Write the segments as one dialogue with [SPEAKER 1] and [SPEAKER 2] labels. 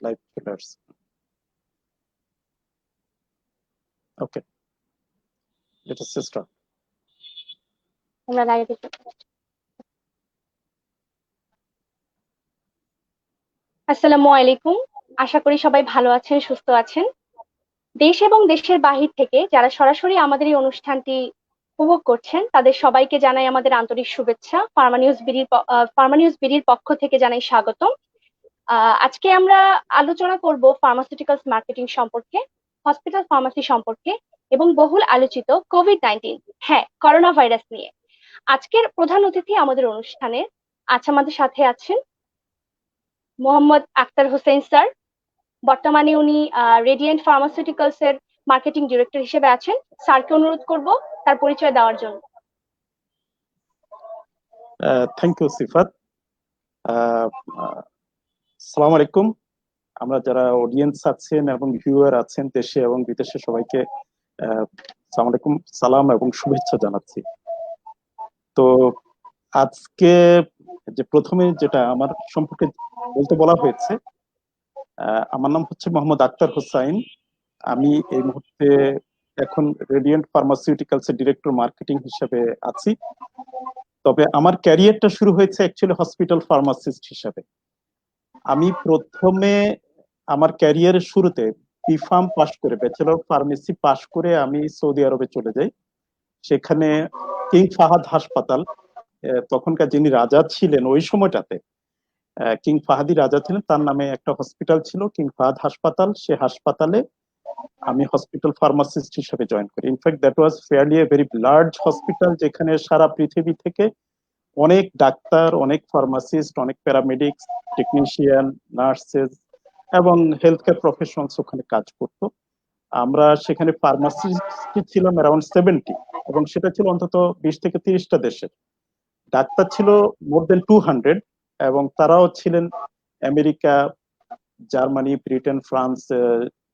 [SPEAKER 1] Live pillars. Okay. Let us start.
[SPEAKER 2] আসসালামু আলাইকুম। আশা করি সবাই ভালো আছেন, সুস্থ আছেন। দেশ এবং দেশের বাহির থেকে যারা সরাসরি আমাদের এই অনুষ্ঠানটি উপভোগ করছেন তাদের সবাইকে জানাই আমাদের আন্তরিক শুভেচ্ছা। ফার্মা নিউজ বিডির পক্ষ থেকে জানাই স্বাগতম। আজকে আমরা আলোচনা করব ফার্মাসিউটিক্যালস মার্কেটিং সম্পর্কে, হসপিটাল ফার্মাসি সম্পর্কে এবং বহুল আলোচিত কোভিড-19, হ্যাঁ, করোনা ভাইরাস নিয়ে। আজকের প্রধান অতিথি আমাদের অনুষ্ঠানে আমাদের সাথে আছেন মোহাম্মদ আক্তার হোসেন স্যার। বর্তমানে উনি রেডিয়েন্ট ফার্মাসিউটিক্যালস এর মার্কেটিং ডিরেক্টর হিসেবে আছেন। স্যারকে অনুরোধ করব তার পরিচয় দেওয়ার জন্য।
[SPEAKER 1] থ্যাংক ইউ সিফাত। আসসালামু আলাইকুম। আমরা যারা অডিয়েন্স আছেন এবং ভিউয়ার আছেন দেশে এবং বিদেশে সবাইকে আসসালামু আলাইকুম, সালাম এবং শুভেচ্ছা জানাচ্ছি। তো আজকে যে প্রথমে যেটা আমার সম্পর্কে বলতে বলা হয়েছে, আমার নাম হচ্ছে মোহাম্মদ আক্তার হোসাইন। আমি এই মুহূর্তে এখন রেডিয়েন্ট ফার্মাসিউটিক্যালস এর ডিরেক্টর মার্কেটিং হিসেবে আছি। তবে আমার ক্যারিয়ারটা শুরু হয়েছে অ্যাকচুয়ালি হসপিটাল ফার্মাসিস্ট হিসেবে। আমি প্রথমে আমার ক্যারিয়ারের শুরুতে বিফার্ম পাশ করে, ব্যাচেলর অফ ফার্মেসি পাশ করে আমি সৌদি আরবে চলে যাই। সেখানে কিং ফাহাদ হাসপাতাল, তখনকার যিনি রাজা ছিলেন ওই সময়টাতে, কিং ফাহাদি রাজা ছিলেন, তার নামে একটা হসপিটাল ছিল কিং ফাহাদ হাসপাতাল। সে হাসপাতালে আমি হসপিটাল ফার্মাসিস্ট হিসেবে জয়েন করি। In fact that was fairly a very large hospital, যেখানে সারা পৃথিবী থেকে অনেক ডাক্তার, অনেক ফার্মাসিস্ট, অনেক প্যারামেডিক্স, টেকনিশিয়ান, নার্সেস এবং হেলথ কেয়ার প্রফেশনালস ওখানে কাজ করত। আমরা সেখানে ফার্মাসিস্ট ছিলাম অ্যারাউন্ড 70, এবং সেটা ছিল অন্তত 20 থেকে 30টা দেশের। ডাক্তার ছিল মোর দেন 200, এবং তারাও ছিলেন America, Germany, Britain, France,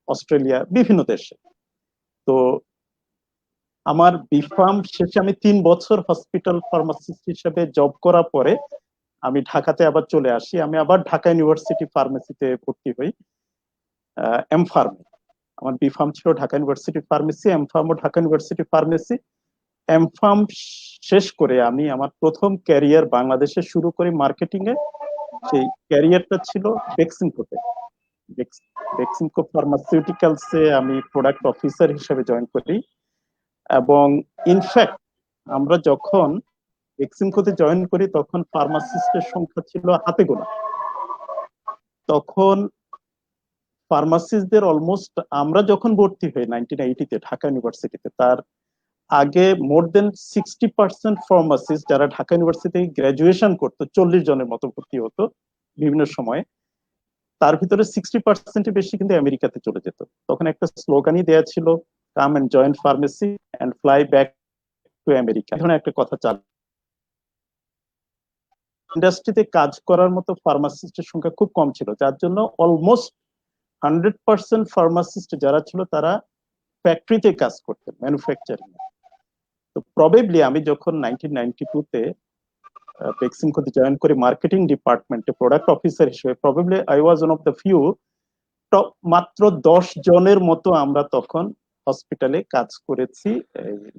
[SPEAKER 1] Australia, বিভিন্ন দেশে। তো আমার বিফার্ম শেষে আমি 3 বছর হসপিটাল ফার্মাসিস্ট হিসেবে জব করার পরে আমি ঢাকাতে আবার চলে আসি। আমি আবার ঢাকা ইউনিভার্সিটি ফার্মেসিতে ভর্তি হই, এম ফার্মে। আমার বিফার্ম ছিল ঢাকা ইউনিভার্সিটি ফার্মেসি, এম ফার্মও Dhaka university pharmacy. M pharm শেষ করে আমি আমার প্রথম ক্যারিয়ার বাংলাদেশে শুরু করি মার্কেটিং এ। সেই ক্যারিয়ারটা ছিল বেক্সিমকোতে। বেক্সিমকো ফার্মাসিউটিক্যালসে আমি প্রোডাক্ট অফিসার হিসেবে জয়েন করি। এবং ইনফ্যাক্ট আমরা যখন বেক্সিমকোতে জয়েন করি তখন ফার্মাসিস্টের সংখ্যা ছিল হাতে গোনা। তখন ফার্মাসিস্টদের অলমোস্ট, আমরা যখন ভর্তি হই 1980-তে ঢাকা ইউনিভার্সিটিতে, তার আগে মোর দেন 60% ফার্মাসিস্ট যারা ঢাকা ইউনিভার্সিটি গ্রাজুয়েশন করতো, 40 জনের মতো ভর্তি হতো বিভিন্ন সময়ে। তার ভিতরে 60% বেশি কিন্তু আমেরিকাতে চলে যেত। তখন একটা স্লোগানই দেয়া ছিল, come and join pharmacy and fly back to America. এখন একটা কথা চালু, ইন্ডাস্ট্রিতে কাজ করার মতো ফার্মাসিস্টের সংখ্যা খুব কম ছিল, যার জন্য অলমোস্ট 100% ফার্মাসিস্ট যারা ছিল তারা ফ্যাক্টরিতে কাজ করতেন, ম্যানুফ্যাকচারিং। তো প্রবেবলি আমি যখন 1992-তে বেক্সিমকোতে জয়েন করি মার্কেটিং ডিপার্টমেন্টে প্রোডাক্ট অফিসার হিসেবে, probably I was one of the few, মাত্র 10 জনের মতো আমরা তখন হসপিটালে কাজ করেছি।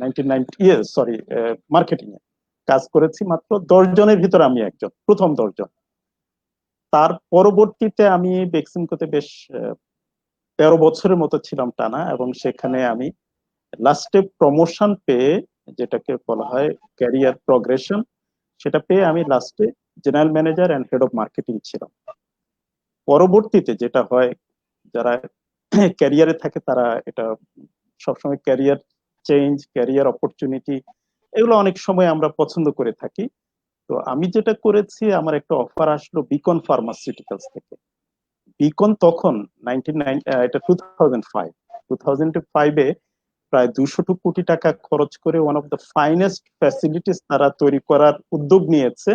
[SPEAKER 1] 1990 মার্কেটিং এ কাজ করেছি মাত্র 10 জনের ভিতরে আমি একজন, প্রথম 10 জন। তার পরবর্তীতে আমি বেক্সিমকোতে বেশ 13 বছরের মতো ছিলাম টানা, এবং সেখানে আমি লাস্টে প্রমোশন পেয়ে, যেটাকে বলা হয় ক্যারিয়ার প্রগ্রেশন, সেটা পেয়ে আমি লাস্টে general manager and head of marketing ছিলাম। পরবর্তীতে যেটা হয়, যারা ক্যারিয়ারে থাকে তারা এটা সবসময় ক্যারিয়ার চেঞ্জ, ক্যারিয়ার অপরচুনিটি, এগুলো অনেক সময় আমরা পছন্দ করে থাকি। তো আমি যেটা করেছি, আমার একটা অফার আসলো বিকন ফার্মাসিউটিক্যালস থেকে। বিকন তখন 2005-এ প্রায় 200 কোটি টাকা খরচ করে one of the finest facilities তারা তৈরি করার উদ্যোগ নিয়েছে,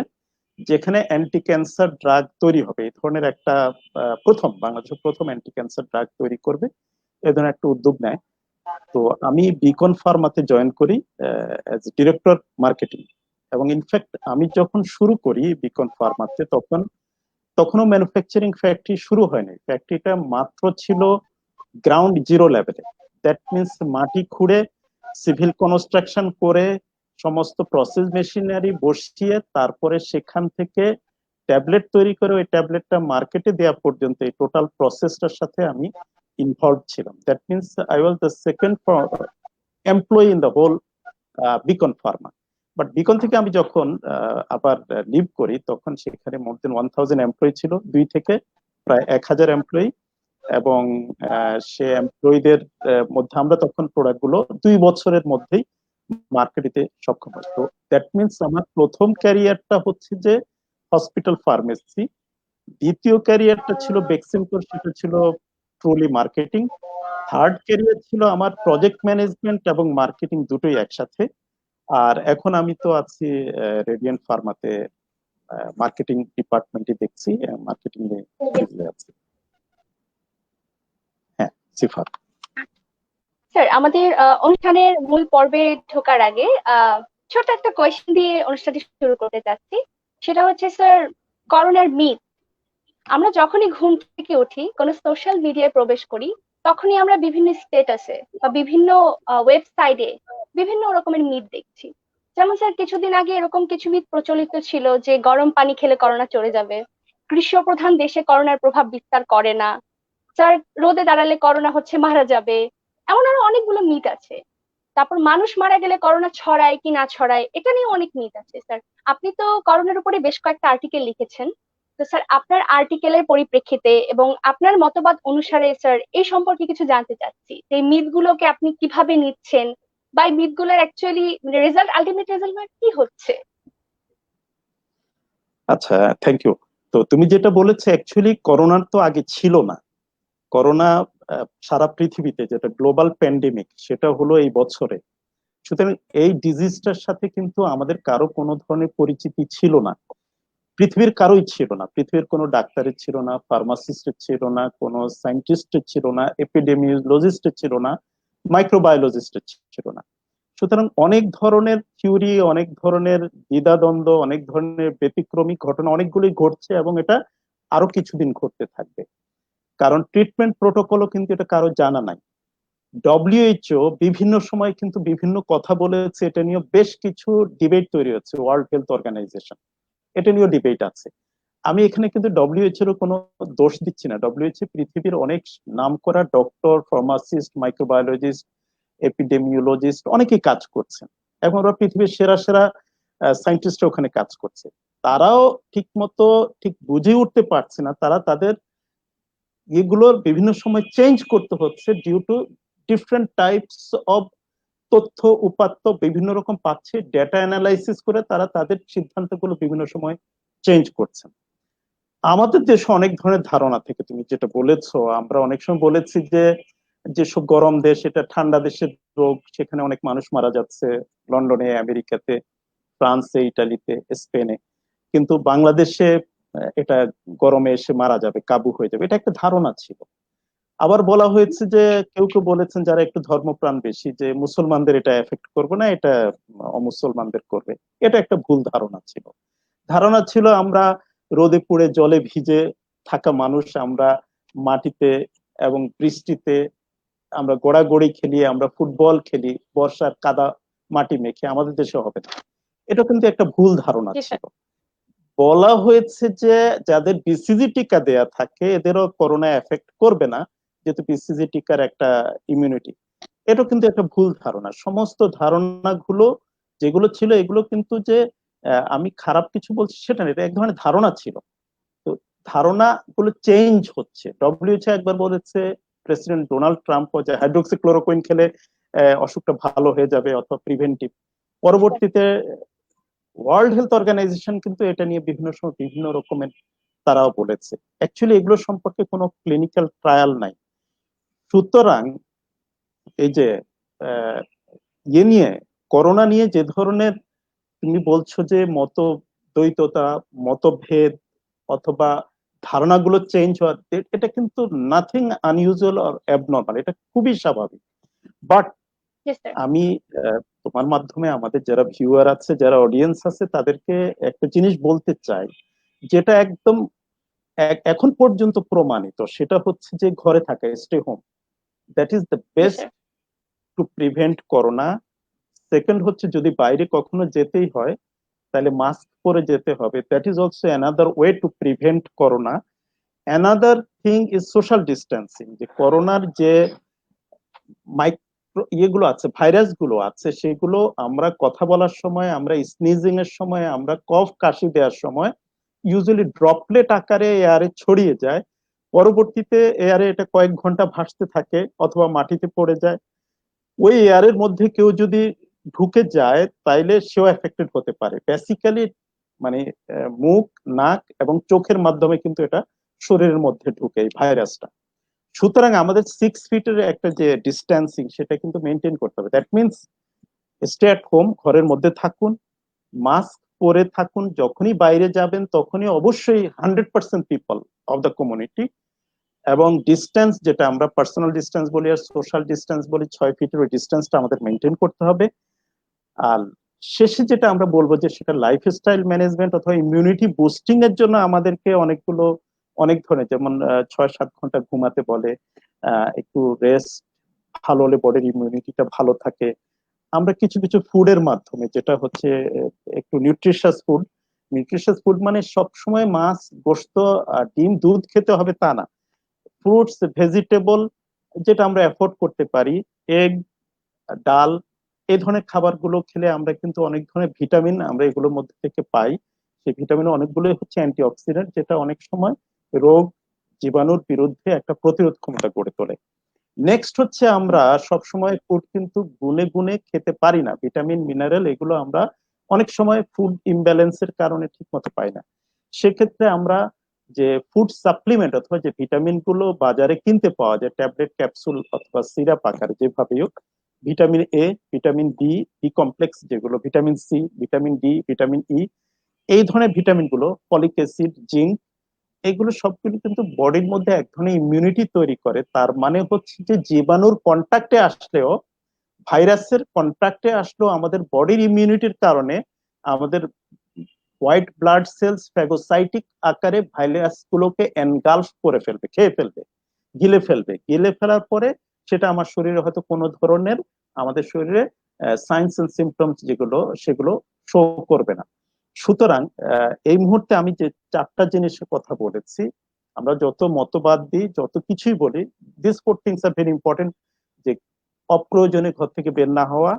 [SPEAKER 1] যেখানে অ্যান্টি ক্যান্সার ড্রাগ তৈরি হবে। এই ধরনের একটা বাংলাদেশের প্রথম অ্যান্টি ক্যান্সার ড্রাগ তৈরি করবে, এ ধরনের একটা উদ্যোগ নেয়। তো আমি বিকন ফার্মাতে জয়েন করি অ্যাজ ডিরেক্টর মার্কেটিং। এবং ইনফ্যাক্ট আমি যখন শুরু করি বিকন ফার্মাতে, তখন তখনও ম্যানুফ্যাকচারিং ফ্যাক্টরি শুরু হয়নি, ফ্যাক্টরিটা মাত্র ছিল গ্রাউন্ড জিরো লেভেলে। দ্যাট মিনস মাটি খুঁড়ে সিভিল কনস্ট্রাকশন করে সমস্ত প্রসেস মেশিনারি বসিয়ে তারপরে সেখান থেকে ট্যাবলেট তৈরি করে ওই ট্যাবলেটটা মার্কেটে দেওয়া পর্যন্ত এই টোটাল প্রসেসটার সাথে আমি ইনভলভ ছিলাম। That means I was the second employee in the whole Beacon Pharma. But Beacon থেকে আমি যখন আবার লিভ করি তখন সেখানে মোর দেন 1000 এমপ্লয়ি ছিল, 2 থেকে প্রায় 1000 এমপ্লয়ি। এবং সে এমপ্লয়ীদের মধ্যে আমরা তখন প্রোডাক্ট গুলো 2 বছরের মধ্যেই মার্কেট দিতে সক্ষম হয়। তো দ্যাট মিনস আমার প্রথম ক্যারিয়ারটা হচ্ছে যে হসপিটাল ফার্মেসি, দ্বিতীয় ক্যারিয়ারটা ছিল বেক্সিমকোর, সেটা ছিল ট্রুলি মার্কেটিং, থার্ড ক্যারিয়ার ছিল আমার প্রজেক্ট ম্যানেজমেন্ট এবং মার্কেটিং দুটোই একসাথে। আর এখন আমি তো আছি রেডিয়েন্ট ফার্মাতে, মার্কেটিং ডিপার্টমেন্টে দেখছি, মার্কেটিং এ আছি। হ্যাঁ সিফার।
[SPEAKER 2] স্যার, আমাদের অনুষ্ঠানের মূল পর্বে ঢোকার আগে ছোট একটা কোয়েশ্চেন দিয়ে অনুষ্ঠানটি শুরু করতে চাচ্ছি। সেটা হচ্ছে স্যার, করোনার মিথ। আমরা যখনই ঘুম থেকে উঠি, কোনো সোশ্যাল মিডিয়ায় প্রবেশ করি, তখনই আমরা বিভিন্ন স্টেটাসে বা বিভিন্ন ওয়েবসাইটে বিভিন্ন রকমের মিথ দেখছি। যেমন স্যার, কিছুদিন আগে এরকম কিছু মিথ প্রচলিত ছিল যে গরম পানি খেলে করোনা চলে যাবে, গ্রীষ্মপ্রধান দেশে করোনার প্রভাব বিস্তার করে না, স্যার রোদে দাঁড়ালে করোনা হচ্ছে মারা যাবে। এমন আরো অনেকগুলো মিথ আছে। তারপর মানুষ মারা গেলে করোনা ছড়ায় কি না ছড়ায়, এটা নিয়ে অনেক মিথ আছে স্যার। আপনি তো করোনার উপরে বেশ কয়েকটা আর্টিকেল লিখেছেন। তো স্যার, আপনার আর্টিকেলের পরিপ্রেক্ষিতে এবং আপনার মতবাদ অনুসারে স্যার এই সম্পর্কে কিছু জানতে চাচ্ছি। এই মিথগুলোকে আপনি কিভাবে নিচ্ছেন, বা এই মিথগুলোর অ্যাকচুয়ালি রেজাল্ট, আলটিমেট রেজাল্ট কি হচ্ছে?
[SPEAKER 1] আচ্ছা, থ্যাংক ইউ। তো তুমি যেটা বলেছো, অ্যাকচুয়ালি করোনার তো আগে ছিল না। করোনা সারা পৃথিবীতে যেটা গ্লোবাল প্যান্ডেমিক, সেটা হলো এই বছরে। সুতরাং এই ডিজিজটার সাথে কিন্তু আমাদের কারো কোনো ধরনের পরিচিতি ছিল না, পৃথিবীর কারোই ছিল না। পৃথিবীর কোনো ডাক্তারের ছিল না, ফার্মাসিস্টের ছিল না, কোনো সায়েন্টিস্টের ছিল না, এপিডেমিওলজিস্টের ছিল না, মাইক্রোবায়োলজিস্টের ছিল না। সুতরাং অনেক ধরনের থিওরি, অনেক ধরনের দ্বিধাদ্বন্দ্ব, অনেক ধরনের ব্যতিক্রমী ঘটনা অনেকগুলোই ঘটছে, এবং এটা আরো কিছুদিন ঘটতে থাকবে। কারণ ট্রিটমেন্ট প্রোটোকলও কিন্তু এটা কারো জানা নাই। ডব্লিউএইচও বিভিন্ন সময় কিন্তু বিভিন্ন কথা বলেছে, এটা নিয়ে বেশ কিছু ডিবেট তৈরি হচ্ছে। ওয়ার্ল্ড হেলথ অর্গানাইজেশন, এটা নিয়েও ডিবেট আছে। আমি এখানে কিন্তু ডব্লিউএইচও এর কোনো দোষ দিচ্ছি না। ডব্লিউএইচও পৃথিবীর অনেক নামকরা ডক্টর, ফার্মাসিস্ট, মাইক্রোবায়োলজিস্ট, এপিডেমিওলজিস্ট অনেকেই কাজ করছেন, এবং ওরা পৃথিবীর সেরা সেরা সায়েন্টিস্ট ওখানে কাজ করছে। তারাও ঠিক মতো ঠিক বুঝে উঠতে পারছে না, তারা তাদের এগুলোর বিভিন্ন সময় চেঞ্জ করতে হচ্ছে due to different types of তথ্য উপাত্ত বিভিন্ন রকম পাচ্ছে, ডেটা অ্যানালাইসিস করে তারা তাদের সিদ্ধান্তগুলো বিভিন্ন সময় চেঞ্জ করছেন। আমাদের দেশে অনেক ধরনের ধারণা থেকে, তুমি যেটা বলেছো, আমরা অনেক সময় বলেছি যে যেসব গরম দেশ এটা ঠান্ডা দেশের রোগ, সেখানে অনেক মানুষ মারা যাচ্ছে, লন্ডনে, আমেরিকাতে, ফ্রান্সে, ইটালিতে, স্পেনে। কিন্তু বাংলাদেশে এটা গরমে এসে মারা যাবে, কাবু হয়ে যাবে, এটা একটা ধারণা ছিল। আবার বলা হয়েছে যে কেউ কেউ বলেছেন যারা একটু ধর্মপ্রাণ বেশি, যে মুসলমানদের এটা এফেক্ট করবে না, এটা অমুসলমানদের করবে। এটা একটা ভুল ধারণা ছিল। ধারণা ছিল আমরা রোদে পুড়ে জলে ভিজে থাকা মানুষ, আমরা মাটিতে এবং বৃষ্টিতে আমরা গোড়াগড়ি খেলি, আমরা ফুটবল খেলি বর্ষার কাদা মাটি মেখে, আমাদের দেশে হবে না। এটা কিন্তু একটা ভুল ধারণা
[SPEAKER 2] জি স্যার।
[SPEAKER 1] ছিল। বলা হয়েছে যে যাদের বিসিজি টিকা দেয়া থাকে এদেরও করোনা এফেক্ট করবে না, যেহেতু বিসিজি টিকার একটা ইমিউনিটি। এটা কিন্তু একটা ভুল ধারণা। সমস্ত ধারণাগুলো যেগুলো ছিল এগুলো কিন্তু যে আমি খারাপ কিছু বলছি সেটা না, এটা এক ধরনের ধারণা ছিল। তো ধারণা গুলো চেঞ্জ হচ্ছে। ডব্লিউএইচও একবার বলেছে, প্রেসিডেন্ট ডোনাল্ড ট্রাম্পও, যে হাইড্রোক্সিক্লোরোকুইন খেলে অসুখটা ভালো হয়ে যাবে অথবা প্রিভেন্টিভ।
[SPEAKER 2] জি স্যার।
[SPEAKER 1] পরবর্তীতে ওয়ার্ল্ড হেলথ অর্গানাইজেশন কিন্তু এটা নিয়ে বিভিন্ন সময় বিভিন্ন রকমের তারাও বলেছে। অ্যাকচুয়ালি এগুলো সম্পর্কে কোনো ক্লিনিক্যাল ট্রায়াল নাই। সুতরাং এই যে আহ, ইয়ে নিয়ে, করোনা নিয়ে যে ধরনের তুমি বলছো যে মতদ্বৈততা, মতভেদ অথবা ধারণাগুলো চেঞ্জ হওয়া, এটা কিন্তু নাথিং আনইউজুয়াল অর অ্যাবনর্মাল, এটা খুবই স্বাভাবিক। But
[SPEAKER 2] G sir.
[SPEAKER 1] আমি তোমার মাধ্যমে আমাদের যারা ভিউয়ার আছে, যারা অডিয়েন্স আছে, তাদেরকে একটা জিনিস বলতে চাই, যেটা একদম এখন পর্যন্ত প্রমাণিত সেটা হচ্ছে যে ঘরে থাকা, stay home, that is the
[SPEAKER 2] G
[SPEAKER 1] best
[SPEAKER 2] sir.
[SPEAKER 1] To prevent corona. Second হচ্ছে যদি বাইরে কখনো যেতেই হয় তাহলে মাস্ক পরে যেতে হবে, that is also another way to prevent corona. Another thing is social distancing, যে করোনার যে মাইক্রো ইয়েগুলো আছে, ভাইরাস গুলো আছে, সেগুলো আমরা কথা বলার সময়, আমরা স্নিজিং এর সময়, আমরা কফ কাশি দেওয়ার সময় ইউজুয়ালি ড্রপলেট আকারে এয়ারে ছড়িয়ে যায়। পরবর্তীতে এয়ারে এটা কয়েক ঘন্টা ভাসতে থাকে অথবা মাটিতে পড়ে যায়। ওই এয়ারের মধ্যে কেউ যদি ঢুকে যায় তাইলে সেও এফেক্টেড হতে পারে। বেসিক্যালি মানে মুখ, নাক এবং চোখের মাধ্যমে কিন্তু এটা শরীরের মধ্যে ঢুকে এই ভাইরাসটা। সুতরাং আমাদের 6 ফিটের একটা যে ডিস্টেন্সিং সেটা কিন্তু মেনটেন করতে হবে। That means stay at home, ঘরের মধ্যে থাকুন, মাস্ক পরে থাকুন, যখনই বাইরে যাবেন তখনই অবশ্যই 100% পিপল অফ দ্য কমিউনিটি, এবং ডিস্টেন্স যেটা আমরা পার্সোনাল ডিস্টেন্স বলি আর সোশ্যাল ডিস্টেন্স বলি, 6 ফিটের ওই ডিস্টেন্সটা আমাদের মেনটেন করতে হবে। আর শেষে যেটা আমরা বলবো যে সেটা লাইফস্টাইল ম্যানেজমেন্ট অথবা ইমিউনিটি বুস্টিং এর জন্য আমাদেরকে অনেক ধরনের, যেমন 6-7 ঘন্টা ঘুমাতে বলে, একটু রেস্ট ভালো হলে বডির ইমিউনিটিটা ভালো থাকে। আমরা কিছু কিছু ফুডের মাধ্যমে, যেটা হচ্ছে একটু নিউট্রিশিয়াস ফুড মানে সব সময় মাছ, গোশত, ডিম, দুধ খেতে হবে তা না। ফ্রুটস, ভেজিটেবল যেটা আমরা অ্যাফোর্ড করতে পারি, এগ, ডাল, এই ধরনের খাবারগুলো খেলে আমরা কিন্তু অনেক ধরনের ভিটামিন আমরা এগুলোর মধ্যে থেকে পাই। সেই ভিটামিন অনেকগুলোই হচ্ছে অ্যান্টিঅক্সিডেন্ট, যেটা অনেক সময় রোগ জীবাণুর বিরুদ্ধে একটা প্রতিরোধ ক্ষমতা গড়ে তোলে। নেক্সট হচ্ছে আমরা সব সময় ফুড কিন্তু গুনে গুনে খেতে পারি না, ভিটামিন মিনারেল এগুলো আমরা অনেক সময় ফুড ইমব্যালেন্সের কারণে ঠিক মতো পাই না। সেক্ষেত্রে আমরা যে ফুড সাপ্লিমেন্ট অথবা যে ভিটামিন গুলো বাজারে কিনতে পাওয়া যায়, ট্যাবলেট, ক্যাপসুল অথবা সিরাপ আকারে, যেভাবেই হোক, vitamin A, vitamin B, B complex যেগুলো, vitamin C, vitamin D, vitamin E, এই ধরনের ভিটামিন গুলো, ফলিক অ্যাসিড, জিঙ্ক, এগুলো সবগুলো কিন্তু বডির মধ্যে এক ধরনের ইমিউনিটি তৈরি করে। তার মানে হচ্ছে যে জীবাণুর কন্টাক্টে আসলেও, ভাইরাসের কন্টাক্টে আসলেও আমাদের বডির ইমিউনিটির কারণে আমাদের হোয়াইট ব্লাড সেলস ফ্যাগোসাইটিক আকারে ভাইরাস গুলোকে এনগালফ করে ফেলবে, খেয়ে ফেলবে, গিলে ফেলার পরে সেটা আমার শরীরে হয়তো কোনো ধরনের, আমাদের শরীরে সাইন্স এন্ড সিমটমস যেগুলো সেগুলো শো করবে না। সুতরাং এই মুহূর্তে আমি যে 4টা জিনিসের কথা বলেছি, আমরা যত মতবাদ দিই, যত কিছুই বলি, this 4 things are very important. যে অপ্রয়োজনে ঘর থেকে বের না হওয়া,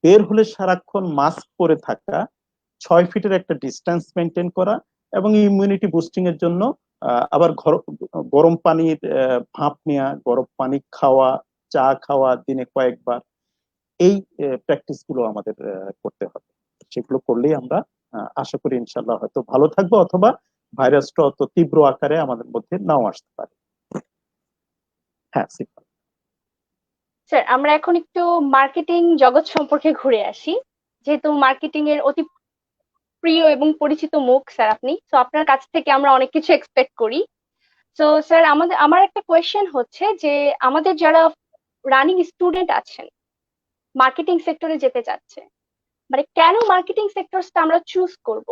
[SPEAKER 1] বের হলে সারাক্ষণ মাস্ক পরে থাকা, 6 ফিটের একটা ডিস্টেন্স মেনটেন করা, এবং ইমিউনিটি বুস্টিং এর জন্য আবার গরম পানির ভাপ নেওয়া, গরম পানি খাওয়া, চা খাওয়া দিনে কয়েকবার, এই প্র্যাকটিস গুলো আমাদের করতে হবে। সেগুলো করলেই আমরা আশা করি ইনশাল্লাহ হয়তো ভালো থাকবো, অথবা ভাইরাসটা অত তীব্র আকারে আমাদের মধ্যে নাও আসতে পারে। হ্যাঁ, সিফা।
[SPEAKER 2] স্যার, আমরা এখন একটু মার্কেটিং জগৎ সম্পর্কে ঘুরে আসি। যেহেতু মার্কেটিং এর অতি প্রিয় এবং পরিচিত মুখ স্যার আপনি, তো আপনার কাছ থেকে আমরা অনেক কিছু এক্সপেক্ট করি। তো স্যার, আমার একটা কোয়েশ্চেন হচ্ছে যে আমাদের যারা রানিং স্টুডেন্ট আছেন, মার্কেটিং সেক্টরে যেতে চাচ্ছে, মানে কেন মার্কেটিং সেক্টরটা আমরা চুজ করব?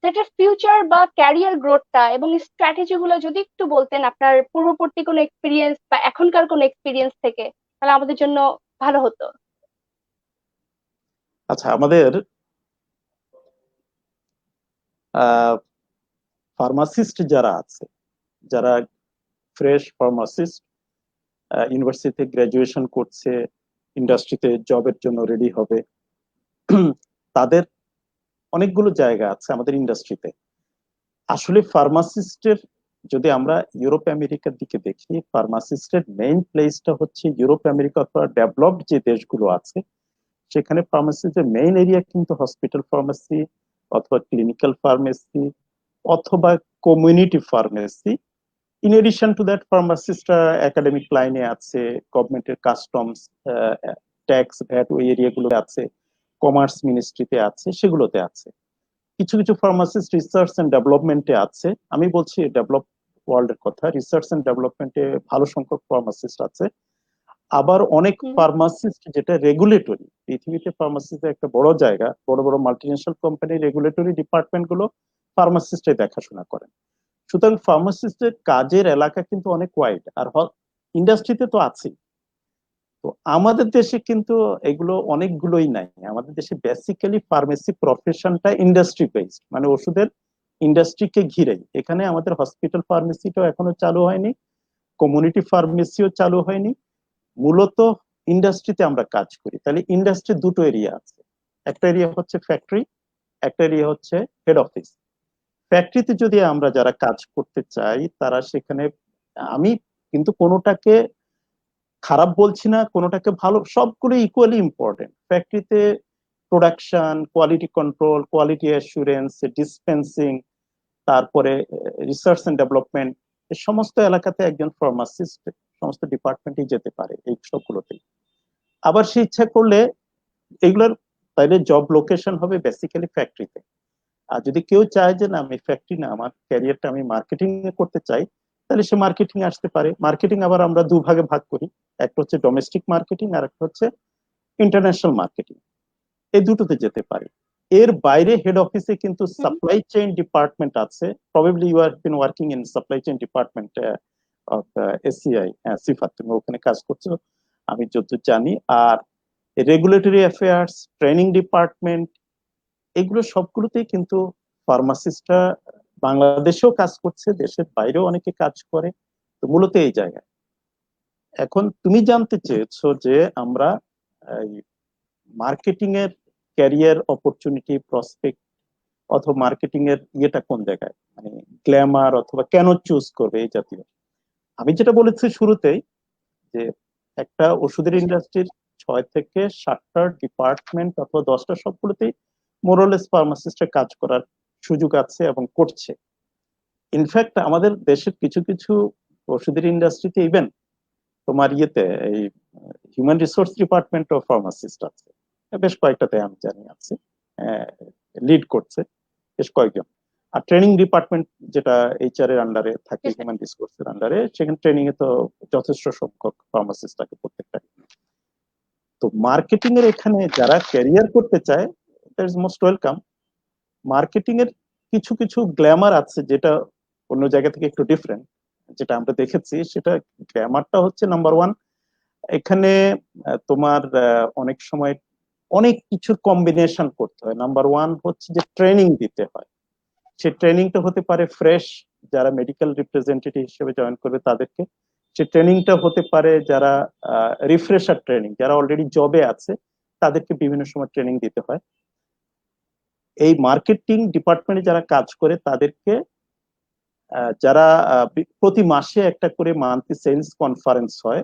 [SPEAKER 2] সেটার ফিউচার বা ক্যারিয়ার গ্রোথটা এবং স্ট্র্যাটেজি গুলো যদি একটু বলতেন আপনার পূর্ববর্তী কোনো এক্সপিরিয়েন্স বা এখনকার কোনো এক্সপিরিয়েন্স থেকে, তাহলে আমাদের জন্য ভালো হতো।
[SPEAKER 1] আচ্ছা, আমাদের ফার্মাসিস্ট যারা আছে, যারা ফ্রেশ ফার্মাসিস্ট, ইউনিভার্সিটিতে গ্রাজুয়েশন করছে, ইন্ডাস্ট্রিতে জবের জন্য রেডি হবে, তাদের অনেকগুলো জায়গা আছে আমাদের ইন্ডাস্ট্রিতে। আসলে ফার্মাসিস্টের, যদি আমরা ইউরোপ আমেরিকার দিকে দেখি, ফার্মাসিস্টের মেইন প্লেসটা হচ্ছে ইউরোপ আমেরিকা অথবা ডেভেলপড যে দেশগুলো আছে, সেখানে ফার্মাসিস্টের মেইন এরিয়া কিন্তু হসপিটাল ফার্মাসি অথবা ক্লিনিক্যাল ফার্মেসি অথবা community pharmacy. In addition to that, ফার্মাসিস্টরা একাডেমিক লাইনে আছে, গভর্নমেন্টের কাস্টমস, ট্যাক্স, ভ্যাট, ওই এরিয়াগুলো আছে, কমার্স মিনিস্ট্রিতে আছে, সেগুলোতে আছে। কিছু কিছু ফার্মাসিস্ট রিসার্চ এন্ড ডেভেলপমেন্টে আছে। আমি বলছি ডেভেলপ ওয়ার্ল্ডের কথা, রিসার্চ এন্ড ডেভেলপমেন্টে ভালো সংখ্যক ফার্মাসিস্ট আছে। আবার অনেক
[SPEAKER 2] হুম।
[SPEAKER 1] ফার্মাসিস্ট যেটা রেগুলেটরি, পৃথিবীতে ফার্মাসিস্টের একটা বড় জায়গা, বড় বড় মাল্টিনেশনাল কোম্পানি রেগুলেটরি ডিপার্টমেন্ট গুলো ফার্মাসিস্টে দেখাশোনা করেন। সুতরাং ফার্মাসিস্টের কাজের এলাকা কিন্তু অনেক ওয়াইড, আর ইন্ডাস্ট্রিতে তো আছে। তো আমাদের দেশে কিন্তু এগুলো অনেকগুলোই নাই। আমাদের দেশে বেসিক্যালি ফার্মেসি প্রফেশনটা ইন্ডাস্ট্রি বেসড, মানে ওষুধের ইন্ডাস্ট্রিকে ঘিরেই। এখানে আমাদের হসপিটাল ফার্মেসিটাও এখনো চালু হয়নি, কমিউনিটি ফার্মেসিও চালু হয়নি। মূলত ইন্ডাস্ট্রিতে আমরা কাজ করি। তাহলে ইন্ডাস্ট্রি দুটো এরিয়া আছে, একটা এরিয়া হচ্ছে ফ্যাক্টরি, একটা এরিয়া হচ্ছে হেড অফিস। ফ্যাক্টরিতে যদি আমরা যারা কাজ করতে চাই তারা সেখানে, আমি কিন্তু কোনোটাকে খারাপ বলছি না, কোনোটাকে ভালো, সবগুলো ইকুয়ালি ইম্পর্টেন্ট। ফ্যাক্টরিতে production, quality control, quality assurance, dispensing, তারপরে রিসার্চ এন্ড ডেভেলপমেন্ট, এই সমস্ত এলাকাতে একজন ফার্মাসিস্ট সমস্ত ডিপার্টমেন্টে যেতে পারে, এই সবগুলোতেই। আবার সে ইচ্ছা করলে এগুলোর, তাইলে জব লোকেশন হবে বেসিক্যালি ফ্যাক্টরিতে। আর যদি কেউ চায় যে না আমি ফ্যাক্টরি না, আমার ক্যারিয়ারটা আমি মার্কেটিং এ করতে চাই, তাহলে সে মার্কেটিং এ আসতে পারে। মার্কেটিং আবার আমরা দুভাগে ভাগ করি, একটা হচ্ছে ডোমেস্টিক মার্কেটিং আর একটা হচ্ছে ইন্টারন্যাশনাল মার্কেটিং। এই দুটোতে যেতে পারে। এর বাইরে হেড অফিসে কিন্তু
[SPEAKER 2] হুম।
[SPEAKER 1] সাপ্লাই চেইন ডিপার্টমেন্ট আছে। Probably you are been working in supply chain department of ACI, Sifat, তুমি ওখানে কাজ করছো আমি যতদূর জানি। আর রেগুলেটরি অ্যাফেয়ার্স, ট্রেনিং ডিপার্টমেন্ট, এগুলো সবগুলোতেই কিন্তু ফার্মাসিস্টরা বাংলাদেশেও কাজ করছে, দেশের বাইরেও অনেকে কাজ করে। তো মূলত এই জায়গায়। এখন তুমি জানতে চেয়েছো যে আমরা মার্কেটিং এর ক্যারিয়ার অপরচুনিটি, প্রসপেক্ট অথবা মার্কেটিং এর ইয়েটা কোন জায়গায়, মানে গ্ল্যামার অথবা কেন চুজ করবে এই জাতীয়। আমি যেটা বলেছি শুরুতেই, যে একটা ওষুধের ইন্ডাস্ট্রির 6 থেকে 7টা ডিপার্টমেন্ট অথবা 10টা, সবগুলোতেই মোরলেস ফার্মাসিস্টের কাজ করার সুযোগ আছে এবং করছে। ইনফ্যাক্ট আমাদের দেশের কিছু কিছু ওষুধের ইন্ডাস্ট্রিতে ইভেন তোমার ইয়েতে এই human resource department of pharmacist আছে, বেশ কয়েকটাতে আমি জানি আছে, লিড করছে বেশ কয়েকজন। আর ট্রেনিং ডিপার্টমেন্ট যেটা এইচআর এর আন্ডারে থাকে, হিউম্যান রিসোর্স এর আন্ডারে, সেখানে ট্রেনিং এ তো যথেষ্ট সংখ্যক ফার্মাসিস্ট থাকে প্রত্যেকটা। তো মার্কেটিং এর এখানে যারা ক্যারিয়ার করতে চায়, that is most welcome. Marketing এর কিছু কিছু গ্ল্যামার আছে যেটা অন্য জায়গা থেকে একটু ডিফারেন্ট। যেটা আমরা দেখেছি সেটা, গ্ল্যামারটা হচ্ছে নাম্বার ওয়ান, এখানে তোমার অনেক সময় অনেক কিছুর কম্বিনেশন করতে হয়। নাম্বার ওয়ান হচ্ছে যে ট্রেনিং দিতে হয়। সে ট্রেনিংটা হতে পারে ফ্রেশ, যারা মেডিকেল রিপ্রেজেন্টেটিভ হিসেবে জয়েন করবে তাদেরকে। সে ট্রেনিংটা হতে পারে যারা রিফ্রেশার ট্রেনিং, যারা অলরেডি জবে আছে তাদেরকে বিভিন্ন সময় ট্রেনিং দিতে হয়। এই মার্কেটিং ডিপার্টমেন্টে যারা কাজ করে তাদেরকে যারা প্রতি মাসে একটা করে মান্থলি সেলস কনফারেন্স হয়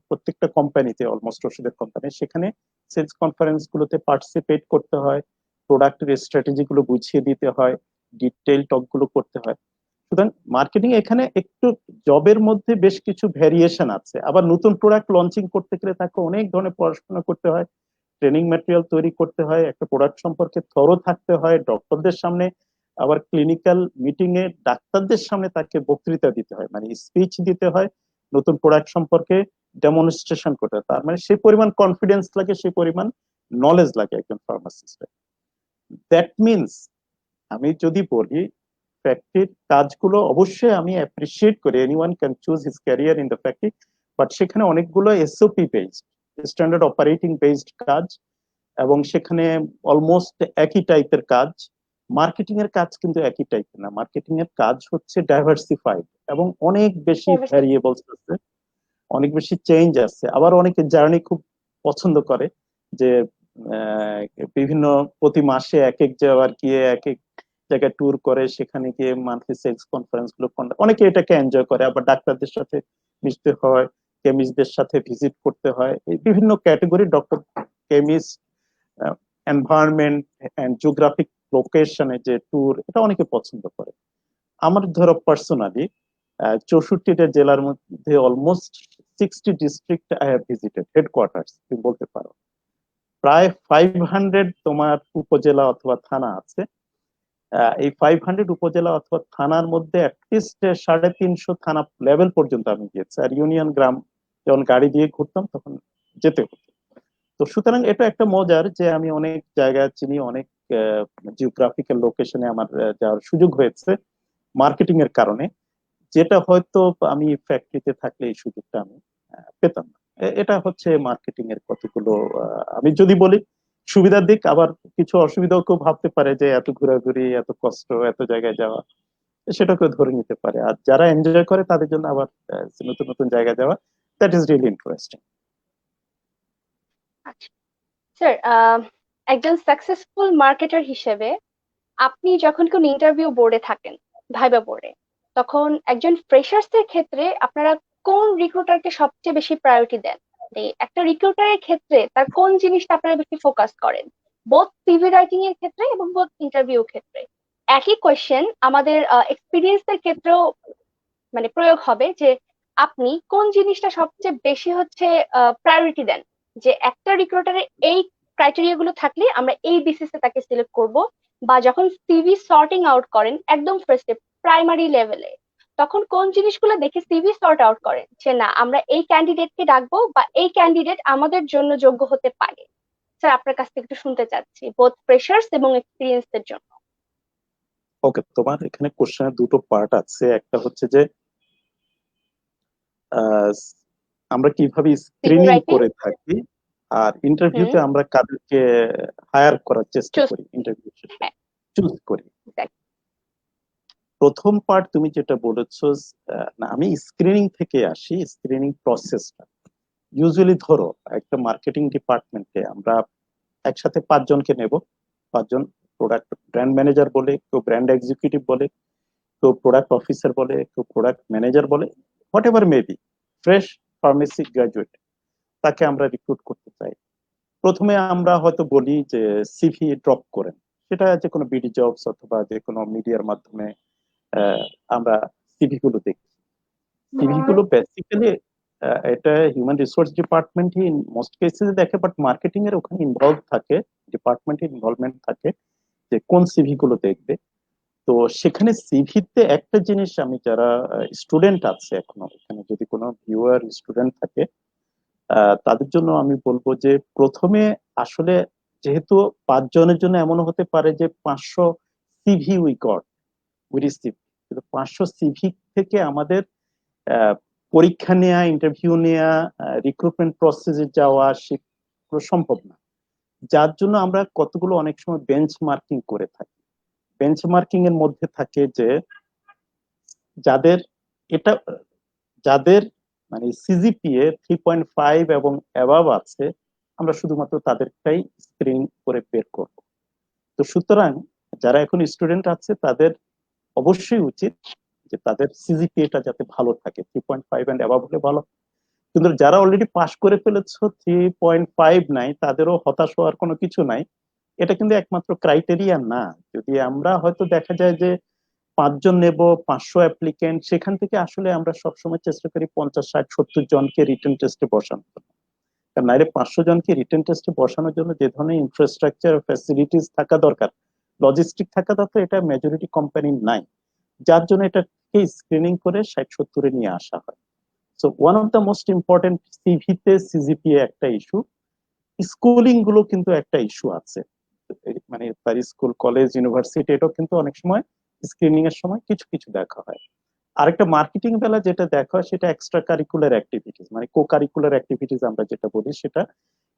[SPEAKER 1] প্রত্যেকটা কোম্পানিতে, অলমোস্ট ওষুধের কোম্পানি, সেখানে সেলস কনফারেন্স গুলোতে পার্টিসিপেট করতে হয়, প্রোডাক্টের স্ট্র্যাটেজি গুলো বুঝিয়ে দিতে হয়, ডিটেইল টক গুলো করতে হয়। সুতরাং মার্কেটিং এখানে একটু জবের মধ্যে বেশ কিছু ভ্যারিয়েশন আছে। আবার নতুন প্রোডাক্ট লঞ্চিং করতে গেলে তাকে অনেক ধরনের পড়াশোনা করতে হয়, ট্রেনিং ম্যাটেরিয়াল তৈরি করতে হয়, একটা প্রোডাক্ট সম্পর্কে থরো থাকতে হয়, ডক্টরদের সামনে, আবার ক্লিনিক্যাল মিটিং এ ডাক্তারদের সামনে তাকে বক্তৃতা দিতে হয়, মানে স্পিচ দিতে হয়, নতুন প্রোডাক্ট সম্পর্কে ডেমনস্ট্রেশন করতে হয়। তার মানে সেই পরিমাণ কনফিডেন্স লাগে, সেই পরিমাণ নলেজ লাগে একজন ফার্মাসিস্টের। দ্যাট মিনস, আমি যদি বলি ফ্যাক্টরির কাজগুলো অবশ্যই আমি অ্যাপ্রিসিয়েট করি, anyone can choose his career in the factory, but সেখানে অনেকগুলো SOP based, standard operating based কাজ, এবং সেখানে অলমোস্ট একই টাইপের কাজ। মার্কেটিং এর কাজ কিন্তু একই টাইপের না, মার্কেটিং এর কাজ হচ্ছে ডাইভার্সিফাইড এবং অনেক বেশি ভ্যারিয়েবলস আছে, অনেক বেশি চেঞ্জ আছে। আবার অনেকে জার্নি খুব পছন্দ করে, যে আহ, বিভিন্ন প্রতি মাসে এক এক জায়গায় গিয়ে এক এক জায়গায় ট্যুর করে, সেখানে গিয়ে মান্থলি সেলস কনফারেন্স গুলো অনেকে এটাকে এনজয় করে। আবার ডাক্তারদের সাথে মিশতে হয়, কেমিস্টদের সাথে ভিজিট করতে হয়, এই বিভিন্ন category doctor, chemist, environment and geographic লোকেশনে যে ট্যুর, এটা অনেকে পছন্দ করে। আমার ধরো পার্সোনালি 64টা জেলার মধ্যে almost 60 district I have visited, headquarters তুমি বলতে পারো। প্রায় 500 তোমার উপজেলা অথবা থানা আছে। এই 500 উপজেলা অথবা থানার মধ্যে অ্যাটলিস্ট 350 থানা লেভেল পর্যন্ত আমি গিয়েছি। আর ইউনিয়ন গ্রাম যখন গাড়ি দিয়ে ঘুরতাম তখন যেতে হতো। তো সুতরাং এটা একটা মজার যে আমি অনেক জায়গা চিনি, অনেক জিওগ্রাফিক্যাল লোকেশনে আমার যাওয়ার সুযোগ হয়েছে। মার্কেটিং এর কারণে, যেটা হয়তো আমি ফ্যাক্টরিতে থাকলে এই সুযোগটা আমি পেতাম না। এটা হচ্ছে মার্কেটিং এর কতগুলো আমি যদি বলি সুবিধার দিক, আবার কিছু অসুবিধাও কেউ ভাবতে পারে যে এত ঘোরাঘুরি, এত কষ্ট, এত জায়গায় যাওয়া, সেটাকে ধরে নিতে পারে। আর যারা এনজয় করে তাদের জন্য আবার নতুন নতুন জায়গায় যাওয়া, দ্যাট ইজ রিয়েলি ইন্টারেস্টিং।
[SPEAKER 2] আচ্ছা স্যার, একজন সাকসেসফুল মার্কেটার হিসেবে আপনি যখন কোন ইন্টারভিউ বোর্ডে থাকেন, ভাইবা বোর্ডে, তখন একজন ফ্রেশার্স এর ক্ষেত্রে আপনারা কোন রিক্রুটারকে সবচেয়ে বেশি প্রায়োরিটি দেন? একটা রিক্রুটারের ক্ষেত্রে তার কোন জিনিসটা আপনারা বেশি ফোকাস করেন, বোথ সিভি রাইটিং এর ক্ষেত্রে এবং বোথ ইন্টারভিউ ক্ষেত্রে? একই কোয়েশ্চেন আমাদের এক্সপিরিয়েন্স এর ক্ষেত্রেও মানে প্রয়োগ হবে, যে আপনি কোন জিনিসটা সবচেয়ে বেশি হচ্ছে প্রায়োরিটি দেন, যে একটা রিক্রুটারের এই ক্রাইটেরিয়া গুলো থাকলে আমরা এই বেসিসে তাকে সিলেক্ট করব, বা যখন সিভি সর্টিং আউট করেন একদম ফার্স্টে প্রাইমারি লেভেলে, তখন কোন জিনিসগুলো দেখে সিভি সর্ট আউট করেন যে না আমরা এই ক্যান্ডিডেটকে ডাকবো বা এই ক্যান্ডিডেট আমাদের জন্য যোগ্য হতে পারে? স্যার, আপনার কাছ থেকে একটু শুনতে চাচ্ছি বোথ ফ্রেশার্স এবং এক্সপিরিয়েন্সদের জন্য।
[SPEAKER 1] ওকে, তোমার এখানে কোশ্চেনের দুটো পার্ট আছে। একটা হচ্ছে যে আহ, আমরা কিভাবে
[SPEAKER 2] সিভি
[SPEAKER 1] স্ক্রিনিং
[SPEAKER 2] রাইটিং।
[SPEAKER 1] করে থাকি, আর
[SPEAKER 2] হুম।
[SPEAKER 1] ইন্টারভিউতে আমরা কাদেরকে হায়ার করার চেষ্টা
[SPEAKER 2] চুজ।
[SPEAKER 1] করি, ইন্টারভিউ শেষে
[SPEAKER 2] হ্যাঁ,
[SPEAKER 1] চুজ করি।
[SPEAKER 2] exactly.
[SPEAKER 1] প্রথম পার্ট তুমি যেটা বলেছো, না আমি স্ক্রিনিং থেকে আসি, স্ক্রিনিং প্রসেসটা ইউজুয়ালি ধরো একটা মার্কেটিং ডিপার্টমেন্টে আমরা একসাথে 5 জনকে নেব। 5 জন, প্রোডাক্ট ব্র্যান্ড ম্যানেজার বলে, কেউ ব্র্যান্ড এক্সিকিউটিভ বলে, কেউ প্রোডাক্ট অফিসার বলে, কেউ প্রোডাক্ট ম্যানেজার বলে, what ever maybe, fresh pharmacy graduate, তাকে আমরা রিক্রুট করতে চাই। প্রথমে আমরা হয়তো বলি যে সিভি ড্রপ করেন, সেটা যে কোনো বিডি জবস অথবা যে কোনো মিডিয়ার মাধ্যমে আহ, আমরা সিভি গুলো দেখি। সিভি গুলো বেসিক্যালি এটা হিউম্যান রিসোর্স ডিপার্টমেন্টই মোস্ট কেসেস দেখে, বাট মার্কেটিং এর ওখানে ইনভলভ থাকে, ডিপার্টমেন্টের ইনভলভমেন্ট থাকে যে কোন সিভি গুলো দেখবে। তো সেখানে সিভিতে একটা জিনিস, আমি যারা স্টুডেন্ট আছে এখনো এখানে, যদি কোনো ভিউয়ার স্টুডেন্ট থাকে তাদের জন্য আমি বলবো যে প্রথমে আসলে, যেহেতু 5 জনের জন্য এমন হতে পারে যে 500 সিভি উই রিসিভ, কিন্তু 500 সিভি থেকে আমাদের আহ, পরীক্ষা নেওয়া, ইন্টারভিউ নেওয়া, রিক্রুটমেন্ট প্রসেসে যাওয়া সেগুলো সম্ভব না। যার জন্য আমরা কতগুলো অনেক সময় বেঞ্চ মার্কিং করে থাকি। বেঞ্চ মার্কিং এর মধ্যে থাকে যে যাদের এটা যাদের মানে সিজিপিএ 3.5 এবং অ্যাবাভ আছে, আমরা শুধুমাত্র তাদেরটাই স্ক্রিন করে বের করব। তো সুতরাং যারা এখন স্টুডেন্ট আছে তাদের অবশ্যই উচিত যে তাদের সিজিপিএটা যাতে ভালো থাকে, 3.5 অ্যান্ড অ্যাবাভ হলে ভালো। কিন্তু যারা অলরেডি পাশ করে ফেলেছো, 3.5 নাই, তাদেরও হতাশ হওয়ার কোনো কিছু নাই। এটা কিন্তু একমাত্র ক্রাইটেরিয়া না। যদি আমরা হয়তো দেখা যায় যে 5 জন নেব, 500 অ্যাপ্লিকেন্ট, সেখান থেকে আসলে আমরা সবসময় চেষ্টা করি 50, 60, 70 জনকে রিটেন টেস্টে বসানো। কারণ নাইলে 500 জনকে রিটেন টেস্টে বসানোর জন্য যে ধরনের ইনফ্রাস্ট্রাকচার ফ্যাসিলিটিস থাকা দরকার, লজিস্টিক থাকা দরকার, এটা মেজরিটি কোম্পানির নাই। যার জন্য এটাকে স্ক্রিনিং করে 60, 70-এ নিয়ে আসা হয়। So one of the most important, সিভিতে সিজিপিএ একটা ইস্যু, স্কুলিং গুলো কিন্তু একটা ইস্যু আছে। মানে তার স্কুল, কলেজ, ইউনিভার্সিটি, এটাও কিন্তু অনেক সময় স্ক্রিনিং এর সময় কিছু কিছু দেখা হয়। আরেকটা মার্কেটিং বেলা যেটা দেখা হয় সেটা এক্সট্রা কারিকুলার অ্যাক্টিভিটিস, মানে কো কারিকুলার অ্যাক্টিভিটিস আমরা যেটা বলি সেটা,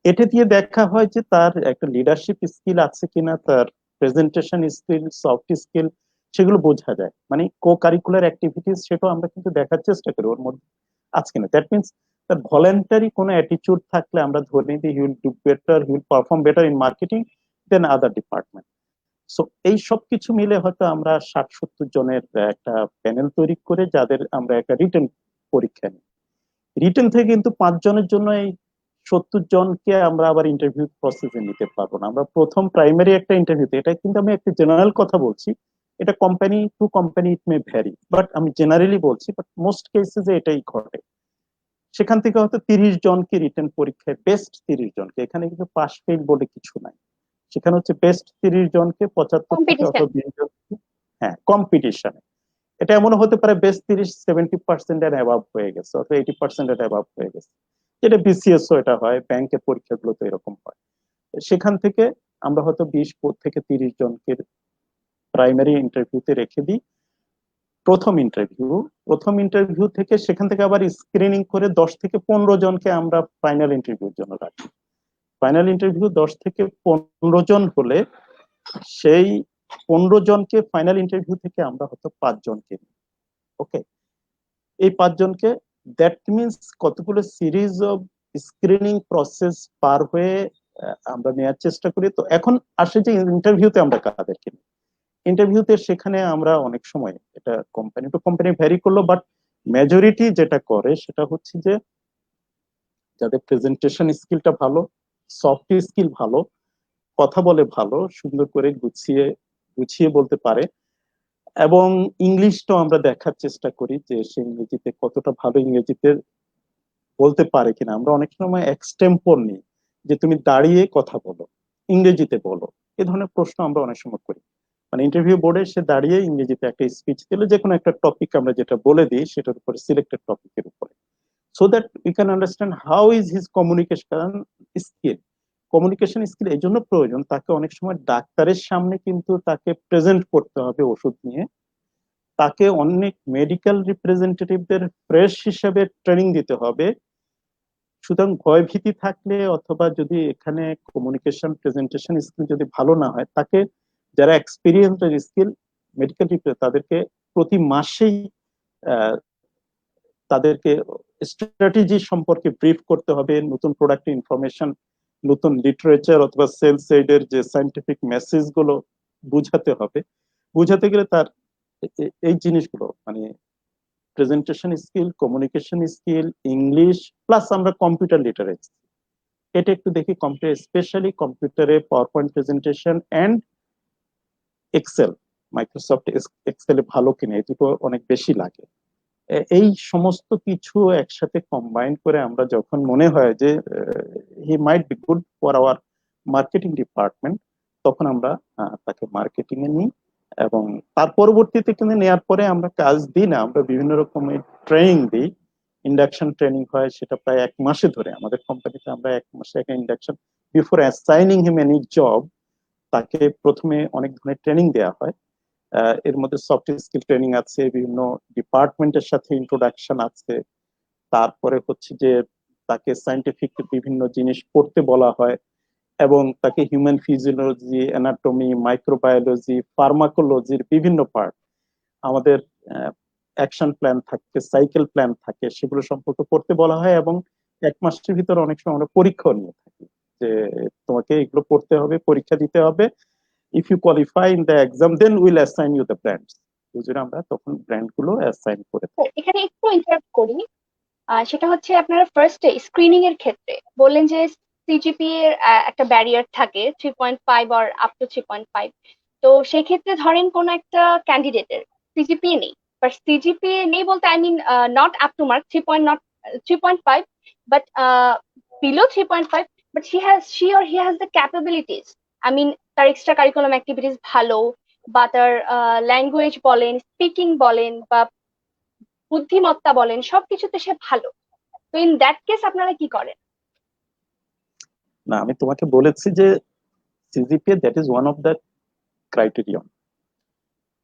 [SPEAKER 1] এটা দিয়ে দেখা হয় যে তার একটা লিডারশিপ স্কিল আছে কিনা, তার প্রেজেন্টেশন স্কিল, সফট স্কিল, সেগুলো বোঝা যায়। মানে কো কারিকুলার অ্যাক্টিভিটিস সেটাও আমরা কিন্তু দেখার চেষ্টা করি ওর মধ্যে আছে কিনা। দ্যাট মিনস তার ভলেন্টারি কোনো অ্যাটিটিউড থাকলে আমরা ধরে নিই he will do better, he will perform better in marketing than other department. So এই সব কিছু মিলে হয়তো আমরা 60, 70 জনের একটা প্যানেল তৈরি করে যাদের আমরা একটা রিটেন পরীক্ষা নিই। রিটেন থেকে কিন্তু 5 জনের জন্য এই 70 জনকে আমরা আবার ইন্টারভিউ প্রসেসে নিতে পারবো না। আমরা প্রথম প্রাইমারি একটা ইন্টারভিউতে, এটা কিন্তু আমি একটা জেনারেল কথা বলছি, এটা company to company it may vary, but আমি জেনারেলি বলছি, বাট মোস্ট কেসেস এটাই ঘটে। সেখান থেকে হয়তো 30 জনকে রিটেন পরীক্ষায়, বেস্ট 30 জনকে, এখানে কিন্তু পাস ফেল বলে কিছু নাই, সেখানে হচ্ছে বেস্ট 30 জনকে 75 থেকে
[SPEAKER 2] কম্পিটিশন।
[SPEAKER 1] অথবা 20 জনকে, হ্যাঁ কম্পিটিশনে, এটা এমন হতে পারে বেস্ট 30 70% এর অ্যাবাভ হয়ে গেছে অথবা 80% এর অ্যাবাভ হয়ে গেছে। যেটা বিসিএস ও এটা হয়, ব্যাংকের পরীক্ষাগুলো তো এরকম হয়। সেখান থেকে আমরা হয়তো 20 থেকে 30 জনকে প্রাইমারি ইন্টারভিউতে রেখে দিই। প্রথম ইন্টারভিউ থেকে সেখান থেকে আবার স্ক্রিনিং করে 10 থেকে 15 জনকে আমরা ফাইনাল ইন্টারভিউর জন্য রাখি। ফাইনাল ইন্টারভিউ 10 থেকে 15 জন হলে সেই 15 জনকে ফাইনাল ইন্টারভিউ থেকে আমরা হয়তো 5 জনকে নিই। ওকে, এই 5 জনকে, দ্যাট মিনস কতগুলো সিরিজ অফ স্ক্রিনিং প্রসেস পার হয়ে আমরা নেওয়ার চেষ্টা করি। তো এখন আসে যে ইন্টারভিউতে আমরা কাদেরকে নিই। ইন্টারভিউতে সেখানে আমরা অনেক সময়, এটা কোম্পানি টু কোম্পানি ভ্যারি করলো, বাট মেজরিটি যেটা করে সেটা হচ্ছে যে যাদের প্রেজেন্টেশন স্কিলটা ভালো, সফট স্কিল ভালো, কথা বলে ভালো, সুন্দর করে গুছিয়ে গুছিয়ে বলতে পারে, এবং ইংলিশটাও আমরা দেখার চেষ্টা করি যে সে ইংরেজিতে কতটা ভালো ইংরেজিতে বলতে পারে কিনা। আমরা অনেক সময় এক্সটেম্পর নিই যে তুমি দাঁড়িয়ে কথা বলো, ইংরেজিতে বলো, এ ধরনের প্রশ্ন আমরা অনেক সময় করি। মানে ইন্টারভিউ বোর্ডে সে দাঁড়িয়ে ইংরেজিতে একটা স্পিচ দিলে যে কোনো একটা টপিক আমরা যেটা বলে দিই সেটার উপরে, সিলেক্টেড টপিকের উপরে, so that we can understand how is his communication skill. Communication skill এই জন্য প্রয়োজন, তাকে অনেক সময় ডাক্তারের সামনে কিন্তু তাকে প্রেজেন্ট করতে হবে ওষুধ নিয়ে, তাকে অনেক মেডিকেল রিপ্রেজেন্টেটিভদের ফ্রেশ হিসেবে ট্রেনিং দিতে হবে। সুতরাং ভয় ভীতি থাকলে অথবা যদি এখানে কমিউনিকেশন প্রেজেন্টেশন স্কিল যদি ভালো না হয়, তাকে যারা এক্সপিরিয়েন্স স্কিল মেডিকেল তাদেরকে প্রতি মাসেই আহ, তাদেরকে স্ট্র্যাটেজি সম্পর্কে ব্রিফ করতে হবে, নতুন প্রোডাক্ট ইনফরমেশন, নতুন লিটারেচার অথবা সেলস এইডের যে সাইন্টিফিক মেসেজ গুলো বুঝাতে হবে। বুঝাতে গেলে তার এই জিনিসগুলো মানে presentation skill, communication skill, English, plus আমরা কম্পিউটার লিটারেসি, এটা একটু দেখি। কম্পিউটার, স্পেশালি কম্পিউটারে power point presentation and Excel, Microsoft এক্সেলে ভালো কিনা, এই দুটো অনেক বেশি লাগে। এই সমস্ত কিছু একসাথে কম্বাইন করে আমরা যখন মনে হয় যে he might be good for our marketing department, তখন আমরা তাকে মার্কেটিং এ নিই। এবং তার পরবর্তীতে কিন্তু নেওয়ার পরে আমরা কাজ দিই না, আমরা বিভিন্ন রকমের ট্রেনিং দিই। ইন্ডাকশন ট্রেনিং হয়, সেটা প্রায় 1 মাসে ধরে আমাদের কোম্পানিতে। আমরা 1 মাসে একটা ইন্ডাকশন, বিফোর অ্যাসাইনিং হিম এনি জব, তাকে প্রথমে অনেক ধরনের ট্রেনিং দেওয়া হয়। এর মধ্যে সফট স্কিল ট্রেনিং আছে, বিভিন্ন ডিপার্টমেন্টের সাথে ইন্ট্রোডাকশন আছে, তারপরে হচ্ছে যে তাকে সাইন্টিফিক বিভিন্ন জিনিস পড়তে বলা হয়, এবং তাকে হিউম্যান ফিজিওলজি, অ্যানাটমি, মাইক্রোবায়োলজি, ফার্মাকোলজির বিভিন্ন পার্ট, আমাদের অ্যাকশন প্ল্যান থাকে, সাইকেল প্ল্যান থাকে, সেগুলো সম্পর্কে পড়তে বলা হয়। এবং 1 মাসের ভিতরে অনেক সময় আমরা পরীক্ষা নিয়ে থাকি যে তোমাকে এগুলো পড়তে হবে, পরীক্ষা দিতে হবে। If you qualify in the exam then will assign you the brands. বুঝলে, আমরা তখন ব্র্যান্ড গুলো অ্যাসাইন করে
[SPEAKER 2] তো
[SPEAKER 1] থাকি।
[SPEAKER 2] এখানে একটু ইন্টারাপ্ট করি। সেটা হচ্ছে আপনারা ফার্স্টে স্ক্রিনিং এর ক্ষেত্রে বললেন যে সিজিপি এর একটা ব্যারিয়ার থাকে 3.5 আর আপ টু 3.5। তো সেই ক্ষেত্রে ধরেন কোন একটা ক্যান্ডিডেটের সিজিপিএ নেই, বাট সিজিপিএ নেই বলতে I mean not up to mark 3.5, but below 3.5, but she or he has the capabilities, I mean তার এক্সট্রা কারিকুলাম অ্যাক্টিভিটিস ভালো, বা তার ল্যাঙ্গুয়েজ বলেন, স্পিকিং বলেন, বা বুদ্ধিমত্তা বলেন, সবকিছুতে সে ভালো। তো ইন দ্যাট কেস আপনারা কি করেন?
[SPEAKER 1] না, আমি তোমাকে বলেছি যে CGPA that is one of the criterion,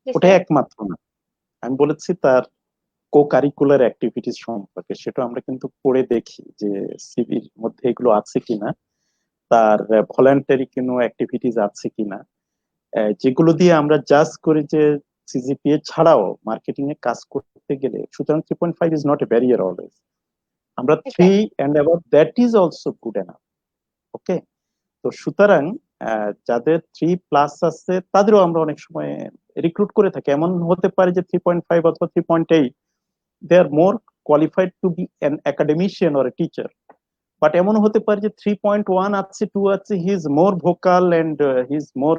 [SPEAKER 2] জি
[SPEAKER 1] ওটা
[SPEAKER 2] স্যার।
[SPEAKER 1] একমাত্র না। আমি বলেছি তার কো কারিকুলার অ্যাক্টিভিটিস সম্পর্কে, সেটা আমরা কিন্তু পড়ে দেখি যে সিভির মধ্যে এগুলো আছে কিনা, তার ভলান্টারি কোনো অ্যাক্টিভিটিস আছে কিনা, যেগুলো দিয়ে আমরা জাজ করি যে সিজিপিএ ছাড়াও মার্কেটিং এ কাজ করতে গেলে। সুতরাং 3.5 is not a barrier always. আমরা 3 and above that is also good enough. Okay, তো সুতরাং যাদের 3+ আছে তাদেরও আমরা অনেক সময় রিক্রুট করে থাকি। এমন হতে পারে যে 3.5 অথবা 3.8, they are more qualified to be an academician or a teacher. But এমন হতে পারে যে 3.1 আছে, 2 আছে, he is more vocal and he is more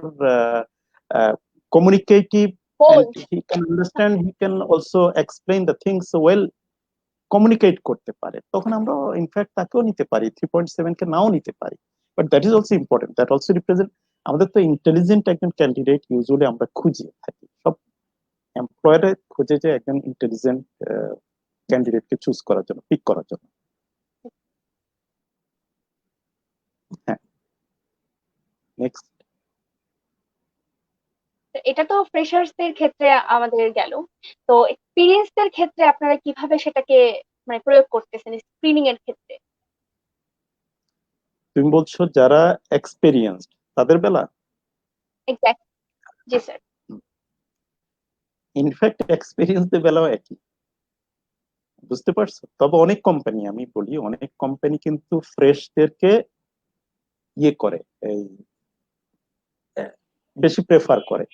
[SPEAKER 1] communicative, and
[SPEAKER 2] bold.
[SPEAKER 1] He can understand, he can also explain the things well, communicate করতে পারে। তখন আমরা ইনফ্যাক্ট তাকেও নিতে পারি, 3.7 কে নাও নিতে পারি। But that is also important, that also represent, আমাদের তো ইন্টেলিজেন্ট একজন ক্যান্ডিডেট ইউজুয়ালি আমরা খুঁজে থাকি, সব এমপ্লয়ার খুঁজে যে একজন ইন্টেলিজেন্ট ক্যান্ডিডেটকে চুজ করার জন্য, পিক করার জন্য। হ্যাঁ, নেক্সট।
[SPEAKER 2] তো এটা তো ফ্রেশার্সদের ক্ষেত্রে আমাদের গেল। তো এক্সপিরিয়েন্সদের ক্ষেত্রে আপনারা কিভাবে সেটাকে মানে প্রয়োগ করতেছেন স্ক্রিনিং এর ক্ষেত্রে?
[SPEAKER 1] তুমি বলছো যারা এক্সপেরিয়েন্সড তাদের বেলা?
[SPEAKER 2] এক্স্যাক্ট, জি স্যার।
[SPEAKER 1] ইনফ্যাক্ট এক্সপেরিয়েন্সদের বেলাও একই, বুঝতে পারছো? তবে অনেক কোম্পানি, আমি বলি অনেক কোম্পানি কিন্তু ফ্রেশদেরকে ইয়ে করে, এই আহ, বেশি প্রেফার করে।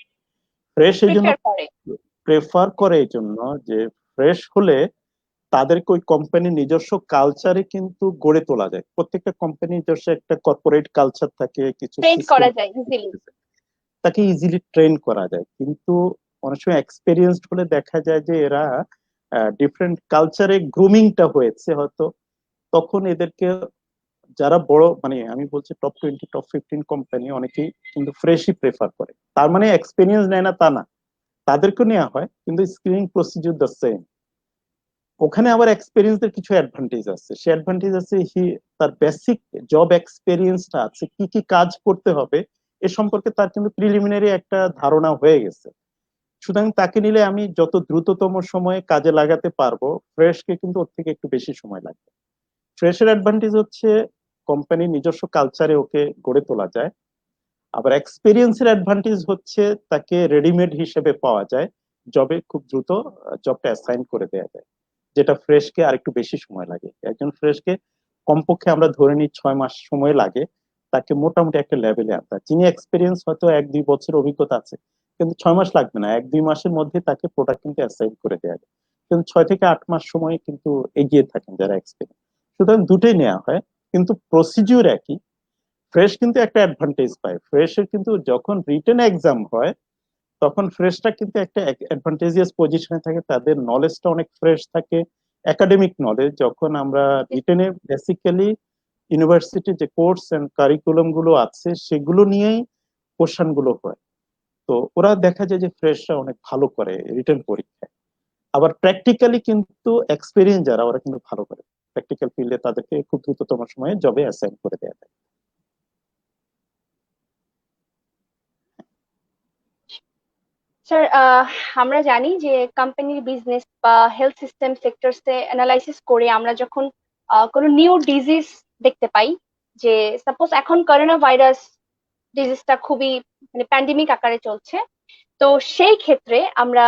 [SPEAKER 1] ফ্রেশ এই জন্য
[SPEAKER 2] প্রিপেয়ার করে।
[SPEAKER 1] প্রেফার করে এই জন্য যে ফ্রেশ হলে তাদেরকে ওই কোম্পানির নিজস্ব কালচারে কিন্তু গড়ে তোলা যায়। প্রত্যেকটা কোম্পানির নিজস্ব একটা কর্পোরেট কালচার থাকে, কিছু
[SPEAKER 2] ট্রেন্ড
[SPEAKER 1] সিস্টেম,
[SPEAKER 2] করা যায় ইজিলি।
[SPEAKER 1] তাকে ইজিলি ট্রেন করা যায়। কিন্তু অনেক সময় এক্সপেরিয়েন্সড হলে দেখা যায় যে এরা ডিফারেন্ট কালচারে গ্রুমিংটা হয়েছে হয়তো, তখন এদেরকে যারা বড়, মানে আমি বলছি টপ 20 টপ 15 কোম্পানি অনেকেই কিন্তু ফ্রেশই প্রেফার করে। তার মানে এক্সপেরিয়েন্স নেয় না তা না, তাদেরকে নেওয়া হয় কিন্তু স্ক্রিনিং প্রসিডিউর দ্য সেম। ওখানে আবার এক্সপেরিয়েন্সের কিছু অ্যাডভান্টেজ আছে, সে অ্যাডভান্টেজ আছে তার বেসিক জব এক্সপেরিয়েন্সটা আছে, কি কি কাজ করতে হবে এ সম্পর্কে তার কিন্তু প্রিলিমিনারি একটা ধারণা হয়ে গেছে। সুতরাং তাকে নিলে আমি যত দ্রুততম সময়ে কাজে লাগাতে পারবো, ফ্রেশকে কিন্তু ওর থেকে একটু বেশি সময় লাগবে। ফ্রেশের অ্যাডভান্টেজ হচ্ছে কোম্পানির নিজস্ব কালচারে ওকে গড়ে তোলা যায়। আবার এক্সপিরিয়েন্সের অ্যাডভান্টেজ হচ্ছে তাকে রেডিমেড হিসেবে পাওয়া যায়, জবে খুব দ্রুত জবটা অ্যাসাইন করে দেওয়া যায়, যেটা ফ্রেশকে আর একটু বেশি সময় লাগে। একজন ফ্রেশকে কমপক্ষে আমরা ধরে নিই 6 মাস সময় লাগে তাকে মোটামুটি একটা লেভেলে আনতে। যিনি এক্সপিরিয়েন্স হয়তো 1-2 বছর অভিজ্ঞতা আছে, কিন্তু 6 মাস লাগবে না, 1-2 মাসের মধ্যে তাকে প্রোডাক্ট কিন্তু অ্যাসাইন করে দেওয়া যায়। কিন্তু 6 থেকে 8 মাস সময় কিন্তু এগিয়ে থাকেন যারা এক্সপিরিয়েন্স। সুতরাং দুটোই নেওয়া হয়, কিন্তু প্রসিডিউর একই। ফ্রেশ কিন্তু একটা অ্যাডভান্টেজ পায়, ফ্রেশের কিন্তু যখন রিটেন এক্সাম হয় তখন ফ্রেশটা কিন্তু একটা অ্যাডভান্টেজিয়াস পজিশনে থাকে, তাদের নলেজটা অনেক ফ্রেশ থাকে, একাডেমিক নলেজ। যখন আমরা রিটেনে বেসিক্যালি ইউনিভার্সিটি যে কোর্স এন্ড কারিকুলাম গুলো আছে সেগুলো নিয়েই কোশ্চেন গুলো হয়। তো ওরা দেখা যায় যে ফ্রেশরা অনেক ভালো করে রিটেন পরীক্ষায়। আবার প্র্যাকটিক্যালি কিন্তু এক্সপিরিয়েন্স যারা ওরা কিন্তু ভালো করে, প্র্যাকটিক্যাল ফিল্ডে তাদেরকে খুব দ্রুততম সময়ে জবে অ্যাসাইন করে দেওয়া যায়।
[SPEAKER 2] স্যার, আমরা জানি যে কোম্পানির বিজনেস বা হেলথ সিস্টেম সেক্টরসে অ্যানালাইসিস করে আমরা যখন কোনো নিউ ডিজিজ দেখতে পাই, যে সাপোজ এখন করোনা ভাইরাস ডিজিজটা খুবই মানে প্যান্ডেমিক আকারে চলছে, তো সেই ক্ষেত্রে আমরা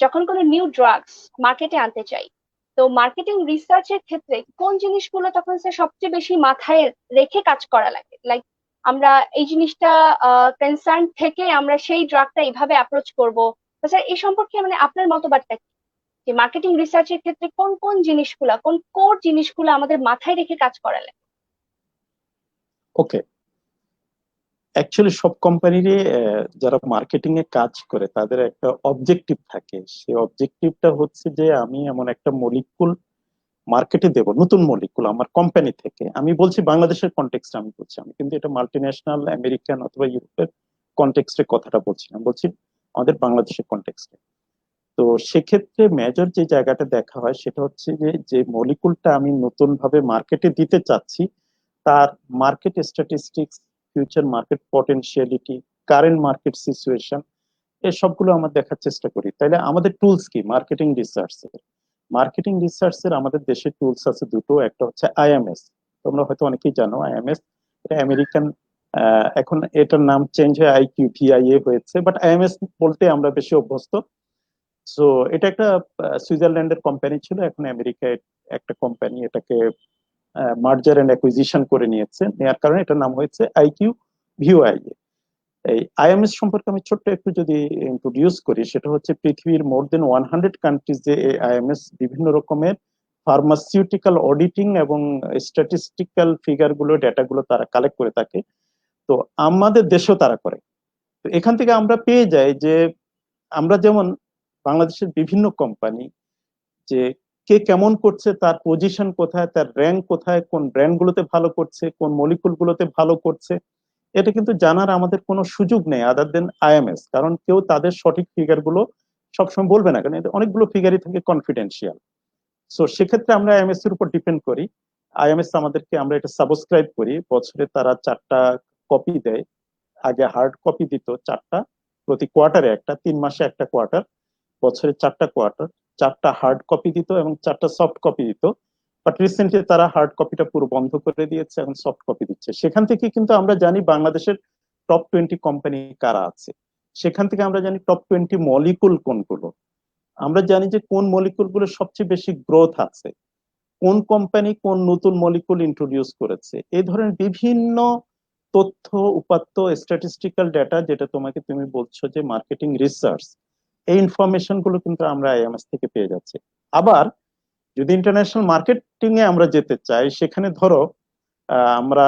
[SPEAKER 2] যখন কোনো নিউ ড্রাগস মার্কেটে আনতে চাই, তো মার্কেটিং রিসার্চের ক্ষেত্রে কোন জিনিসগুলো তখন স্যার সবচেয়ে বেশি মাথায় রেখে কাজ করা লাগে? লাইক আমরা এই জিনিসটা কনসার্ন থেকে আমরা সেই ড্রাগটা এইভাবে অ্যাপ্রোচ করব। তো স্যার এই সম্পর্কে মানে আপনার মতবাদটা কি, যে মার্কেটিং রিসার্চের ক্ষেত্রে কোন কোন জিনিসগুলা, কোন কোর জিনিসগুলো আমাদের মাথায় রেখে কাজ করা লাগে?
[SPEAKER 1] ওকে, অ্যাকচুয়ালি সব কোম্পানিরই যারা মার্কেটিং এ কাজ করে তাদের একটা অবজেক্টিভ থাকে। সেই অবজেক্টিভটা হচ্ছে যে আমি এমন একটা মলিকুল মার্কেটে দেব, নতুন মলিকুল আমার কোম্পানি থেকে। আমি বলছি বাংলাদেশের কনটেক্সটে আমি বলছি, আমি কিন্তু এটা মাল্টি ন্যাশনাল আমেরিকান অথবা ইউরোপের কনটেক্সটে কথাটা বলছি না, বলছি আমাদের বাংলাদেশের কনটেক্সটে। তো সেক্ষেত্রে মেজর যে জায়গাটা দেখা হয় সেটা হচ্ছে যে যে মলিকুলটা আমি নতুন ভাবে মার্কেটে দিতে চাচ্ছি তার market statistics, future market potentiality, current market situation, এই সবগুলো আমরা দেখার চেষ্টা করি। তাইলে আমাদের টুলস কি মার্কেটিং রিসার্চ এর? মার্কেটিং রিসার্চ এর আমাদের দেশে টুলস আছে দুটো, একটা হচ্ছে আইএমএস। তোমরা হয়তো অনেকেই জানো আইএমএস, এটা আমেরিকান, এখন এটার নাম চেঞ্জ হয়ে IQVIA হয়েছে, বাট আইএমএস বলতে আমরা বেশি অভ্যস্ত। সো এটা একটা সুইজারল্যান্ডের কোম্পানি ছিল, এখন আমেরিকায় একটা কোম্পানি এটাকে মার্জার এন্ড অ্যাকুইজিশন করে নিয়েছে, নেয়ার কারণে এটার নাম হয়েছে IQVIA। এই আইএমএস সম্পর্কে আমি ছোট্ট একটু যদি ইন্ট্রোডিউস করি, সেটা হচ্ছে পৃথিবীর মোর দেন 100 কান্ট্রিজে এই আইএমএস বিভিন্ন রকমের ফার্মাসিউটিক্যাল অডিটিং এবং স্ট্যাটিস্টিক্যাল ফিগার গুলো, ডেটা গুলো তারা কালেক্ট করে থাকে। তো আমাদের দেশেও তারা করে। তো এখান থেকে আমরা পেয়ে যাই যে আমরা যেমন বাংলাদেশের বিভিন্ন কোম্পানি যে কে কেমন করছে, তার পজিশন কোথায়, তার র্যাঙ্ক কোথায়, কোন ব্র্যান্ড গুলোতে ভালো করছে, কোন মলিকুল গুলোতে ভালো করছে, এটা কিন্তু জানার আমাদের কোনো সুযোগ নেই আদার দেন আইএমএস। কারণ কেউ তাদের সঠিক ফিগার গুলো সবসময় বলবে না, কারণ এতে অনেকগুলো ফিগারই থাকে কনফিডেন্সিয়াল। সো সেক্ষেত্রে আমরা আইএমএস এর উপর ডিপেন্ড করি। আইএমএস আমাদেরকে, আমরা এটা সাবস্ক্রাইব করি, বছরে তারা 4টা কপি দেয়। আগে হার্ড কপি দিত 4টা, প্রতি কোয়ার্টারে একটা, 3 মাসে একটা কোয়ার্টার, বছরে 4টা কোয়ার্টার, 4টা হার্ড কপি দিত এবং 4টা সফট কপি দিত। বাট রিসেন্টলি তারা হার্ড কপিটা পুরো বন্ধ করে দিয়েছে এবং সফট কপি দিচ্ছে। সেখান থেকে কিন্তু আমরা জানি বাংলাদেশের টপ 20 কোম্পানি কারা আছে, সেখান থেকে আমরা জানি টপ 20 মলিকুল কোনগুলো, আমরা জানি যে কোন মলিকুল গুলো সবচেয়ে বেশি গ্রোথ আছে, কোন কোম্পানি কোন নতুন মলিকুল ইন্ট্রোডিউস করেছে। এই ধরনের বিভিন্ন তথ্য উপাত্ত, স্ট্যাটিস্টিক্যাল ডেটা, যেটা তোমাকে তুমি বলছো যে মার্কেটিং রিসার্চ, এই ইনফরমেশন গুলো কিন্তু আমরা আইএমএস থেকে পেয়ে যাচ্ছি। আবার যদি ইন্টারন্যাশনাল মার্কেটিং এ আমরা যেতে চাই, সেখানে ধরো আমরা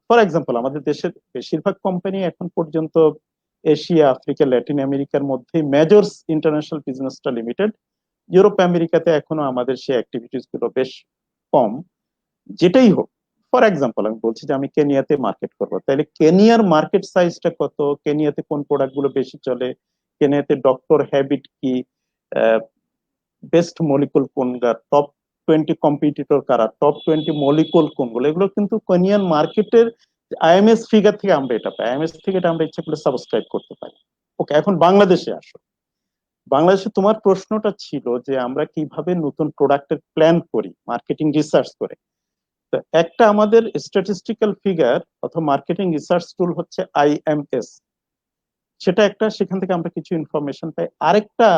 [SPEAKER 1] ফর এক্সাম্পল আমাদের দেশের বেশিরভাগ কোম্পানি এখন পর্যন্ত এশিয়া, আফ্রিকা, ল্যাটিন আমেরিকার মধ্যে মেজর ইন্টারন্যাশনাল বিজনেসটা লিমিটেড। ইউরোপ আমেরিকাতে এখনো আমাদের সেই অ্যাক্টিভিটিস গুলো বেশ কম। যেটাই হোক, ফর এক্সাম্পল আমি বলছি যে আমি কেনিয়াতে মার্কেট করবো, তাহলে কেনিয়ার মার্কেট সাইজটা কত, কেনিয়াতে কোন প্রোডাক্ট গুলো বেশি চলে, কেনিয়াতে ডক্টর হ্যাবিট কি, বেস্ট মলিকুল কোনটা, টপ 20 কম্পিটিটর কারা, টপ 20 মলিকুল কোনগুলো, এগুলো কিন্তু কেনিয়ান মার্কেটের আইএমএস ফিগার থেকে আমরা এটা পাই। আইএমএস থেকে এটা আমরা ইচ্ছা করলে সাবস্ক্রাইব করতে পারি। ওকে, এখন বাংলাদেশে আসো। বাংলাদেশে তোমার প্রশ্নটা ছিল যে আমরা কিভাবে নতুন প্রোডাক্টের প্ল্যান করি মার্কেটিং রিসার্চ করে। তো একটা আমাদের স্ট্যাটিস্টিক্যাল ফিগার অথবা মার্কেটিং রিসার্চ টুল হচ্ছে আইএমএস, সেটা একটা, সেখান থেকে আমরা কিছু ইনফরমেশন পাই। আরেকটা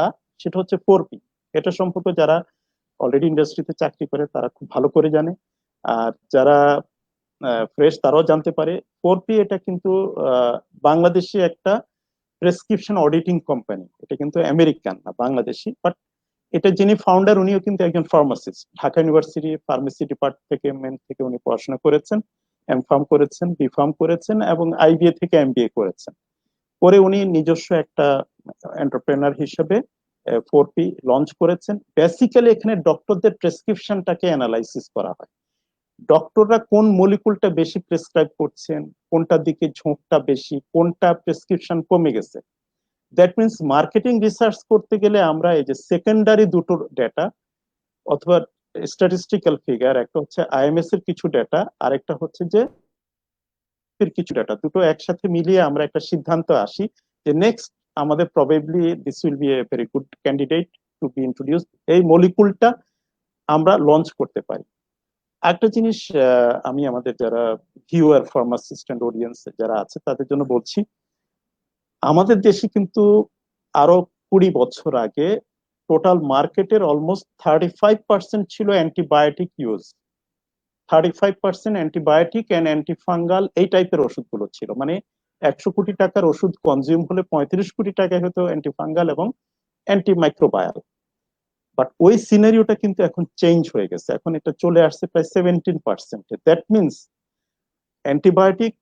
[SPEAKER 1] সেটা হচ্ছে 4P। এটা সম্পর্কে যারা অলরেডি ইন্ডাস্ট্রিতে চাকরি করে তারা খুব ভালো করে জানে, আর যারা ফ্রেশ তারাও জানতে পারে। 4P এটা কিন্তু বাংলাদেশে একটা প্রেসক্রিপশন অডিটিং কোম্পানি, এটা কিন্তু আমেরিকান না, বাংলাদেশি। বাট এটা যিনি ফাউন্ডার উনিও কিন্তু একজন pharmacist, Dhaka university pharmacy department থেকে উনি পড়াশোনা করেছেন, এমফার্ম করেছেন, বিফার্ম করেছেন এবং আইবিএ থেকে এমবিএ করেছেন। পরে উনি নিজস্ব একটা এন্টারপ্রেনার হিসেবে 4P লঞ্চ করেছেন। বেসিক্যালি এখানে ডক্টরদের প্রেসক্রিপশনটাকে অ্যানালাইসিস করা হয়, ডক্টররা কোন মলিকুলটা বেশি প্রেসক্রাইব করছেন, কোনটার দিকে ঝোঁকটা বেশি, কোনটা প্রেসক্রিপশন কমে গেছে। দ্যাট মিনস মার্কেটিং রিসার্চ করতে গেলে আমরা এই যে সেকেন্ডারি দুটো ডেটা অথবা স্ট্যাটিস্টিক্যাল ফিগার, একটা হচ্ছে আইএমএস এর কিছু ডেটা, আর একটা হচ্ছে যে কিছু ডেটা, দুটো একসাথে মিলিয়ে আমরা একটা সিদ্ধান্ত আসি যে নেক্সট আমাদের probably this will be a very good candidate to be introduce, এই মলিকুলটা আমরা লঞ্চ করতে পারি। একটা জিনিস আমি আমাদের যারা ভিউয়ার, ফার্মাসিস্ট এন্ড অডিয়েন্স যারা আছে তাদের জন্য বলছি, আমাদের দেশে কিন্তু আরো 20 বছর আগে টোটাল মার্কেটের অলমোস্ট 35% ছিল antibiotic use. 35% antibiotic and antifungal এই টাইপের ওষুধগুলো ছিল। মানে 100 কোটি টাকার ওষুধ কনজিউম হলে 35 কোটি টাকায় হতো অ্যান্টিফাঙ্গাল এবং অ্যান্টিমাইক্রোবায়াল। বাট ওই সিনারিওটা কিন্তু এখন চেঞ্জ হয়ে গেছে, এখন এটা চলে আসছে প্রায় 17%। দ্যাট মিনস অ্যান্টিবায়োটিক,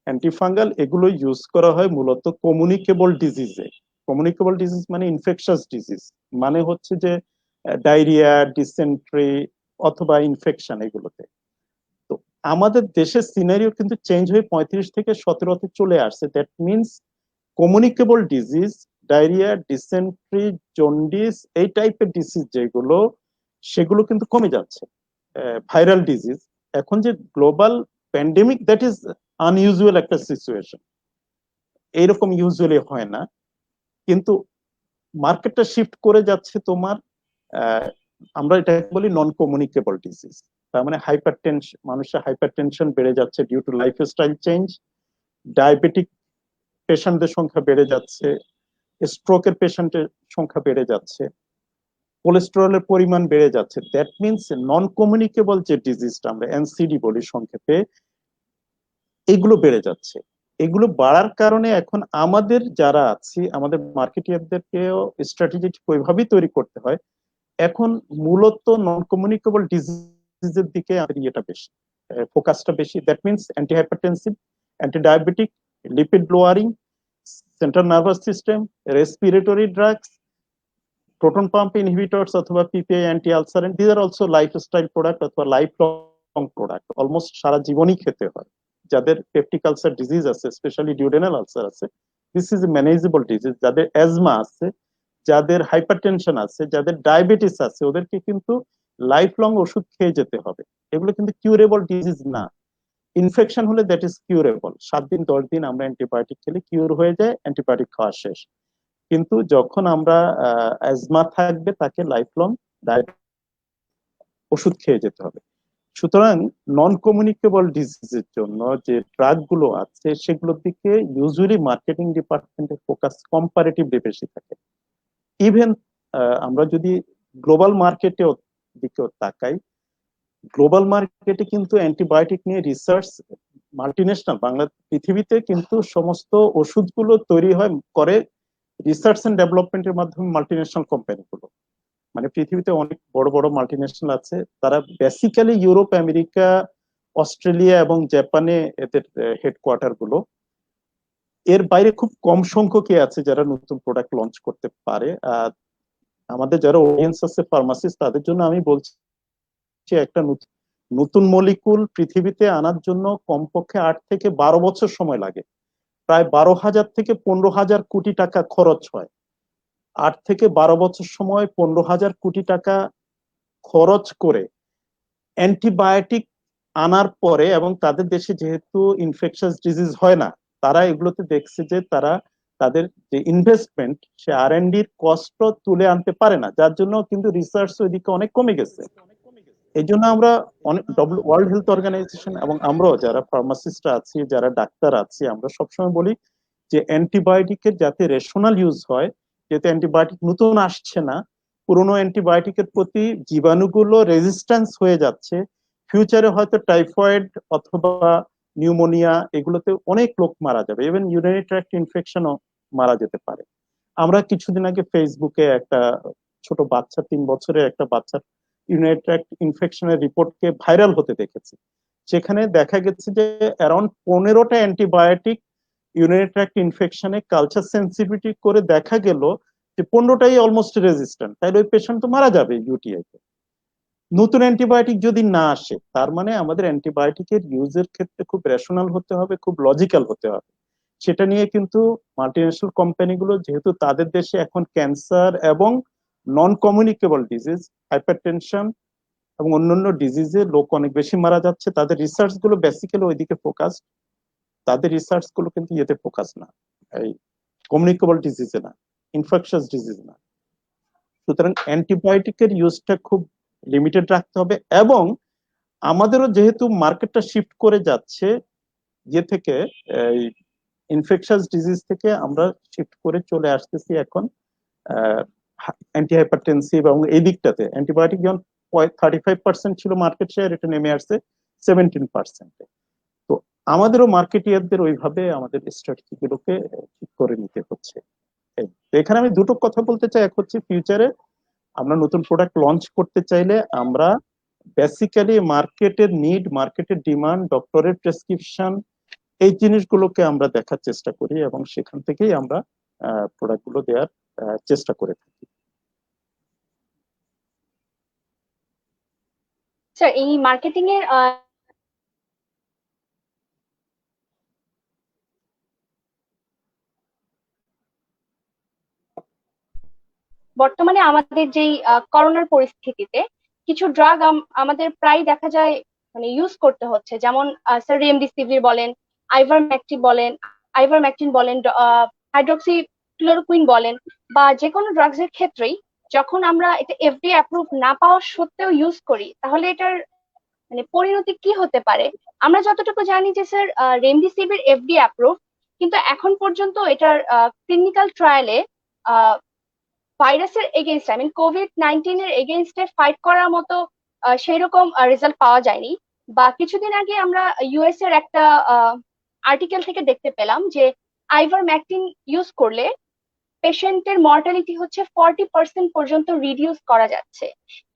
[SPEAKER 1] অ্যান্টিফাঙ্গাল এগুলো ইউজ করা হয় মূলত কমিউনিকেবল ডিজিজে। কমিউনিকেবল ডিজিজ মানে ইনফেকশাস ডিজিজ, মানে হচ্ছে যে ডায়রিয়া, ডিসেন্ট্রি অথবা ইনফেকশন, এগুলোতে। তো আমাদের দেশের সিনারিও কিন্তু চেঞ্জ হয়ে 35 থেকে 17তে চলে আসছে। That means communicable disease, diarrhoea, dysentery, jaundice এই টাইপের ডিজিজ যেগুলো, সেগুলো কিন্তু কমে যাচ্ছে। ভাইরাল ডিজিজ, এখন যে global pandemic, that is unusual একটা সিচুয়েশন, এইরকম ইউজুয়ালি হয় না। কিন্তু মার্কেটটা শিফট করে যাচ্ছে তোমার, আমরা এটা বলি নন কমিউনিকেবল ডিজিজ। তার মানে হাইপার টেনশন, মানুষের হাইপার টেনশন বেড়ে যাচ্ছে due to lifestyle change, diabetic পেশেন্টদের সংখ্যা বেড়ে যাচ্ছে, স্ট্রোকের পেশেন্টের সংখ্যা বেড়ে যাচ্ছে, কোলেস্টেরলের পরিমাণ বেড়ে যাচ্ছে। দ্যাট মিনস নন কমিউনিকেবল যে ডিজিজটা আমরা এনসিডি বলি সংক্ষেপে, এগুলো বেড়ে যাচ্ছে। এগুলো বাড়ার কারণে এখন আমাদের যারা আছি, আমাদের মার্কেটিয়ারদেরকেও স্ট্র্যাটেজি ওইভাবেই তৈরি করতে হয়। এখন মূলত নন কমিউনিকেবল ডিজিজের দিকে আমাদের ইয়েটা বেশি, ফোকাসটা বেশি। That means anti hypertensive, anti diabetic, lipid lowering, central nervous system, respiratory drugs, proton pump inhibitors অথবা PPI anti ulcerant, this are also lifestyle product অথবা লাইফ লং প্রোডাক্ট, অলমোস্ট সারা জীবনই খেতে হয়। যাদের পেপটিক আলসার ডিজিজ আছে, specially duodenal ulcer আছে, this is manageable disease. যাদের অ্যাজমা আছে, যাদের হাইপারটেনশন আছে, যাদের ডায়াবেটিস আছে, ওদেরকে কিন্তু লাইফ লং ওষুধ খেয়ে যেতে হবে। এগুলো কিন্তু কিউরেবল ডিজিজ না। ইনফেকশন হলে দ্যাট ইজ কিউরেবল, 7 দিন 10 দিন আমরা অ্যান্টিবায়োটিক খেলে কিউর হয়ে যায়, অ্যান্টিবায়োটিক খাওয়া শেষ। কিন্তু যখন আমরা অ্যাজমা থাকবে তাকে লাইফ লং ওষুধ খেয়ে যেতে হবে। সুতরাং নন কমিউনিকেবল ডিজিজের জন্য যে ড্রাগ গুলো আছে সেগুলোর দিকে ইউজুয়ালি মার্কেটিং ডিপার্টমেন্টের ফোকাস কম্পারেটিভলি বেশি থাকে। ইভেন আমরা যদি গ্লোবাল মার্কেটে দিকেও তাকাই, গ্লোবাল মার্কেটে কিন্তু অ্যান্টিবায়োটিক নিয়ে রিসার্চ মাল্টিনেশনাল, বাংলা পৃথিবীতে কিন্তু সমস্ত ওষুধগুলো তৈরি হয় করে রিসার্চ এন্ড ডেভেলপমেন্টের মাধ্যমে মাল্টিনেশনাল কোম্পানিগুলো। মানে পৃথিবীতে অনেক বড় বড় মাল্টিনেশনাল আছে, তারা বেসিক্যালি ইউরোপ, আমেরিকা, অস্ট্রেলিয়া এবং জাপানে এদের হেডকোয়ার্টার গুলো। এর বাইরে খুব কম সংখ্যকই আছে যারা নতুন প্রোডাক্ট লঞ্চ করতে পারে। আমাদের যারা অডিয়েন্স আছে ফার্মাসিস্ট, তাদের জন্য আমি বলছি একটা নতুন মলিকুল পৃথিবীতে আনার জন্য কমপক্ষে 8 থেকে 12 বছর সময় লাগে। প্রায় 12,000 থেকে 15,000 কোটি টাকা খরচ হয়। 8 থেকে 12 বছর সময় 15,000 কোটি টাকা খরচ করে অ্যান্টিবায়োটিক আনার পরে, এবং তাদের দেশে যেহেতু ইনফেকশাস ডিজিজ হয় না, তারা এগুলোতে দেখছে যে তারা তাদের যে ইনভেস্টমেন্ট সে আর&ডির কষ্ট তুলে আনতে পারে না, যার জন্য কিন্তু রিসার্চ ওইদিকে অনেক কমে গেছে। এই জন্য আমরা অনেক ওয়ার্ল্ড হেলথ অর্গানাইজেশন এবং আমরাও যারা ফার্মাসিস্ট আছি, যারা ডাক্তার আছি, আমরা সবসময় বলি যে অ্যান্টিবায়োটিকের যাতে রেশনাল ইউজ হয়, যাতে অ্যান্টিবায়োটিক নতুন আসছে না, পুরোনো অ্যান্টিবায়োটিকের প্রতি জীবাণুগুলো রেজিস্ট্যান্স হয়ে যাচ্ছে, ফিউচারে হয়তো টাইফয়েড অথবা নিউমোনিয়া এগুলোতে অনেক লোক মারা যাবে, ইভেন ইউরিনারি ট্র্যাক্ট ইনফেকশনও মারা যেতে পারে। আমরা কিছুদিন আগে ফেসবুকে একটা ছোট বাচ্চা, 3 বছরের একটা বাচ্চার ইউরিনারি ট্র্যাক্ট ইনফেকশনের রিপোর্টকে ভাইরাল হতে দেখেছি। সেখানে দেখা গেছে যে অ্যারাউন্ড 15টা অ্যান্টিবায়োটিক ইউরিনারি ট্র্যাক্ট ইনফেকশনে কালচার সেন্সিটিভিটি করে দেখা গেল যে 15টাই অলমোস্ট রেজিস্ট্যান্ট, তাহলে ওই পেশেন্ট তো মারা যাবে ইউটিআই তে। নতুন অ্যান্টিবায়োটিক যদি না আসে, তার মানে আমাদের অ্যান্টিবায়োটিকের ইউজের ক্ষেত্রে খুব রেশনাল হতে হবে, খুব লজিক্যাল হতে হবে। সেটা নিয়ে কিন্তু মাল্টিন্যাশনাল কোম্পানিগুলো, যেহেতু তাদের দেশে এখন ক্যান্সার এবং নন কমিউনিকেবল ডিজিজ, হাইপারটেনশন এবং অন্যান্য ডিজিজে লোক অনেক বেশি মারা যাচ্ছে, তাদের রিসার্চ গুলো বেসিক্যালি ওইদিকে ফোকাস, তাদের রিসার্চ গুলো কিন্তু ইয়েতে ফোকাস না, এই কমিউনিকেবল ডিজিজে না, ইনফেকশাস ডিজিজ না। সুতরাং অ্যান্টিবায়োটিকের ইউজটা খুব লিমিটেড রাখতে হবে, এবং আমাদেরও যেহেতু মার্কেটটা শিফট করে যাচ্ছে যে থেকে এই ইনফেকশাস ডিজিজ থেকে আমরা শিফট করে চলে আসতেছি এখন অ্যান্টি হাইপারটেনসিভ, এবং এই দিকটাতে অ্যান্টিবায়োটিক যখন 35% ছিল মার্কেট শেয়ার, এটা নেমে আসছে 17%। তো আমাদেরও মার্কেটিয়ারদের ওইভাবে আমাদের স্ট্র্যাটেজি গুলোকে ঠিক করে নিতে হচ্ছে। তো এখানে আমি দুটো কথা বলতে চাই, এক হচ্ছে ফিউচারে আমরা নতুন প্রোডাক্ট লঞ্চ করতে চাইলে আমরা বেসিক্যালি মার্কেটের নিড, মার্কেটের ডিমান্ড, ডক্টরের প্রেসক্রিপশন, এই জিনিসগুলোকে আমরা দেখার চেষ্টা করি, এবং সেখান থেকেই আমরা প্রোডাক্ট গুলো দেওয়ার চেষ্টা করে থাকি।
[SPEAKER 2] স্যার, এই মার্কেটিং এর বর্তমানে আমাদের যেই করোনার পরিস্থিতিতে কিছু ড্রাগ আমাদের প্রায় দেখা যায় মানে ইউজ করতে হচ্ছে, যেমন স্যার রেমডেসিভির বলেন, আইভারমেকটিন বলেন, হাইড্রোক্সি ক্লোরোকুইন বলেন, বা যে কোনো ড্রাগস এর ক্ষেত্রেই যখন আমরা এটা এফডিএ অ্যাপ্রুভ না পাওয়া সত্ত্বেও ইউজ করি, তাহলে এটার মানে পরিণতি কি হতে পারে? আমরা যতটুকু জানি যে স্যার রেমডেসিভির এফডিএ অ্যাপ্রুভ, কিন্তু এখন পর্যন্ত এটার ক্লিনিক্যাল ট্রায়ালে ভাইরাসের এগেনস্ট, আই মিন কোভিড-19 এর এগেনস্টে ফাইট করার মতো সেই রকম রেজাল্ট পাওয়া যায়নি। বা কিছুদিন আগে আমরা ইউএস এর একটা আর্টিকেল থেকে দেখতে পেলাম যে আইভারমেকটিন ইউজ করলে পেশেন্টের মর্টালিটি হচ্ছে 40% পর্যন্ত রিডিউস করা যাচ্ছে।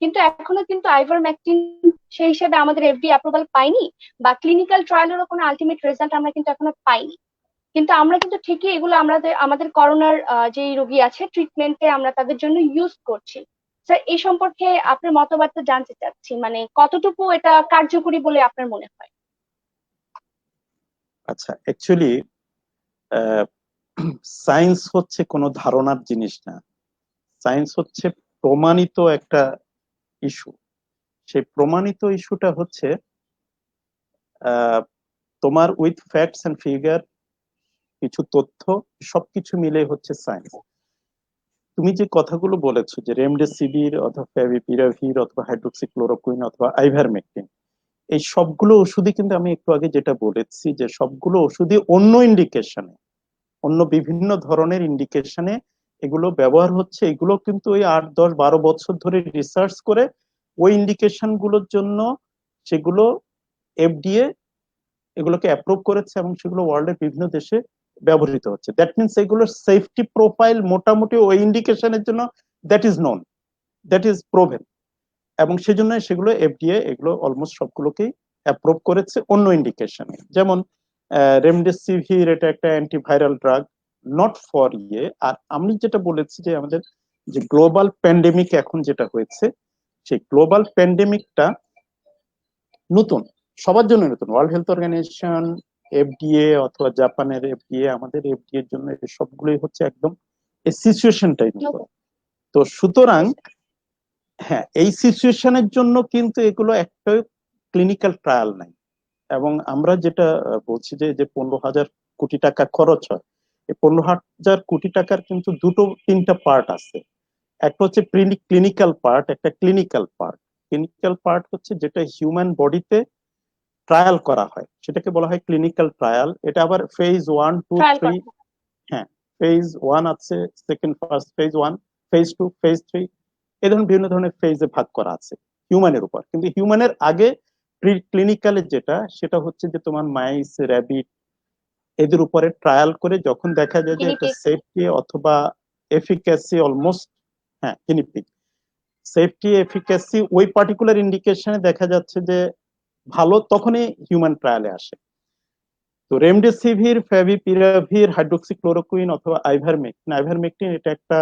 [SPEAKER 2] কিন্তু এখনো কিন্তু আইভারমেকটিন সেই হিসেবে আমাদের এফডি অ্যাপ্রুভাল পাইনি, বা ক্লিনিক্যাল ট্রায়ালেরও কোনো আলটিমেট রেজাল্ট আমরা কিন্তু এখনো পাইনি। কিন্তু আমরা কিন্তু ঠিকই এগুলো আমাদের আমাদের করোনার যে রোগী আছে ট্রিটমেন্টে আমরা তাদের জন্য ইউজ করছি। স্যার, এই সম্পর্কে আপনার মতবাদটা জানতে চাচ্ছি, মানে কতটুকু এটা কার্যকরী বলে আপনার মনে হয়?
[SPEAKER 1] আচ্ছা, অ্যাকচুয়ালি সায়েন্স হচ্ছে কোনো ধারণার জিনিস না, সায়েন্স হচ্ছে প্রমাণিত একটা ইস্যু। সেই প্রমাণিত ইস্যুটা হচ্ছে তোমার উইথ ফ্যাক্টস এন্ড ফিগার, কিছু তথ্য, সবকিছু মিলে হচ্ছে সায়েন্স। তুমি যে কথাগুলো বলেছো যে রেমডেসিভির অথবা ফ্যাভিপিরাভির অথবা হাইড্রোক্সিক্লোরোকুইন অথবা আইভারমেকটিন, এই সবগুলো ওষুধই কিন্তু আমি একটু আগে যেটা বলেছি যে সবগুলো ওষুধই অন্য ইন্ডিকেশনে, অন্য বিভিন্ন ধরনের ইন্ডিকেশনে এগুলো ব্যবহার হচ্ছে। এগুলো কিন্তু ওই 8, 10, 12 বছর ধরে রিসার্চ করে ওই ইন্ডিকেশন গুলোর জন্য সেগুলো এফডিএ এগুলোকে অ্যাপ্রুভ করেছে এবং সেগুলো ওয়ার্ল্ডের বিভিন্ন দেশে ব্যবহৃত হচ্ছে। দ্যাট মিনস এগুলোর সেফটি প্রোফাইল মোটামুটি ওই ইন্ডিকেশনের জন্য that is known, that is proven, এবং সেজন্য সেগুলো এফডিএ এগুলো অলমোস্ট সবগুলোকেই অ্যাপ্রুভ করেছে অন্য ইন্ডিকেশনে। যেমন রেমডেসিভির, এটা একটা অ্যান্টিভাইরাল ড্রাগ, নট ফর ইয়ে। আর আমি যেটা বলেছি যে আমাদের যে গ্লোবাল প্যান্ডেমিক এখন যেটা হয়েছে, সেই গ্লোবাল প্যান্ডেমিকটা নতুন, সবার জন্য নতুন। ওয়ার্ল্ড হেলথ অর্গানাইজেশন, এফডিএ অথবা জাপানের এফডিএ, আমাদের এফডিএ এর জন্য এই সবগুলোই হচ্ছে একদম এই সিচুয়েশনটাই নতুন। তো সুতরাং হ্যাঁ, এই সিচুয়েশনের জন্য কিন্তু এগুলো একটা ক্লিনিক্যাল ট্রায়াল নাই। এবং আমরা যেটা বলছি যে যে 15,000 কোটি টাকা খরচ হয়, এই 15,000 কোটি টাকার কিন্তু দুটো তিনটা পার্ট আছে। একটা হচ্ছে ক্লিনিক্যাল পার্ট, একটা ক্লিনিক্যাল পার্ট। ক্লিনিক্যাল পার্ট হচ্ছে যেটা হিউম্যান বডিতে ট্রায়াল করা হয়, সেটাকে বলা হয় ক্লিনিক্যাল ট্রায়াল। এটা আবার ফেজ 1, 2, 3, হ্যাঁ, ফেজ 1 আছে, second, first phase 1, phase 2, phase 3, এই ধরনের বিভিন্ন ধরনের ফেজে ভাগ করা আছে হিউম্যানের উপর। কিন্তু হিউম্যানের আগে প্রি ক্লিনিক্যালের যেটা, সেটা হচ্ছে যে তোমার মাইস, র্যাবিট এদের উপরে ট্রায়াল করে যখন দেখা যায় যে এটা সেফটি অথবা এফিকাসি অলমোস্ট, হ্যাঁ গিনিপিগ, সেফটি এফিকাসি ওই পার্টিকুলার ইন্ডিকেশনে দেখা যাচ্ছে যে ভালো, তখনই হিউম্যান ট্রায়ালে আসে। তো রেমডেসিভির, ফ্যাভিপিরাভির, হাইড্রোক্সিক্লোরোকুইন অথবা আইভারমেকটিন, আইভারমেকটিন এটা একটা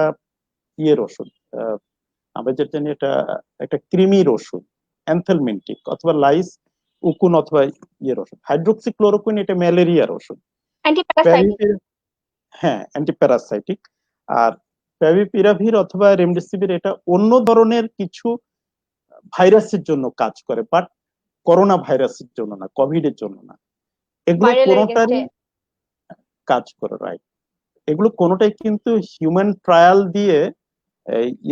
[SPEAKER 1] ইয়ের ওষুধ, আমরা যেটা জানি এটা একটা কৃমির ওষুধ, অ্যানথেলমিন্টিক অথবা লাইস উকুন অথবা ইয়ের ওষুধ। হাইড্রোক্সিক্লোরোকুইন এটা ম্যালেরিয়ার ওষুধ। হ্যাঁ, অ্যান্টিপ্যারাসাইটিক। আর ফ্যাভিপিরাভির অথবা রেমডেসিভির এটা অন্য ধরনের কিছু ভাইরাসের জন্য কাজ করে, বাট করোনা ভাইরাসের জন্য না, কোভিড এর জন্য না। এগুলো কোনোটারই কাজ করে, রাইট। এগুলো কোনোটাই কিন্তু হিউম্যান ট্রায়াল দিয়ে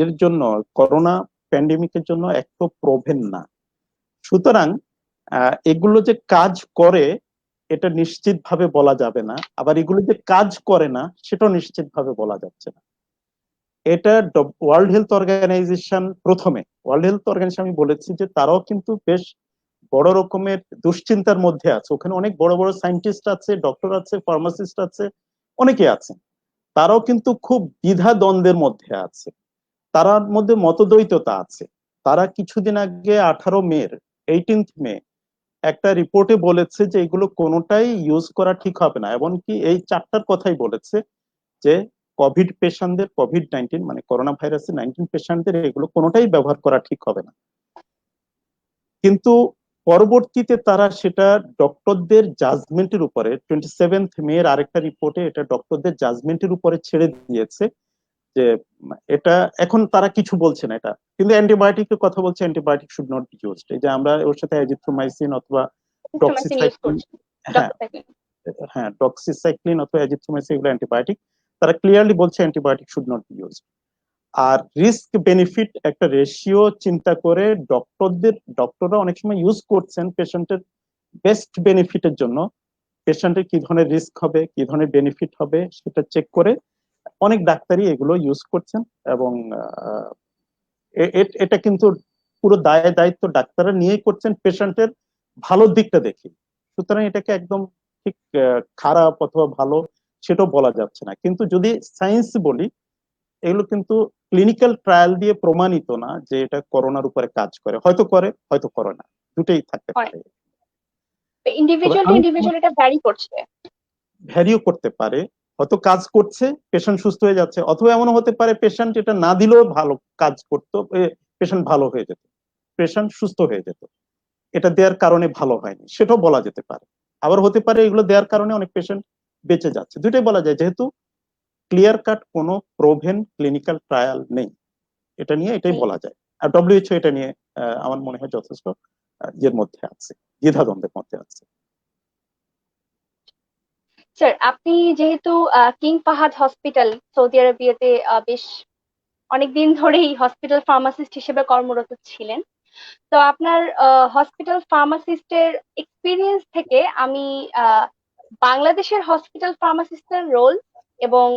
[SPEAKER 1] এর জন্য, করোনা প্যান্ডেমিকের জন্য একটু প্রোভেন না। সুতরাং এগুলো যে কাজ করে এটা নিশ্চিত ভাবে বলা যাবে না, আবার এগুলো যে কাজ করে না সেটাও নিশ্চিত ভাবে বলা যাচ্ছে না। এটা ওয়ার্ল্ড হেলথ অর্গানাইজেশন, প্রথমে ওয়ার্ল্ড হেলথ অর্গানাইজেশন আমি বলেছি যে তারাও কিন্তু বেশ বড় রকমের দুশ্চিন্তার মধ্যে আছে। ওখানে অনেক বড় বড় সায়েন্টিস্ট আছে, ডক্টর আছে, ফার্মাসিস্ট আছে, অনেকে আছে। তারাও কিন্তু খুব দ্বিধা দ্বন্দ্বের মধ্যে আছে, তার মধ্যে মতদ্বৈততা আছে। তারা কিছুদিন আগে 18 মে একটা রিপোর্টে বলেছে যে এগুলো কোনোটাই ইউজ করা ঠিক হবে না। এমনকি এই চারটার কথাই বলেছে যে কোভিড পেশেন্টদের, কোভিড-19 মানে করোনা ভাইরাসের 19 পেশেন্টদের এগুলো কোনোটাই ব্যবহার করা ঠিক হবে না। কিন্তু পরবর্তীতে তারা সেটা ডক্টরদের জাজমেন্টের উপরে, 27 মে এর আরেকটা রিপোর্টে এটা ডক্টরদের জাজমেন্টের উপরে ছেড়ে দিয়েছে যে এটা এখন তারা কিছু বলছে না এটা। কিন্তু অ্যান্টিবায়োটিকের কথা বলছে, antibiotic should not be used. এই যে আমরা ওর সাথে অ্যাজিথ্রোমাইসিন অথবা ডক্সিসাইক্লিন, হ্যাঁ হ্যাঁ, ডক্সিসাইক্লিন অথবা অ্যাজিথ্রোমাইসিন এগুলো অ্যান্টিবায়োটিক, তারা ক্লিয়ারলি বলছে antibiotic should not be used. আর রিস্ক বেনিফিট একটা রেশিও চিন্তা করে ডক্টররা অনেক সময় ইউজ করছেন পেশেন্টের বেস্ট বেনিফিটের জন্য। পেশেন্টের কি ধরনের রিস্ক হবে, কি ধরনের বেনিফিট হবে সেটা চেক করে অনেক ডাক্তারই এগুলো ইউজ করছেন। এবং এটা কিন্তু পুরো দায়িত্ব ডাক্তাররা নিয়েই করছেন পেশেন্টের ভালো দিকটা দেখি। সুতরাং এটাকে একদম ঠিক খারাপ অথবা ভালো সেটাও বলা যাচ্ছে না। কিন্তু যদি সায়েন্স বলি, এগুলো কিন্তু ক্লিনিক্যাল ট্রায়াল দিয়ে প্রমাণিত না যে এটা করোনার উপরে কাজ করে। হয়তো করে, হয়তো করে না, দুটোই থাকতে পারে।
[SPEAKER 2] ইন্ডিভিজুয়াল টু ইন্ডিভিজুয়াল এটা ভ্যারি করছে,
[SPEAKER 1] ভ্যারিও করতে পারে। হয়তো কাজ করছে, পেশেন্ট সুস্থ হয়ে যাচ্ছে, অথবা এমনও হতে পারে পেশেন্ট এটা না দিলেও ভালো কাজ করতো, পেশেন্ট ভালো হয়ে যেত, পেশেন্ট সুস্থ হয়ে যেত। এটা দেওয়ার কারণে ভালো হয়নি, সেটাও বলা যেতে পারে। আবার হতে পারে এগুলো দেওয়ার কারণে অনেক পেশেন্ট বেঁচে যাচ্ছে। দুটোই বলা যায়, যেহেতু ক্লিয়ার কাট কোনো প্রোভেন ক্লিনিক্যাল ট্রায়াল নেই, এটা নিয়ে এটাই বলা যায়। আর ডব্লিউএইচও এটা নিয়ে আমার মনে হয় যথেষ্ট ইয়ের মধ্যে আছে, দ্বিধাদ্বন্দ্বের মধ্যে আছে।
[SPEAKER 2] স্যার, আপনি যেহেতু কিং ফাহাদ হসপিটাল সৌদি আরবিয়াতে বেশ অনেকদিন ধরেই হসপিটাল ফার্মাসিস্ট হিসেবে কর্মরত ছিলেন, তো আপনার হসপিটাল ফার্মাসিস্টের এক্সপিরিয়েন্স থেকে আমি আহ, বাংলাদেশের হসপিটাল ফার্মাসিস্টের রোল এবং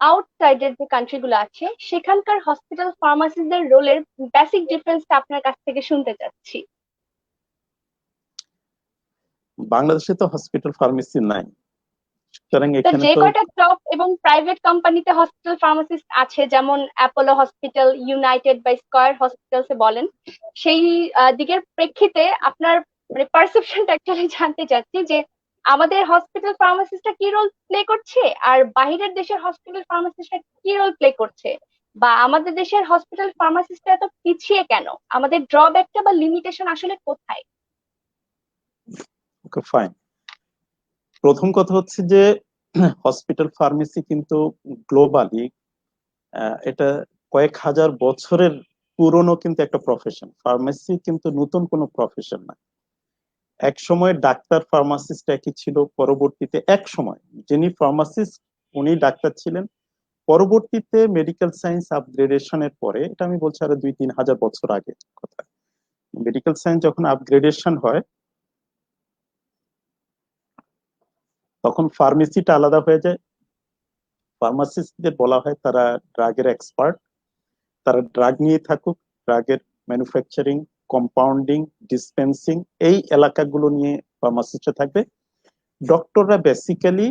[SPEAKER 2] আউটসাইডের যে কান্ট্রি গুলো আছে সেখানকার হসপিটাল ফার্মাসিস্টদের রোলের বেসিক ডিফারেন্সটা আপনার কাছ থেকে শুনতে চাচ্ছি।
[SPEAKER 1] বাংলাদেশে তো হসপিটাল ফার্মেসি নাই, সুতরাং
[SPEAKER 2] স্যার,
[SPEAKER 1] এখানে
[SPEAKER 2] যে
[SPEAKER 1] তো
[SPEAKER 2] কয়টা টপ এবং প্রাইভেট কোম্পানিতে হসপিটাল ফার্মাসিস্ট আছে, যেমন অ্যাপোলো হসপিটাল, ইউনাইটেড বা স্কয়ার হসপিটালসে বলেন, সেই দিকের প্রেক্ষিতে আপনার মানে পারসেপশনটা অ্যাকচুয়ালি জানতে চাচ্ছি যে আমাদের হসপিটাল ফার্মাসিস্টরা কি রোল প্লে করছে আর বাহিরের দেশের হসপিটাল ফার্মাসিস্টরা কি রোল প্লে করছে, বা আমাদের দেশের হসপিটাল ফার্মাসিস্টরা এত পিছিয়ে কেন, আমাদের ড্রব্যাকটা বা লিমিটেশন আসলে কোথায়?
[SPEAKER 1] ওকে, ফাইন। প্রথম কথা হচ্ছে যে হসপিটাল ফার্মেসি কিন্তু গ্লোবালি এটা কয়েক হাজার বছরের পুরনো কিন্তু একটা প্রফেশন। ফার্মেসি কিন্তু নতুন কোনো প্রফেশন না। এক সময় ডাক্তার ফার্মাসিস্ট একই ছিল, পরবর্তীতে এক সময় যিনি ফার্মাসিস্ট উনি ডাক্তার ছিলেন, পরবর্তীতে মেডিকেল সায়েন্স আপগ্রেডেশনের পরে, এটা আমি বলছি আরো 2-3 হাজার বছর আগে কথা, মেডিকেল সায়েন্স যখন আপগ্রেডেশন হয় তখন ফার্মেসিটা আলাদা হয়ে যায়। ফার্মাসিস্টদের বলা হয় তারা ড্রাগের এক্সপার্ট, তারা ড্রাগ নিয়ে থাকুক, ড্রাগের ম্যানুফ্যাকচারিং, কম্পাউন্ডিং, ডিসপেন্সিং, এই এলাকাগুলো নিয়ে ফার্মাসিস্টরা থাকবে। ডক্টররা বেসিক্যালি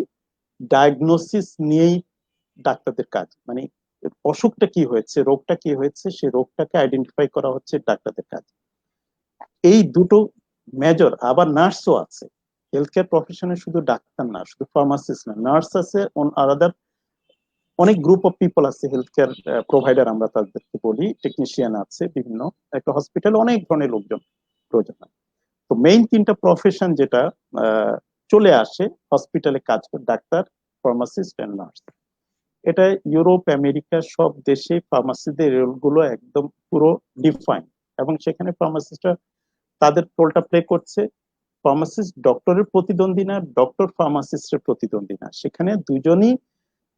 [SPEAKER 1] ডায়াগনোসিস নিয়েই ডাক্তারদের কাজ, মানে অসুখটা কি হয়েছে, রোগটা কি হয়েছে, সেই রোগটাকে আইডেন্টিফাই করা হচ্ছে ডাক্তারদের কাজ। এই দুটো মেজর। আবার নার্সও আছে, হেলথ কেয়ার প্রফেশনে শুধু ডাক্তার না, শুধু ফার্মাসিস্ট না, নার্স আছে, আদার অনেক গ্রুপ অফ পিপল আছে, হেলথ কেয়ার প্রোভাইডার আমরা তাদেরকে বলি, টেকনিশিয়ান আছে, বিভিন্ন একটা হসপিটালে অনেক ধরনের লোকজন প্রয়োজন হয়। তো মেইন তিনটা প্রফেশন যেটা আহ, চলে আসে হসপিটালে কাজ করে, ডাক্তার, ফার্মাসিস্ট এন্ড নার্স। এটা ইউরোপ আমেরিকা সব দেশে ফার্মাসিদের রোলগুলো একদম পুরো ডিফাইন, এবং সেখানে ফার্মাসিস্টরা তাদের রোলটা প্লে করছে। ফার্মাসিস্ট ডক্টরের প্রতিদ্বন্দ্বী না, ডক্টর ফার্মাসিস্টের প্রতিদ্বন্দ্বী না, সেখানে দুজনই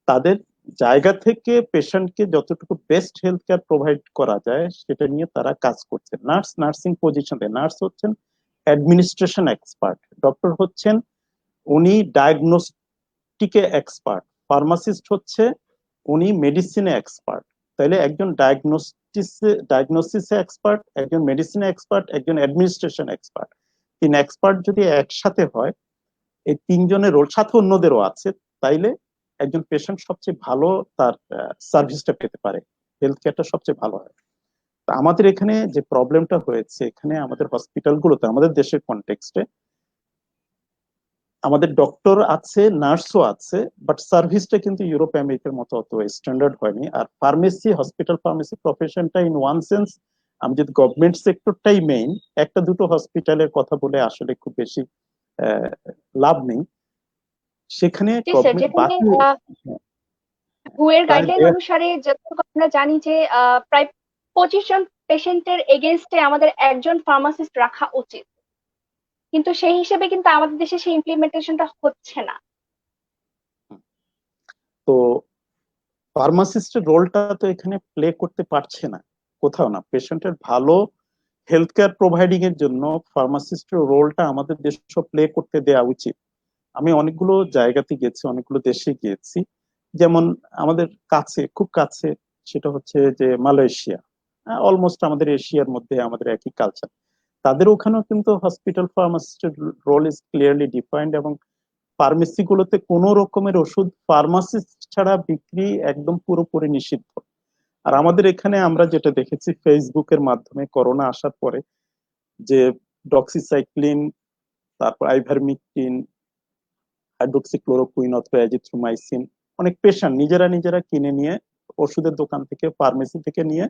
[SPEAKER 1] তাদের জায়গা থেকে পেশেন্টকে যতটুকু বেস্ট হেলথ কেয়ার প্রোভাইড করা যায় সেটা নিয়ে তারা কাজ করছে। নার্স নার্সিং পজিশনে, নার্স হচ্ছেন অ্যাডমিনিস্ট্রেশন এক্সপার্ট, ডক্টর হচ্ছেন উনি ডায়াগনস্টিকে এক্সপার্ট, ফার্মাসিস্ট হচ্ছে উনি মেডিসিনে এক্সপার্ট। তাইলে একজন ডায়াগনোসিসে এক্সপার্ট, একজন মেডিসিনে এক্সপার্ট, একজন অ্যাডমিনিস্ট্রেশন এক্সপার্ট, তিন এক্সপার্ট যদি একসাথে হয়, এই তিনজনের রোল সাথে অন্যদেরও আছে, তাইলে একজন পেশেন্ট সবচেয়ে ভালো তার সার্ভিসটা পেতে পারে, হেলথ কেয়ারটা সবচেয়ে ভালো হয়। তা আমাদের এখানে যে প্রবলেমটা হয়েছে, এখানে আমাদের হসপিটালগুলোতে, আমাদের দেশের কনটেক্সটে আমাদের ডক্টর আছে, নার্সও আছে, বাট সার্ভিসটা কিন্তু ইউরোপ আমেরিকার মতো অত স্ট্যান্ডার্ড হয়নি। আর ফার্মেসি, হসপিটাল ফার্মেসি প্রফেশনটা ইন ওয়ান সেন্স, আমি যদি গভর্নমেন্ট সেক্টরটাই মেইন, একটা দুটো হসপিটালের কথা বলে আসলে খুব বেশি আহ, লাভ নেই। সেখানে
[SPEAKER 2] জি স্যার,
[SPEAKER 1] গভর্নমেন্ট
[SPEAKER 2] যেখানে
[SPEAKER 1] বাকি
[SPEAKER 2] হু এর
[SPEAKER 1] প্রায়
[SPEAKER 2] গাইডলাইন অনুসারে যতটুকু আমরা জানি যে প্রায় 25 জন পেশেন্টের এগেনস্টে আমাদের একজন ফার্মাসিস্ট রাখা উচিত, কিন্তু সেই হিসেবে কিন্তু আমাদের দেশে সেই ইমপ্লিমেন্টেশনটা হচ্ছে না।
[SPEAKER 1] তো ফার্মাসিস্টের রোলটা তো এখানে প্লে করতে পারছে না, কোথাও না। পেশেন্টের ভালো হেলথ কেয়ার প্রোভাইডিং এর জন্য ফার্মাসিস্টের রোলটা আমাদের দেশ প্লে করতে দেওয়া উচিত। আমি অনেকগুলো জায়গাতে গেছি, অনেকগুলো দেশে গিয়েছি, যেমন আমাদের কাছে, খুব কাছে, সেটা হচ্ছে যে মালয়েশিয়া, অলমোস্ট আমাদের এশিয়ার মধ্যে আমাদের একই কালচার। তাদের ওখানেও কিন্তু হসপিটাল ফার্মাসিস্টের রোল ইজ ক্লিয়ারলি ডিফাইন্ড, এবং ফার্মেসি গুলোতে কোনো রকমের ওষুধ ফার্মাসিস্ট ছাড়া বিক্রি একদম পুরোপুরি নিষিদ্ধ। আর আমাদের এখানে আমরা যেটা দেখেছি ফেসবুকের মাধ্যমে করোনা আসার পরে, যে ডক্সিসাইক্লিন, তারপর আইভারমিকটিন, হাইড্রোক্সিক্লোরোকুইন অথবা অ্যাজিথ্রোমাইসিন অনেক পেশেন্ট নিজেরা নিজেরা কিনে নিয়ে ওষুধের দোকান থেকে, ফার্মেসি থেকে নিয়ে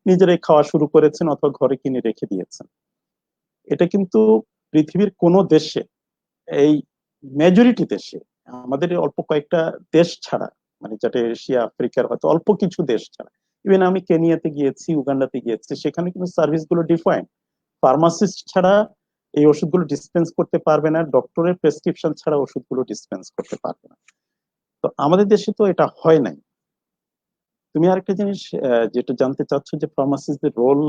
[SPEAKER 1] নিজেরাই খাওয়া শুরু করেছেন অথবা ঘরে কিনে রেখে দিয়েছেন। এটা কিন্তু পৃথিবীর কোনো দেশে, এই মেজরিটি দেশে, আমাদের এই অল্প কয়েকটা দেশ ছাড়া, মানে যেটা এশিয়া আফ্রিকার হয়তো অল্প কিছু দেশ ছাড়া, ইভেন আমি কেনিয়াতে গিয়েছি, উগান্ডাতে গিয়েছি, সেখানে কিন্তু সার্ভিস গুলো ডিফাইন। ফার্মাসিস্ট ছাড়া এই ওষুধগুলো ডিসপেন্স করতে পারবে না, ডক্টরের প্রেসক্রিপশন ছাড়া ওষুধগুলো ডিসপেন্স করতে পারবে না। তো আমাদের দেশে তো এটা হয় নাই। তুমি আরেকটা জিনিস যেটা জানতে চাচ্ছ যে ফার্মাসিস্টদের রোল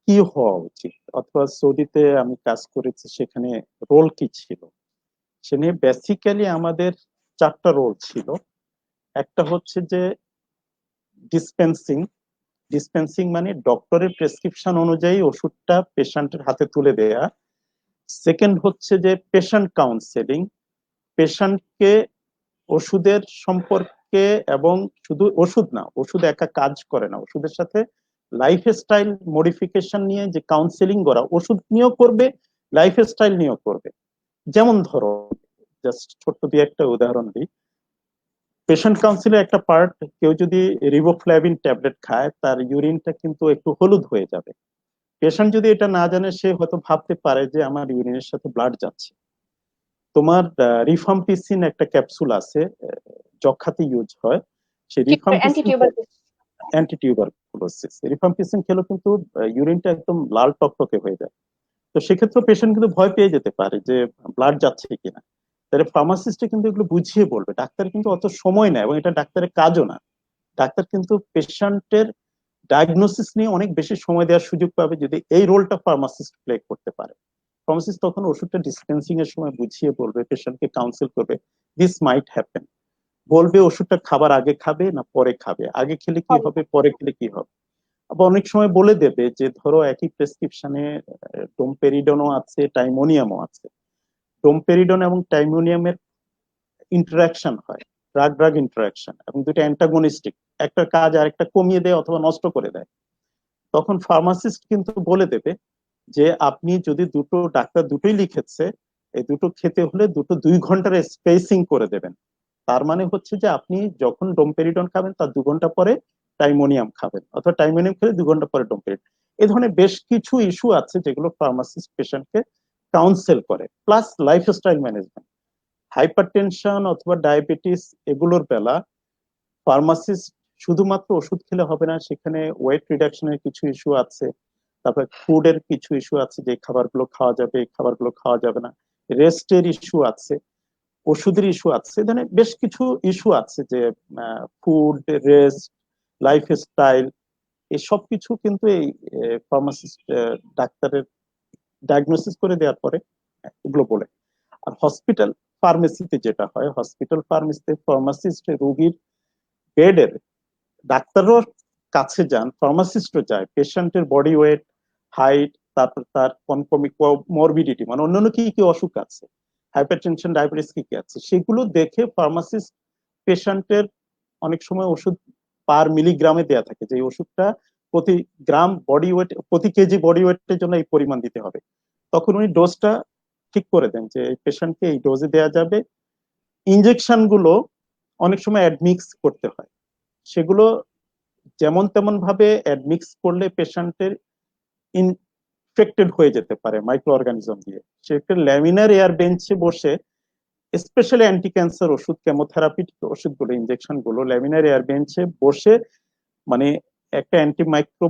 [SPEAKER 1] কি হওয়া উচিত, অথবা সৌদিতে আমি কাজ করেছি সেখানে রোল কি ছিল, সে নিয়ে বেসিক্যালি আমাদের চারটা রোল ছিল। একটা হচ্ছে যে ডিসপেন্সিং। ডিসপেন্সিং মানে ডক্টরের প্রেসক্রিপশন অনুযায়ী ওষুধটা পেশেন্টের হাতে তুলে দেয়া। সেকেন্ড হচ্ছে যে পেশেন্ট কাউন্সেলিং, পেশেন্টকে ওষুধের সম্পর্কে, এবং শুধু ওষুধ না, ওষুধ একা কাজ করে না, ওষুধের সাথে লাইফস্টাইল মডিফিকেশন নিয়ে যে কাউন্সেলিং করা, ওষুধ নিয়েও করবে, লাইফস্টাইল নিয়েও করবে। যেমন ধরো, জাস্ট ছোট্ট দিয়ে একটা উদাহরণ দিই, পেশেন্ট কাউন্সিলের একটা পার্ট, কেউ যদি রিবোফ্লাভিন ট্যাবলেট খায় তার ইউরিনটা কিন্তু একটু হলুদ হয়ে যাবে। পেশেন্ট যদি এটা না জানে সে হয়তো ভাবতে পারে যে আমার ইউরিনের সাথে ব্লাড যাচ্ছে। তোমার রিফাম্পিসিন একটা ক্যাপসুল আছে, যক্ষাতে ইউজ হয়, সেই রিফাম্পিসিন
[SPEAKER 2] অ্যান্টিটিউবারকুলোসিস।
[SPEAKER 1] অ্যান্টিটিউবারকুলোসিস, রিফাম্পিসিন খেলেও কিন্তু ইউরিনটা একদম লাল টকটকে হয়ে যায়। তো সেক্ষেত্রে পেশেন্ট কিন্তু ভয় পেয়ে যেতে পারে যে ব্লাড যাচ্ছে কিনা। তাহলে ফার্মাসিস্টে কিন্তু এগুলো বুঝিয়ে বলবে, ডাক্তার কিন্তু অত সময় নেয় এবং এটা ডাক্তারের কাজও না। ডাক্তার কিন্তু পেশেন্টের ডায়াগনোসিস নিয়ে অনেক বেশি সময় দেওয়ার সুযোগ পাবে যদি এই রোলটা ফার্মাসিস্ট প্লে করতে পারে। ফার্মাসিস্ট তখন ওষুধটা ডিসপেন্সিং এর সময় বুঝিয়ে বলবে, পেশেন্টকে কাউন্সিল করবে, দিস মাইট হ্যাপেন, বলবে ওষুধটা খাবার আগে খাবে না পরে খাবে, আগে খেলে কি হবে পরে খেলে কি হবে। আবার অনেক সময় বলে দেবে যে ধরো একই প্রেসক্রিপশনে ডোমপেরিডনও আছে, টাইমোনিয়ামও আছে। ডোমপেরিডন এবং টাইমোনিয়ামের ইন্টারাকশন হয়, ড্রাগ ড্রাগ ইন্টারাকশন, এবং দুটো অ্যান্টাগনিস্টিক, একটা কাজ আরেকটা কমিয়ে দেয় অথবা নষ্ট করে দেয়। তখন ফার্মাসিস্ট কিন্তু বলে দেবে যে আপনি যদি দুটো, ডাক্তার দুটোই লিখেছে, এই দুটো খেতে হলে দুটো 2 ঘন্টার স্পেসিং করে দেবেন। তার মানে হচ্ছে যে আপনি যখন ডোমপেরিডন খাবেন তার 2 ঘন্টা পরে টাইমোনিয়াম খাবেন, অথবা টাইমোনিয়াম খেলে 2 ঘন্টা পরে ডোমপেরিডন। এই ধরনের বেশ কিছু ইস্যু আছে যেগুলো ফার্মাসিস্ট পেশেন্টকে কাউন্সেল করে। প্লাস লাইফস্টাইল ম্যানেজমেন্ট, হাইপারটেনশন অথবা ডায়াবেটিস এগুলোর বেলা ফার্মাসিস্ট শুধুমাত্র ওষুধ খেলে হবে না, সেখানে ওয়েট রিডাকশনের কিছু ইস্যু আছে, তারপরে ফুডের কিছু ইস্যু আছে, যে খাবারগুলো খাওয়া যাবে এই খাবারগুলো খাওয়া যাবে না, রেস্টের ইস্যু আছে, ওষুধের ইস্যু আছে, এখানে বেশ কিছু ইস্যু আছে যে ফুড, রেস্ট, লাইফস্টাইল, এই সব কিছু কিন্তু এই ফার্মাসিস্ট ডাক্তারের ডায়াগনোসিস করে দেওয়ার পরে এগুলো বলে। আর হসপিটাল ফার্মেসিতে যেটা হয়, হসপিটাল ফার্মেসিতে ফার্মাসিস্ট রোগীর বেডের, ডাক্তারও কাছে যান, ফার্মাসিস্টও যায়, পেশেন্টের বডি ওয়েট, হাইট, তারপর তার কনকমিক মরবিডিটি, মানে অন্যান্য কি কি অসুখ আছে, হাইপারটেনশন, ডায়াবেটিস কি কি আছে, সেগুলো দেখে ফার্মাসিস্ট পেশেন্টের অনেক সময় ওষুধ পার মিলিগ্রামে দেয়া থাকে, যে এই ওষুধটা প্রতি গ্রাম বডি ওয়েট, প্রতি কেজি বডি ওয়েটের জন্য এই পরিমাণ দিতে হবে। তখন উনি ডোজটা ঠিক করে দেন যে এই পেশেন্টকে এই ডোজে দেওয়া যাবে। ইনজেকশন গুলো অনেক সময় অ্যাডমিক্স করতে হয়, সেগুলো যেমন তেমন ভাবে অ্যাডমিক্স করলে পেশেন্টের ইনফেক্টেড হয়ে যেতে পারে মাইক্রো অর্গানিজম দিয়ে। সেক্ষেত্রে ল্যামিনার এয়ার বেঞ্চে বসে, স্পেশালি অ্যান্টি ক্যান্সার ওষুধ, কেমোথেরাপি ওষুধগুলো, ইনজেকশন গুলো ল্যামিনার এয়ার বেঞ্চে বসে, মানে একটা অ্যান্টি মাইক্রো,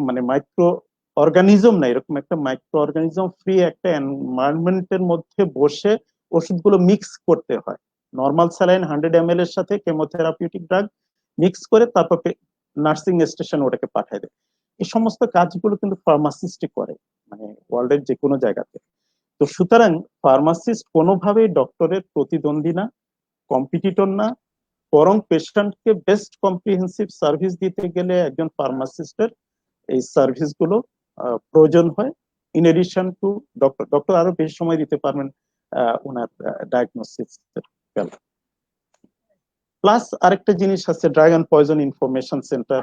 [SPEAKER 1] মানে মাইক্রো অর্গানিজম না, এরকম একটা মাইক্রো অর্গানিজম ফ্রি একটা এনভায়রনমেন্টের মধ্যে বসে ওষুধগুলো মিক্স করতে হয়। নর্মাল স্যালাইন 100 ml এর সাথে কেমোথেরাপিউটিক ড্রাগ মিক্স করে তারপর নার্সিং স্টেশন ওটাকে পাঠিয়ে দেয়। এই সমস্ত কাজগুলো কিন্তু ফার্মাসিস্টই করে, মানে ওয়ার্ল্ডের যে কোনো জায়গাতে। তো সুতরাং ফার্মাসিস্ট কোনোভাবেই ডক্টরের প্রতিদ্বন্দ্বী না, কম্পিটিটর না, বরং পেশেন্টকে বেস্ট কম্প্রিহেন্সিভ সার্ভিস দিতে গেলে একজন ফার্মাসিস্টের এই সার্ভিস গুলো প্রয়োজন হয়। In addition to doctor, doctor আরো বেশি সময় দিতে পারবেন ওনার ডায়াগনোসিস। প্লাস আরেকটা জিনিস আছে, drug and poison information centre.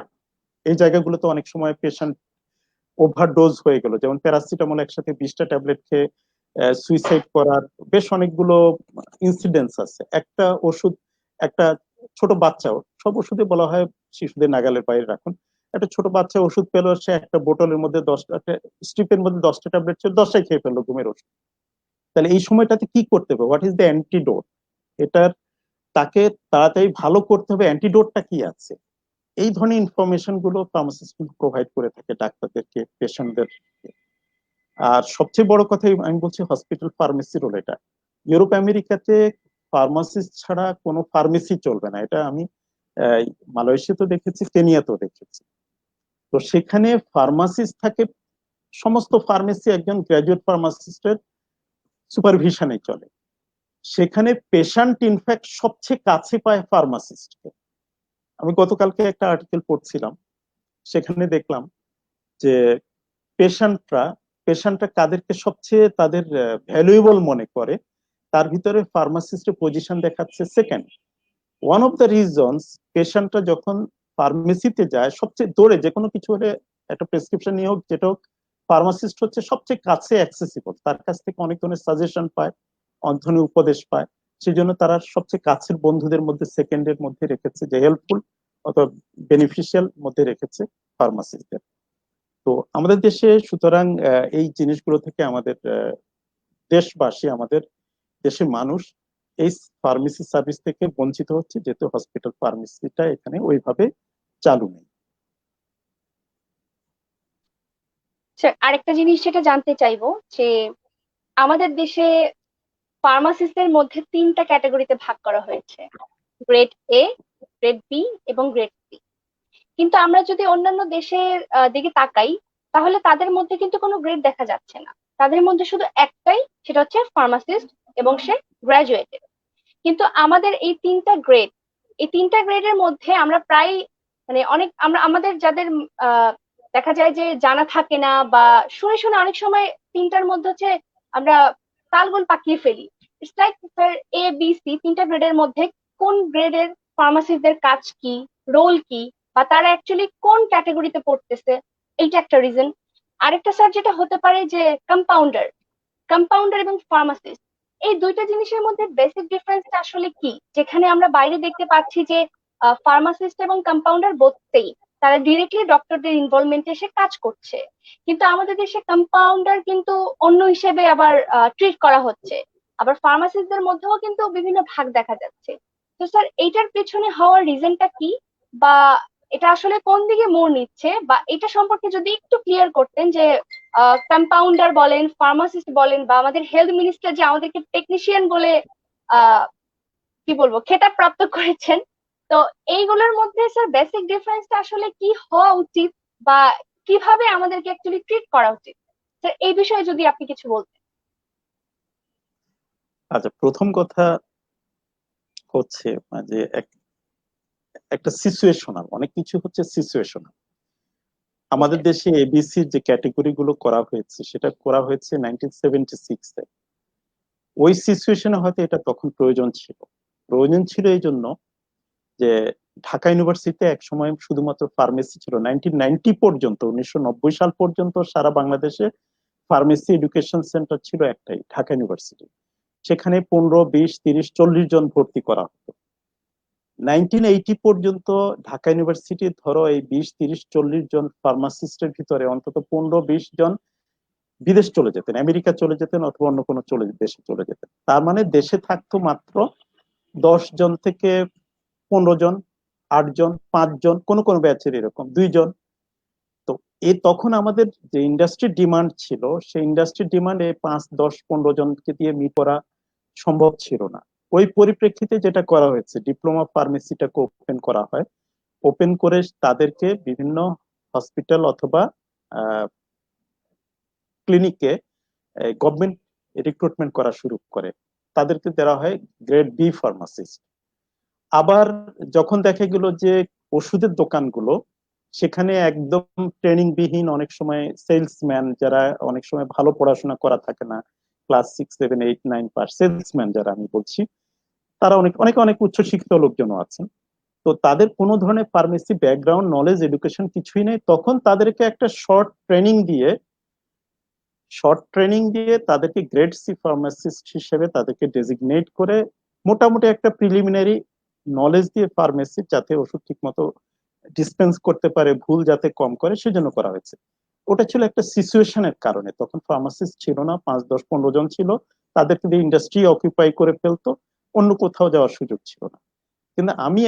[SPEAKER 1] এই জায়গাগুলোতে অনেক সময় পেশেন্ট ওভারডোজ হয়ে গেল, যেমন প্যারাসিটামল একসাথে 20টা ট্যাবলেট খেয়ে সুইসাইড করার বেশ অনেকগুলো ইনসিডেন্টস আছে। একটা ওষুধ, একটা ছোট বাচ্চা, সব ওষুধে বলা হয় শিশুদের নাগালের বাইরে রাখুন, একটা ছোট বাচ্চা ওষুধ পেলো, সে একটা বোতলের মধ্যে 10টা স্ট্রিপের মধ্যে 10টা ট্যাবলেট ছিল, 10টাই খেয়ে ফেললো ঘুমের ওষুধ। তাহলে এই সময়টাতে কি করতে হবে, হোয়াট ইজ দ্য অ্যান্টিডোট, এটার তাকে তাড়াতাড়ি ভালো করতে হবে, অ্যান্টিডোটটা কি আছে, এই ধরনের ইনফরমেশন গুলো ফার্মাসিস্ট প্রোভাইড করে থাকে ডাক্তারদেরকে, পেশেন্টদের। আর সবচেয়ে বড় কথা আমি বলছি হসপিটাল ফার্মেসি রোল এটা। ইউরোপ আমেরিকাতে ফার্মাসিস্ট ছাড়া কোনো ফার্মেসি চলবে না, এটা আমি মালয়েশিয়াতেও দেখেছি, কেনিয়াতেও দেখেছি। তো সেখানে ফার্মাসিস্ট থাকে, সমস্ত ফার্মেসি একজন গ্রাজুয়েট ফার্মাসিস্টের সুপারভিশনে চলে। সেখানে পেশেন্ট ইনফ্যাক্ট সবচেয়ে কাছে পায় ফার্মাসিস্টকে। আমি গতকালকে একটা আর্টিকেল পড়ছিলাম, সেখানে দেখলাম যে পেশেন্টরা কাদেরকে সবচেয়ে তাদের ভ্যালুয়েবল মনে করে, তার ভিতরে ফার্মাসিস্টের পজিশন দেখাচ্ছে second. One of the reasons, পেশেন্টরা যখন ফার্মেসিতে যায় সবচেয়ে দৌড়ে, যে কোনো কিছু হলে একটা প্রেসক্রিপশন নিয়ে হোক যেটা হোক, ফার্মাসিস্ট হচ্ছে সবচেয়ে কাছে অ্যাক্সেসিবল, তার কাছ থেকে অনেক ধরনের সাজেশন পায়, অনেক ধরনের উপদেশ পায়। সেই জন্য তারা সবচেয়ে কাছের বন্ধুদের মধ্যে সেকেন্ডের মধ্যে রেখেছে, যে হেল্পফুল অথবা বেনিফিশিয়াল মধ্যে রেখেছে ফার্মাসিস্টদের। তো আমাদের দেশে সুতরাং এই জিনিসগুলো থেকে আমাদের দেশবাসী, আমাদের দেশের মানুষ এই ফার্মেসি সার্ভিস থেকে বঞ্চিত হচ্ছে, যেহেতু হসপিটাল ফার্মেসিটা এখানে ওইভাবে চালু নেই।
[SPEAKER 2] স্যার, আরেকটা জিনিস যেটা জানতে চাইবো যে আমাদের দেশে ফার্মাসিস্টের মধ্যে তিনটা ক্যাটাগরিতে ভাগ করা হয়েছে: গ্রেড এ, গ্রেড বি এবং গ্রেড সি। কিন্তু আমরা যদি অন্যান্য দেশের দিকে তাকাই, তাহলে তাদের মধ্যে কিন্তু কোনো গ্রেড দেখা যাচ্ছে না। তাদের মধ্যে শুধু একটাই, সেটা হচ্ছে ফার্মাসিস্ট, এবং সে গ্রাজুয়েটেড। কিন্তু আমাদের এই তিনটা গ্রেডের মধ্যে আমরা প্রায় মানে অনেক আমরা আমাদের যাদের আহ, দেখা যায় যে জানা থাকে না, বা শুনে শুনে অনেক সময় তিনটার মধ্যে হচ্ছে আমরা তালগোল পাকিয়ে ফেলি। It's like sir, A B C তিনটা গ্রেডের মধ্যে কোন গ্রেডের ফার্মাসিস্টদের কাজ কি, রোল কি, বা তারা অ্যাকচুয়ালি কোন ক্যাটাগরিতে পড়তেছে, এইটা একটা রিজন। আরেকটা স্যার যেটা হতে পারে যে কম্পাউন্ডার কম্পাউন্ডার এবং ফার্মাসিস্ট, এই দুইটা জিনিসের মধ্যে বেসিক ডিফারেন্সটা আসলে কি? যেখানে আমরা বাইরে দেখতে পাচ্ছি যে ফার্মাসিস্ট এবং কম্পাউন্ডার বোথেই তারা ডিরেক্টলি ডক্টরদের ইনভলভমেন্টে এসে কাজ করছে, কিন্তু আমাদের দেশে কম্পাউন্ডার কিন্তু অন্য হিসেবে আবার ট্রিট করা হচ্ছে। আবার ফার্মাসিস্টদের মধ্যেও কিন্তু বিভিন্ন ভাগ দেখা যাচ্ছে। তো স্যার, এইটার পেছনে হওয়ার রিজনটা কি, বা এটা আসলে কোন দিকে মোড় নিচ্ছে, বা এটা সম্পর্কে যদি একটু ক্লিয়ার করতেন যে কম্পাউন্ডার বলেন, ফার্মাসিস্ট বলেন, বা আমাদের হেলথ মিনিস্টার যে আমাদেরকে টেকনিশিয়ান বলে আহ কি বলবো খেতাব প্রাপ্ত করেছেন, তো এইগুলোর মধ্যে স্যার বেসিক ডিফারেন্সটা আসলে কি হওয়া উচিত, বা কিভাবে আমাদেরকে অ্যাকচুয়ালি ট্রিট করা উচিত, স্যার এই বিষয়ে যদি আপনি কিছু বলতেন।
[SPEAKER 1] আচ্ছা, প্রথম কথা হচ্ছে যে একটা সিচুয়েশনাল, অনেক কিছু হচ্ছে সিচুয়েশনাল।
[SPEAKER 2] জি
[SPEAKER 1] আমাদের
[SPEAKER 2] স্যার।
[SPEAKER 1] দেশে এবিসির যে ক্যাটেগরি গুলো করা হয়েছে সেটা করা হয়েছে 1976-এ। ওই সিচুয়েশনে হয়তো এটা তখন প্রয়োজন ছিল এই জন্য যে ঢাকা ইউনিভার্সিটিতে এক সময় শুধুমাত্র ফার্মেসি ছিল। 1990 পর্যন্ত, 1990 সাল পর্যন্ত সারা বাংলাদেশে ফার্মেসি এডুকেশন সেন্টার ছিল একটাই, ঢাকা ইউনিভার্সিটি। সেখানে 15, 20, 30, 40 জন ভর্তি করা হতো। 1980 পর্যন্ত ঢাকা ইউনিভার্সিটি ধরো এই 20, 30, 40 জন ফার্মাসিস্টের ভিতরে অন্তত 15, 20 জন বিদেশ চলে যেতেন, আমেরিকা চলে যেতেন অথবা অন্য কোনো দেশে চলে যেতেন। তার মানে দেশে থাকতো মাত্র 10 জন থেকে 15 জন, 8 জন, 5 জন, কোন কোন ব্যাচের এরকম 2 জন। তো তখন আমাদের যে ইন্ডাস্ট্রির ডিমান্ড ছিল, সেই ইন্ডাস্ট্রির ডিমান্ড এই 5, 10, 15 জনকে দিয়ে মিট করা সম্ভব ছিল না। ওই পরিপ্রেক্ষিতে যেটা করা হয়েছে, ডিপ্লোমা ফার্মেসিটাকে ওপেন করা হয়। ওপেন করে তাদেরকে বিভিন্ন হসপিটাল অথবা ক্লিনিকে গভর্নমেন্ট রিক্রুটমেন্ট করা শুরু করে, তাদেরকে দেওয়া হয় গ্রেড বি ফার্মাসিস্ট। আবার যখন দেখা গেল যে ওষুধের দোকানগুলো, সেখানে একদম ট্রেনিং বিহীন, অনেক সময় সেলসম্যান যারা অনেক সময় ভালো পড়াশোনা করা থাকে না, ক্লাস 6, 7, 8, 9 পাস সেলসম্যান যারা আমি বলছি, তারা অনেক অনেক অনেক উচ্চশিক্ষিত লোকজনও আছেন। তো তাদের কোনো ধরনের ফার্মেসি ব্যাকগ্রাউন্ড, নলেজ, এডুকেশন কিছুই নেই। তখন তাদেরকে একটা শর্ট ট্রেনিং দিয়ে তাদেরকে গ্রেড সি ফার্মাসিস্ট হিসেবে তাদেরকে ডেজিগনেট করে মোটামুটি একটা প্রিলিমিনারি নলেজ দিয়ে ফার্মেসি, যাতে ওষুধ ঠিক মতো ডিসপেন্স করতে পারে, ভুল যাতে কম করে, সেজন্য করা হয়েছে। ওটা ছিল একটা সিচুয়েশনের কারণে, তখন ফার্মাসিস্ট ছিল না, 5, 10, 15 জন ছিল, তাদেরকে দিয়ে ইন্ডাস্ট্রি অকুপাই করে ফেলতো, অন্য কোথাও যাওয়ার সুযোগ ছিল না। কিন্তু আমি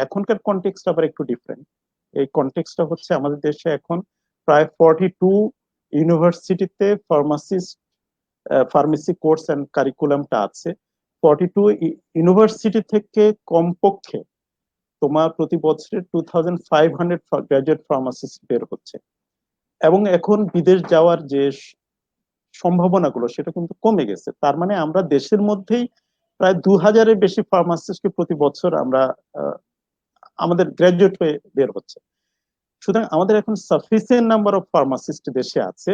[SPEAKER 1] এখনকার কনটেক্সট আবার একটু ডিফারেন্ট। এই কনটেক্সটটা হচ্ছে আমাদের দেশে এখন প্রায় 42 ইউনিভার্সিটিতে ফার্মেসি কোর্স অ্যান্ড কারিকুলামটা আছে। 42 ইউনিভার্সিটি থেকে কমপক্ষে তোমার প্রতি বছরে 2500 গ্রাজুয়েট ফার্মাসিস্ট বের হচ্ছে। এবং এখন বিদেশ যাওয়ার যে সম্ভাবনাগুলো সেটা কিন্তু কমে গেছে। তার মানে আমরা দেশের মধ্যেই প্রায় 2000-এর বেশি ফার্মাসিস্টকে প্রতি বছর আমরা আমাদের গ্রাজুয়েট হয়ে বের হচ্ছে। সুতরাং আমাদের এখন সাফিসিয়েন্ট নাম্বার অফ ফার্মাসিস্ট দেশে আছে।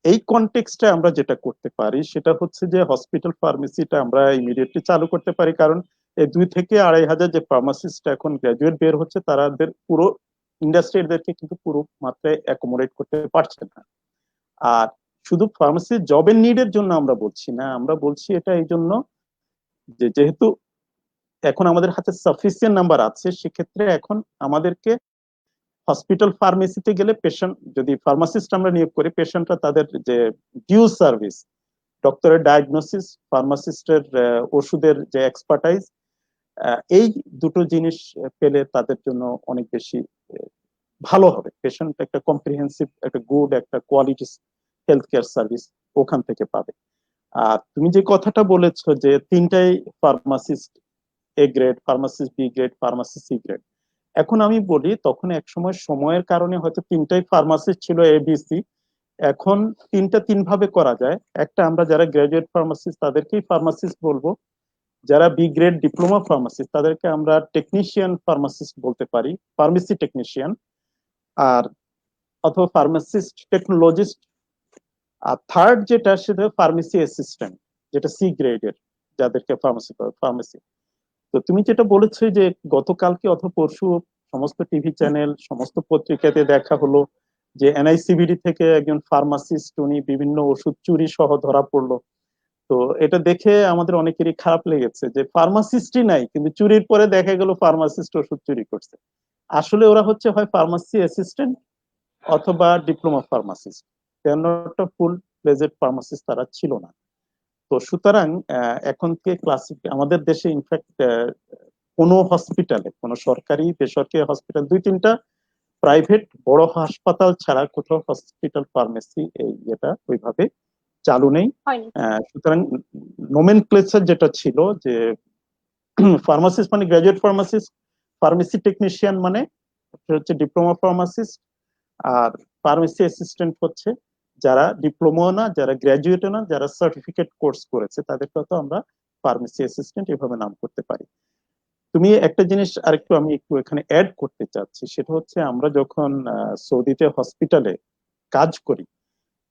[SPEAKER 1] এই কনটেক্সটে আমরা যেটা করতে পারি সেটা হচ্ছে যে হসপিটাল ফার্মেসিটা আমরা ইমিডিয়েটলি চালু করতে পারি, কারণ এই 2 থেকে 2500 যে ফার্মাসিস্ট এখন গ্রাজুয়েট বের হচ্ছে তাদের পুরো ইন্ডাস্ট্রি এদেরকে কিন্তু পুরো মাত্রায় অ্যাকোমোডেট করতে পারছে না। আর শুধু ফার্মেসি জবের নিডের জন্য আমরা বলছি না, আমরা বলছি এটা এই জন্য যে যেহেতু এখন আমাদের হাতে সাফিসিয়েন্ট নাম্বার আছে, সেক্ষেত্রে এখন আমাদেরকে হসপিটাল ফার্মেসিতে গেলে পেশেন্ট যদি ফার্মাসিস্ট আমরা নিয়োগ করি, পেশেন্টরা তাদের যে ডিউ সার্ভিস, ডক্টরের ডায়াগনোসিস, ফার্মাসিস্টের ওষুধের যে এক্সপার্টাইজ, এই দুটো জিনিস পেলে তাদের জন্য অনেক বেশি ভালো হবে। পেশেন্ট একটা কম্প্রিহেন্সিভ, একটা গুড, একটা কোয়ালিটি হেলথ কেয়ার সার্ভিস ওখান থেকে পাবে। আর তুমি যে কথাটা বলেছো যে তিনটাই pharmacist A grade, pharmacist B grade, pharmacist C grade, এখন আমি বলি তখন এক সময় সময়ের কারণে হয়তো তিনটাই ফার্মাসিস্ট ছিল এবিসি, এখন তিনটা তিন ভাবে করা যায়। একটা, আমরা যারা গ্রাজুয়েট ফার্মাসিস্ট তাদেরকেই ফার্মাসিস্ট বলবো, যারা বি গ্রেড ডিপ্লোমা ফার্মাসিস্ট তাদেরকে আমরা টেকনিশিয়ান ফার্মাসিস্ট বলতে পারি, ফার্মেসি টেকনিশিয়ান। আর অথবা ফার্মাসিস্ট টেকনোলজিস্ট। আর থার্ড যেটা সেটা ফার্মেসি অ্যাসিস্ট্যান্ট, যেটা সি গ্রেডের, যাদেরকে ফার্মেসি। তো তুমি যেটা বলেছো যে গতকালকে অথবা পরশু সমস্ত টিভি চ্যানেল, সমস্ত পত্রিকাতে দেখা হলো যে এনআইসিভিডি থেকে একজন ফার্মাসিস্ট উনি বিভিন্ন ওষুধ চুরি সহ ধরা পড়লো। তো এটা দেখে আমাদের অনেকেরই খারাপ লেগেছে যে ফার্মাসিস্টই নাই কিন্তু চুরির পরে দেখা গেল ফার্মাসিস্ট ওষুধ চুরি করছে। আসলে ওরা হচ্ছে হয় ফার্মাসি অ্যাসিস্ট্যান্ট অথবা diploma pharmacist, not full fledged pharmacist তারা ছিল না। তো সুতরাং এখন থেকে ক্লাসিক আমাদের দেশে ইনফ্যাক্ট কোনো হসপিটালে, কোনো সরকারি বেসরকারি হসপিটাল, 2-3টা প্রাইভেট বড় হাসপাতাল ছাড়া কোথাও হসপিটাল ফার্মেসি এই এটা ওইভাবে চালু নেই।
[SPEAKER 2] হয়নি।
[SPEAKER 1] সুতরাং নোমেনক্লেচার যেটা ছিল যে ফার্মাসিস্ট মানে গ্রাজুয়েট ফার্মাসিস্ট, ফার্মেসি টেকনিশিয়ান মানে হচ্ছে ডিপ্লোমা ফার্মাসিস্ট, আর ফার্মেসি অ্যাসিস্ট্যান্ট হচ্ছে যারা ডিপ্লোমা না, যারা গ্রাজুয়েট না, যারা সার্টিফিকেট কোর্স করেছে তাদেরকে তো আমরা ফার্মেসি অ্যাসিস্ট্যান্ট এভাবে নাম করতে পারি। তুমি একটা জিনিস আরেকটু আমি একটু এখানে অ্যাড করতে চাচ্ছি, সেটা হচ্ছে আমরা যখন সৌদিতে হসপিটালে কাজ করি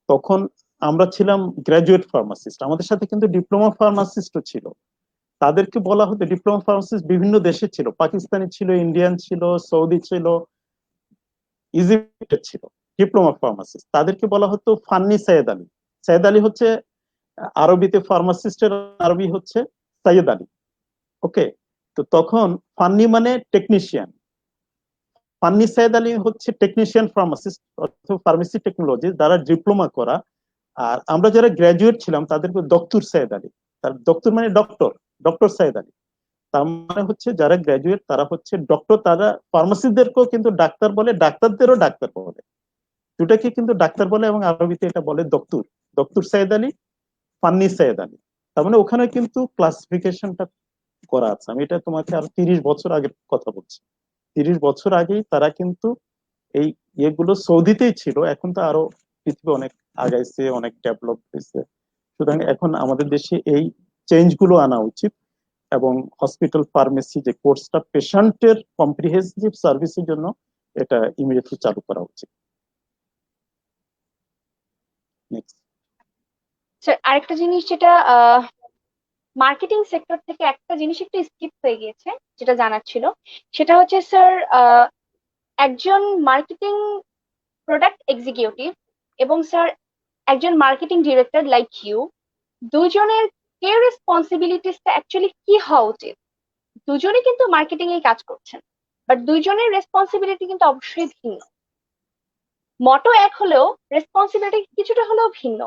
[SPEAKER 1] তখন আমরা ছিলাম গ্রাজুয়েট ফার্মাসিস্ট, আমাদের সাথে কিন্তু ডিপ্লোমা ফার্মাসিস্টও ছিল। তাদেরকে বলা হতো ডিপ্লোমা ফার্মাসিস্ট, বিভিন্ন দেশে ছিল, পাকিস্তানি ছিল, ইন্ডিয়ান ছিল, সৌদি ছিল, ইজিপ্টের ছিল ডিপ্লোমা ফার্মাসিস্ট। তাদেরকে বলা হতো ফান্নি সৈয়দ আলী। সৈয়দ আলী হচ্ছে আরবিতে ফার্মাসিস্টের আরবি হচ্ছে সৈয়দ আলী। ওকে, তো তখন ফান্নি মানে টেকনিশিয়ান, ফান্নি সৈয়দ আলী হচ্ছে টেকনিশিয়ান ফার্মাসিস্ট অথবা ফার্মেসি টেকনোলজি যারা ডিপ্লোমা করা। আর আমরা যারা গ্রাজুয়েট ছিলাম তাদেরকে দক্তুর সৈয়দ আলী, তার দক্তুর মানে ডক্টর, ডক্টর সৈয়দ আলী। তার মানে হচ্ছে যারা গ্রাজুয়েট তারা হচ্ছে ডক্টর, তারা ফার্মাসিস্টদেরকেও কিন্তু ডাক্তার বলে, ডাক্তারদেরও ডাক্তার বলে, দুটাকে কিন্তু ডাক্তার বলে, এবং আরবিতে এটা বলে দক্তুর, দক্তুর সৈয়দ আলী, ফান্নি সৈয়দ আলী। তার মানে ওখানে কিন্তু ক্লাসিফিকেশনটা করা আছে। আমি এটা তোমাকে আর 30 বছর আগের কথা বলছি, 30 বছর আগেই তারা কিন্তু এই ইয়েগুলো সৌদিতেই ছিল। এখন তো আরো পৃথিবী অনেক আগাইছে, অনেক ডেভেলপ হয়েছে। সুতরাং এখন আমাদের দেশে এই চেঞ্জ গুলো আনা উচিত, এবং হসপিটাল ফার্মেসি যে কোর্সটা পেশেন্টের কম্প্রিহেন্সিভ সার্ভিসের জন্য এটা ইমিডিয়েটলি চালু করা উচিত। নেক্সট।
[SPEAKER 2] স্যার আরেকটা জিনিস যেটা মার্কেটিং সেক্টর থেকে একটা জিনিস একটু স্কিপ হয়ে গিয়েছে, যেটা জানার ছিল, সেটা হচ্ছে স্যার একজন মার্কেটিং প্রোডাক্ট এক্সিকিউটিভ এবং স্যার একজন মার্কেটিং ডিরেক্টর লাইক ইউ, দুজনের কে রেসপন্সিবিলিটিসটা অ্যাকচুয়ালি কি হওয়া উচিত? দুজনে কিন্তু মার্কেটিং এ কাজ করছেন, বাট দুইজনের রেসপন্সিবিলিটি কিন্তু অবশ্যই ভিন্ন। মটো এক হলেও রেসপন্সিবিলিটি কিছুটা হলেও ভিন্ন।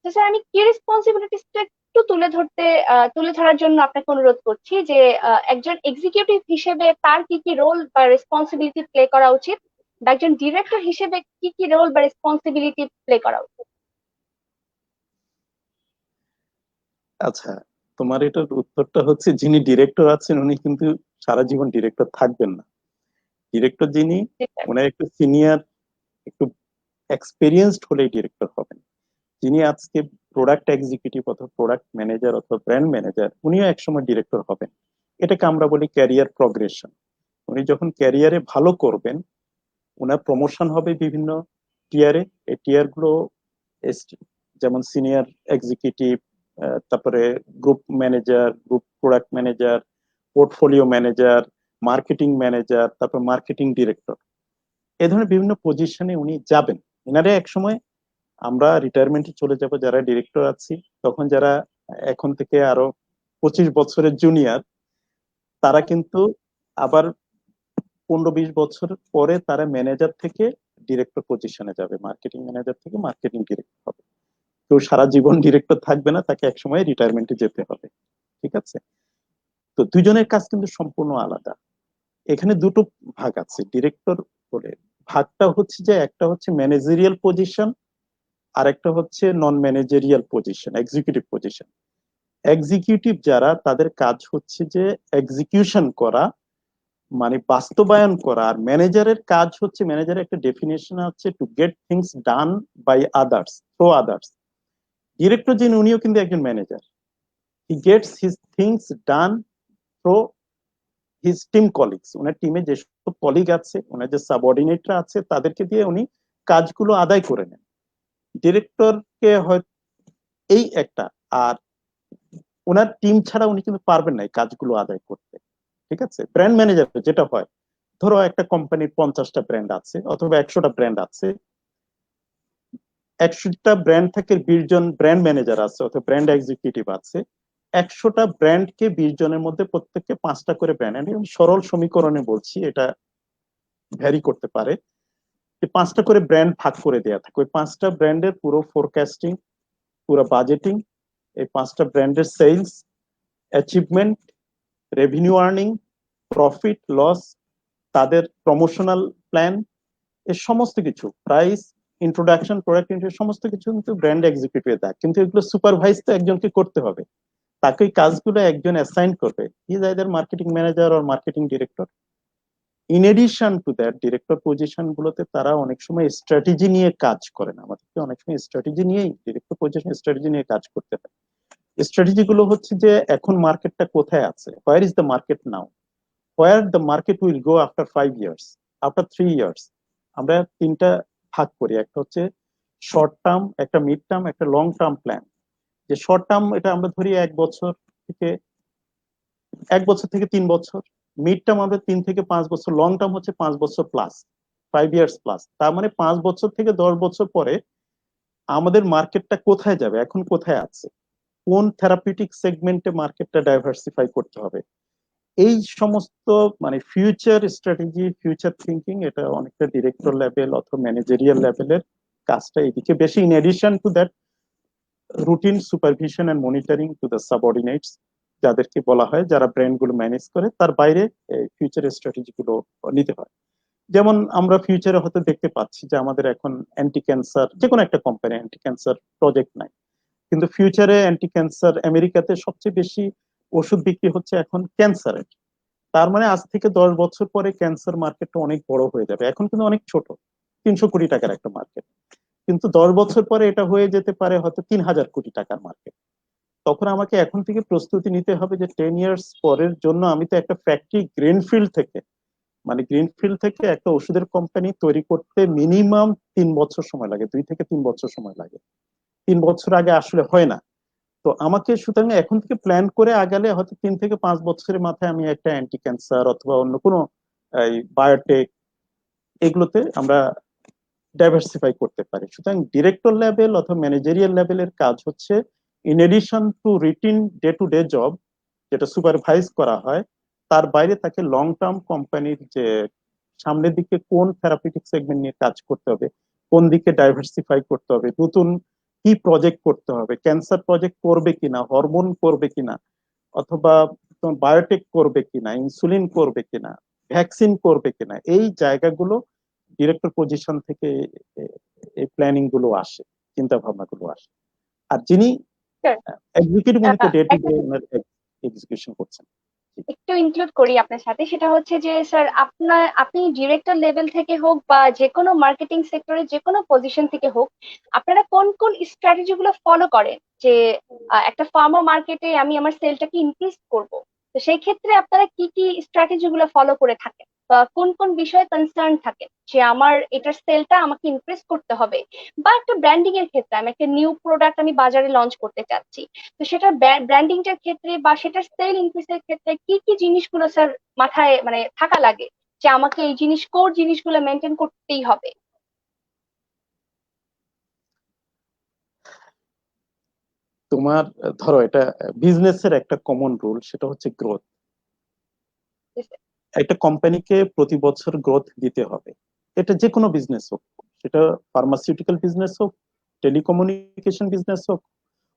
[SPEAKER 2] তো স্যার আমি কি রেসপন্সিবিলিটিসটা একটু তুলে ধরার জন্য আপনাকে অনুরোধ করছি যে একজন এক্সিকিউটিভ হিসেবে তার কি কি রোল বা রেসপন্সিবিলিটি প্লে করা উচিত, একজন ডিরেক্টর হিসেবে কি কি রোল বা রেসপন্সিবিলিটি প্লে করা উচিত?
[SPEAKER 1] আচ্ছা, তোমার এটার উত্তরটা হচ্ছে, যিনি ডিরেক্টর আছেন উনি কিন্তু সারা জীবন ডিরেক্টর থাকবেন না। ডিরেক্টর যিনি, ওনার একটু সিনিয়র, একটু এক্সপিরিয়েন্সড হলেই ডিরেক্টর হবেন। যিনি আজকে প্রোডাক্ট এক্সিকিউটিভ অথবা প্রোডাক্ট ম্যানেজার অথবা ব্র্যান্ড ম্যানেজার, উনিও একসময় ডিরেক্টর হবেন। এটাকে আমরা বলি ক্যারিয়ার প্রগ্রেশন। উনি যখন ক্যারিয়ারে ভালো করবেন, ওনার প্রমোশন হবে বিভিন্ন টিয়ারে। এই টিয়ার গুলো যেমন সিনিয়র এক্সিকিউটিভ, তারপরে group manager, group product manager, portfolio manager, marketing manager, তারপর মার্কেটিং ডিরেক্টর। এ ধরনের বিভিন্ন পজিশনে উনি যাবেন। এনারে একসময় আমরা রিটায়ারমেন্টে চলে যাব যারা ডিরেক্টর আছি, তখন যারা এখন থেকে আরো 25 বছরের জুনিয়র, তারা কিন্তু আবার 15-20 বছর পরে তারা ম্যানেজার থেকে ডিরেক্টর পজিশনে যাবে, মার্কেটিং ম্যানেজার থেকে মার্কেটিং ডিরেক্টর হবে। কেউ সারা জীবন ডিরেক্টর থাকবে না, তাকে একসময় রিটায়ারমেন্টে যেতে হবে। ঠিক আছে? তো দুজনের কাজ কিন্তু সম্পূর্ণ আলাদা। এখানে দুটো ভাগ আছে ডিরেক্টর বলে। ভাগটা হচ্ছে যে, একটা হচ্ছে ম্যানেজেরিয়াল পজিশন, আর একটা হচ্ছে non managerial position, executive position. Executive যারা, তাদের কাজ হচ্ছে যে এক্সিকিউশন করা, মানে বাস্তবায়ন করা। আর ম্যানেজারের কাজ হচ্ছে, ম্যানেজারের একটা ডেফিনেশন হচ্ছে to get things done by others, through others. Director যিনি, উনিও কিন্তু একজন manager. He gets his things done through his team colleagues. ওনার টিমে যেসব কলিগ আছে, ওনার যে সাবঅর্ডিনেটরা আছে, তাদেরকে দিয়ে উনি কাজগুলো আদায় করে নেন। ডিরেক্টরকে হয় এই একটা, আর ওনার টিম ছাড়া উনি কিন্তু পারবেন না এই কাজগুলো আদায় করতে। ঠিক আছে? ব্র্যান্ড ম্যানেজার যেটা হয়, ধরো একটা কোম্পানির 50টা ব্র্যান্ড আছে অথবা 100টা ব্র্যান্ড আছে, 100টা ব্র্যান্ড থেকে 20 জন ব্র্যান্ড ম্যানেজার আছে অথবা ব্র্যান্ড এক্সিকিউটিভ আছে। 100টা ব্র্যান্ডকে 20 জনের মধ্যে প্রত্যেককে 5টা করে ব্র্যান্ড, আমি সরল সমীকরণে বলছি, এটা ভ্যারি করতে পারে, যে 5টা করে ব্র্যান্ড ভাগ করে দেওয়া থাকে। ওই 5টা ব্র্যান্ডের পুরো ফোরকাস্টিং, পুরো বাজেটিং, এই 5টা ব্র্যান্ডের sales, achievement, revenue earning, profit loss, তাদের প্রমোশনাল প্ল্যান, এর সমস্ত কিছু, প্রাইস, ইন্ট্রোডাকশন, প্রোডাক্ট ইন্ট্রোডাকশন, সমস্ত কিছু কিন্তু ব্র্যান্ড এক্সিকিউটিভ দেয়। কিন্তু এগুলো সুপারভাইজ তো একজনকে করতে হবে। তাকে ওই কাজগুলো একজন অ্যাসাইন করবে, he is either marketing manager or marketing director. In addition to that, director position গুলোতে তারা অনেক সময় স্ট্র্যাটেজি নিয়ে কাজ করেন। আমাদেরকে অনেক সময় স্ট্র্যাটেজি নিয়েই, ডিরেক্টর পজিশন স্ট্র্যাটেজি নিয়ে কাজ করতে হয়। স্ট্র্যাটেজি গুলো হচ্ছে যে, এখন মার্কেটটা কোথায় আছে, where is the market now, where the market will go after 5 years, after 3 years. আমরা তিনটা ভাগ করি, একটা হচ্ছে শর্ট টার্ম, একটা মিড টার্ম, একটা লং টার্ম প্ল্যান। যে শর্ট টার্ম, এটা আমরা ধরি 1 বছর থেকে, 1 বছর থেকে 3 বছর। মিড টার্ম আমরা 3 থেকে 5 বছর। লং টার্ম হচ্ছে 5 বছর প্লাস, 5 ইয়ার্স প্লাস। তার মানে 5 বছর থেকে 10 বছর পরে আমাদের মার্কেটটা কোথায় যাবে, এখন কোথায় আছে, কোন থেরাপিউটিক সেগমেন্টে মার্কেটটা ডাইভার্সিফাই করতে হবে, এই সমস্ত মানে ফিউচার স্ট্র্যাটেজি, ফিউচার থিঙ্কিং, এটা অনেকটা ডিরেক্টর লেভেল অথবা ম্যানেজেরিয়াল লেভেলের কাজটা এদিকে বেশি। In addition to that, routine supervision and monitoring to the subordinates, যাদেরকে বলা হয়, যারা ব্র্যান্ড গুলো ম্যানেজ করে, তার বাইরে ফিউচার স্ট্র্যাটেজি গুলো নিতে হয়। যেমন আমরা ফিউচারে হয়তো দেখতে পাচ্ছি যে আমাদের এখন অ্যান্টি ক্যান্সার, যে কোনো একটা কোম্পানি অ্যান্টি ক্যান্সার প্রজেক্ট নাই, কিন্তু ফিউচারে অ্যান্টি ক্যান্সার, আমেরিকাতে সবচেয়ে বেশি ওষুধ বিক্রি হচ্ছে এখন ক্যান্সারের। তার মানে আজ থেকে 10 বছর পরে ক্যান্সার মার্কেটটা অনেক বড় হয়ে যাবে। এখন কিন্তু অনেক ছোট, 300 কোটি টাকার একটা মার্কেট, কিন্তু 10 বছর পরে এটা হয়ে যেতে পারে হয়তো 3,000 কোটি টাকার মার্কেট। তখন আমাকে এখন থেকে প্রস্তুতি নিতে হবে যে 10 ইয়ার্স পরের জন্য আমি তো একটা ফ্যাক্টরি গ্রিনফিল্ড থেকে, মানে গ্রিনফিল্ড থেকে একটা ওষুধের কোম্পানি তৈরি করতে মিনিমাম 3 বছর সময় লাগে, 2 থেকে 3 বছর সময় লাগে। 3 বছর আগে আসলে হয় না। তো আমাকে সুতরাং এখন থেকে প্ল্যান করে আগালে হয়তো 3 থেকে 5 বছরের মাথায় আমি একটা অ্যান্টি ক্যান্সার অথবা অন্য কোনো এই বায়োটেক, এগুলোতে আমরা ডাইভার্সিফাই করতে পারি। সুতরাং ডিরেক্টর লেভেল অথবা ম্যানেজেরিয়াল লেভেলের কাজ হচ্ছে, in addition to routine day to day job যেটা সুপারভাইজ করা হয়, তার বাইরে তাকে লং টার্ম কোম্পানির যে সামনের দিকে কোন থেরাপিউটিক সেগমেন্ট নিয়ে কাজ করতে হবে, কোন দিকে ডাইভার্সিফাই করতে হবে, নতুন কি প্রজেক্ট করতে হবে, ক্যান্সার প্রজেক্ট করবে কিনা, হরমোন করবে কিনা, অথবা বায়োটেক করবে কিনা, ইনসুলিন করবে কিনা, ভ্যাকসিন করবে কিনা, এই জায়গাগুলো ডিরেক্টর পজিশন থেকে এই প্ল্যানিং গুলো আসে, চিন্তা ভাবনা গুলো আসে। আর যিনি
[SPEAKER 2] স্যার,
[SPEAKER 1] এক্সিকিউটিভ উনি তো ডে টু
[SPEAKER 2] একটা
[SPEAKER 1] ডে ওনার এক্সিকিউশন করছেন।
[SPEAKER 2] একটু ইনক্লুড করি আপনার সাথে, সেটা হচ্ছে যে স্যার আপনি ডিরেক্টর লেভেল থেকে হোক বা যে কোনো মার্কেটিং সেক্টরে যে কোনো পজিশন থেকে হোক, আপনারা কোন কোন স্ট্র্যাটেজি গুলো ফলো করেন যে একটা ফার্মা মার্কেটে আমি আমার সেলটাকে ইনক্রিজ করব? তো সেই ক্ষেত্রে আপনারা কি কি স্ট্র্যাটেজি গুলো ফলো করে থাকেন বা কোন কোন বিষয়ে কনসার্ন থাকেন যে আমার এটার সেলটা আমাকে ইনক্রিজ করতে হবে? বা একটা ব্র্যান্ডিং এর ক্ষেত্রে আমি একটা নিউ প্রোডাক্ট আমি বাজারে লঞ্চ করতে চাচ্ছি, তো সেটার ব্র্যান্ডিংটার ক্ষেত্রে বা সেটার সেল ইনক্রিজের ক্ষেত্রে কি কি জিনিসগুলো স্যার মাথায় মানে থাকা লাগে যে আমাকে এই কোর জিনিসগুলো মেনটেন করতেই হবে?
[SPEAKER 1] তোমার ধরো এটা বিজনেসের একটা কমন রুল, সেটা হচ্ছে গ্রোথ। একটা কোম্পানিকে প্রতি বছর গ্রোথ দিতে হবে, এটা যে কোনো বিজনেস হোক, সেটা ফার্মাসিউটিক্যাল বিজনেস হোক, টেলিকমিউনিকেশন বিজনেস হোক,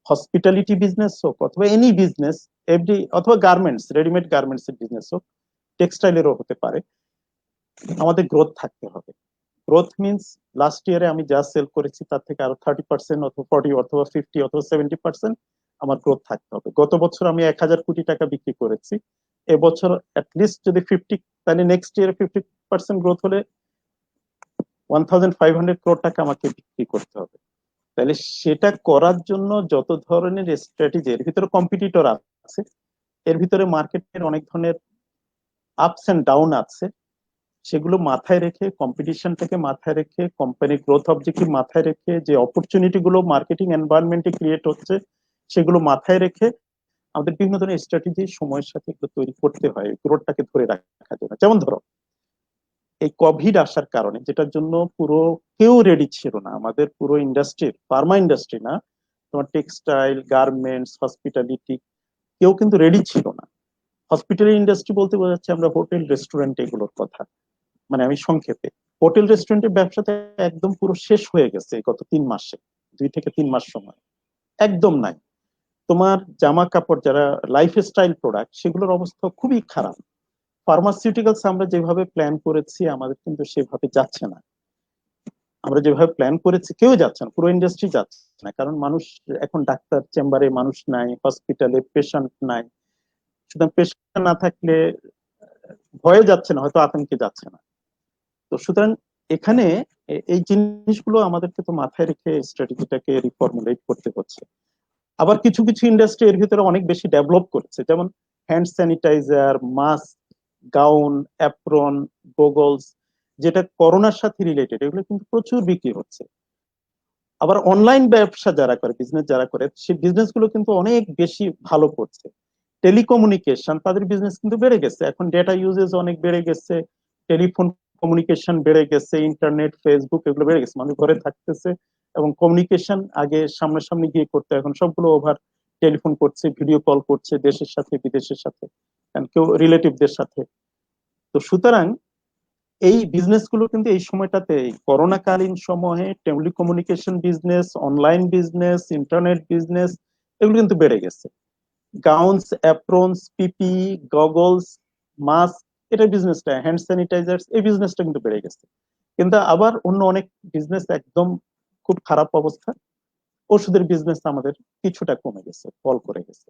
[SPEAKER 1] হসপিটালিটি বিজনেস হোক, অথবা এনি বিজনেস, এভরি, অথবা গার্মেন্টস, রেডিমেড গার্মেন্টস এর বিজনেস হোক, টেক্সটাইলেরও হতে পারে, আমাদের গ্রোথ থাকতে হবে। গ্রোথ মিনস লাস্ট ইয়ারে আমি যা সেল করেছি তার থেকে আরো 30% অথবা 40 অথবা 50 অথবা 70% আমার গ্রোথ থাকতে হবে। গত বছর আমি 1,000 কোটি টাকা বিক্রি করেছি, এবছর লিস্ট যদি 50, তাহলে নেক্সট ইয়ারে 50% গ্রোথ হলে 1,500 crore টাকা আমাকে বিক্রি করতে হবে। তাহলে সেটা করার জন্য যত ধরনের স্ট্র্যাটেজি, এর ভিতরে কম্পিটিটর আছে, এর ভিতরে মার্কেটের অনেক ধরনের আপস এন্ড ডাউন আছে, সেগুলো মাথায় রেখে, কম্পিটিশনটাকে মাথায় রেখে, কোম্পানির গ্রোথ অবজেক্টিভ মাথায় রেখে, যে অপরচুনিটি গুলো মার্কেটিং এনভায়রনমেন্টে ক্রিয়েট হচ্ছে সেগুলো মাথায় রেখে আমাদের বিভিন্ন ধরনের স্ট্র্যাটেজি সময়ের সাথে এগুলো তৈরি করতে হয় গ্রোথটাকে ধরে রাখার জন্য। যেমন ধরো এই কোভিড আসার কারণে, যেটার জন্য পুরো কেউ রেডি ছিল না, আমাদের পুরো ইন্ডাস্ট্রির, ফার্মা ইন্ডাস্ট্রি না, তোমার টেক্সটাইল, গার্মেন্টস, হসপিটালিটি, কেউ কিন্তু রেডি ছিল না। হসপিটাল ইন্ডাস্ট্রি বলতে বোঝাচ্ছে আমরা হোটেল, রেস্টুরেন্ট, এগুলোর কথা, মানে আমি সংক্ষেপে, হোটেল রেস্টুরেন্টের ব্যবসাতে একদম পুরো শেষ হয়ে গেছে গত 3 মাসে, 2 থেকে 3 মাস সময় একদম নাই। তোমার জামা কাপড়, যারা লাইফস্টাইল প্রোডাক্ট, সেগুলোর অবস্থা খুবই খারাপ। ফার্মাসিউটিক্যালস আমরা যেভাবে প্ল্যান করেছি আমাদের কিন্তু সেভাবে যাচ্ছে না, আমরা যেভাবে প্ল্যান করেছি কেউ যাচ্ছে না, পুরো ইন্ডাস্ট্রি যাচ্ছে না, কারণ মানুষ এখন ডাক্তার চেম্বারে মানুষ নাই, হসপিটালে পেশেন্ট নাই। সুতরাং পেশেন্ট না থাকলে ভয়ে যাচ্ছে না, হয়তো আতঙ্কে যাচ্ছে না। তো সুতরাং এখানে এই জিনিসগুলো আমাদেরকে তো মাথায় রেখে স্ট্র্যাটেজিটাকে রিফর্মুলেট করতে হচ্ছে। আবার কিছু কিছু ইন্ডাস্ট্রি এর ভিতরে অনেক বেশি ডেভেলপ করেছে, যেমন hand sanitiser, mask, gown, apron, goggles, যেটা করোনার সাথে রিলেটেড, এগুলো কিন্তু প্রচুর বিক্রি হচ্ছে। আবার অনলাইন ব্যবসা যারা করে, বিজনেস যারা করে, সেই বিজনেস গুলো কিন্তু অনেক বেশি ভালো করছে। টেলিকমিউনিকেশন, তাদের বিজনেস কিন্তু বেড়ে গেছে, এখন ডেটা ইউজেজ অনেক বেড়ে গেছে, টেলিফোন কমিউনিকেশন বেড়ে গেছে, ইন্টারনেট, ফেসবুক, এগুলো বেড়ে গেছে, মানুষ ঘরে থাকতেছে এবং কমিউনিকেশন আগে সামনাসামনি গিয়ে করতে, এখন সবগুলো ওভার টেলিফোন করছে, ভিডিও কল করছে, দেশের সাথে বিদেশের সাথে, কেউ রিলেটিভদের সাথে। তো সুতরাং এই বিজনেস গুলো কিন্তু এই সময়টাতে, এই করোনা কালীন সময়ে, telecommunication business, online business, internet business, এগুলো কিন্তু বেড়ে গেছে। গাউনস, অ্যাপ্রনস, পিপি, গগলস, মাস্ক, এটা বিজনেসটা, হ্যান্ড স্যানিটাইজার, এই বিজনেসটা কিন্তু বেড়ে গেছে। কিন্তু আবার অন্য অনেক বিজনেস একদম খুব খারাপ অবস্থা, ওষুধের বিজনেস আমাদের কিছুটা কমে গেছে, ফল করে গেছে।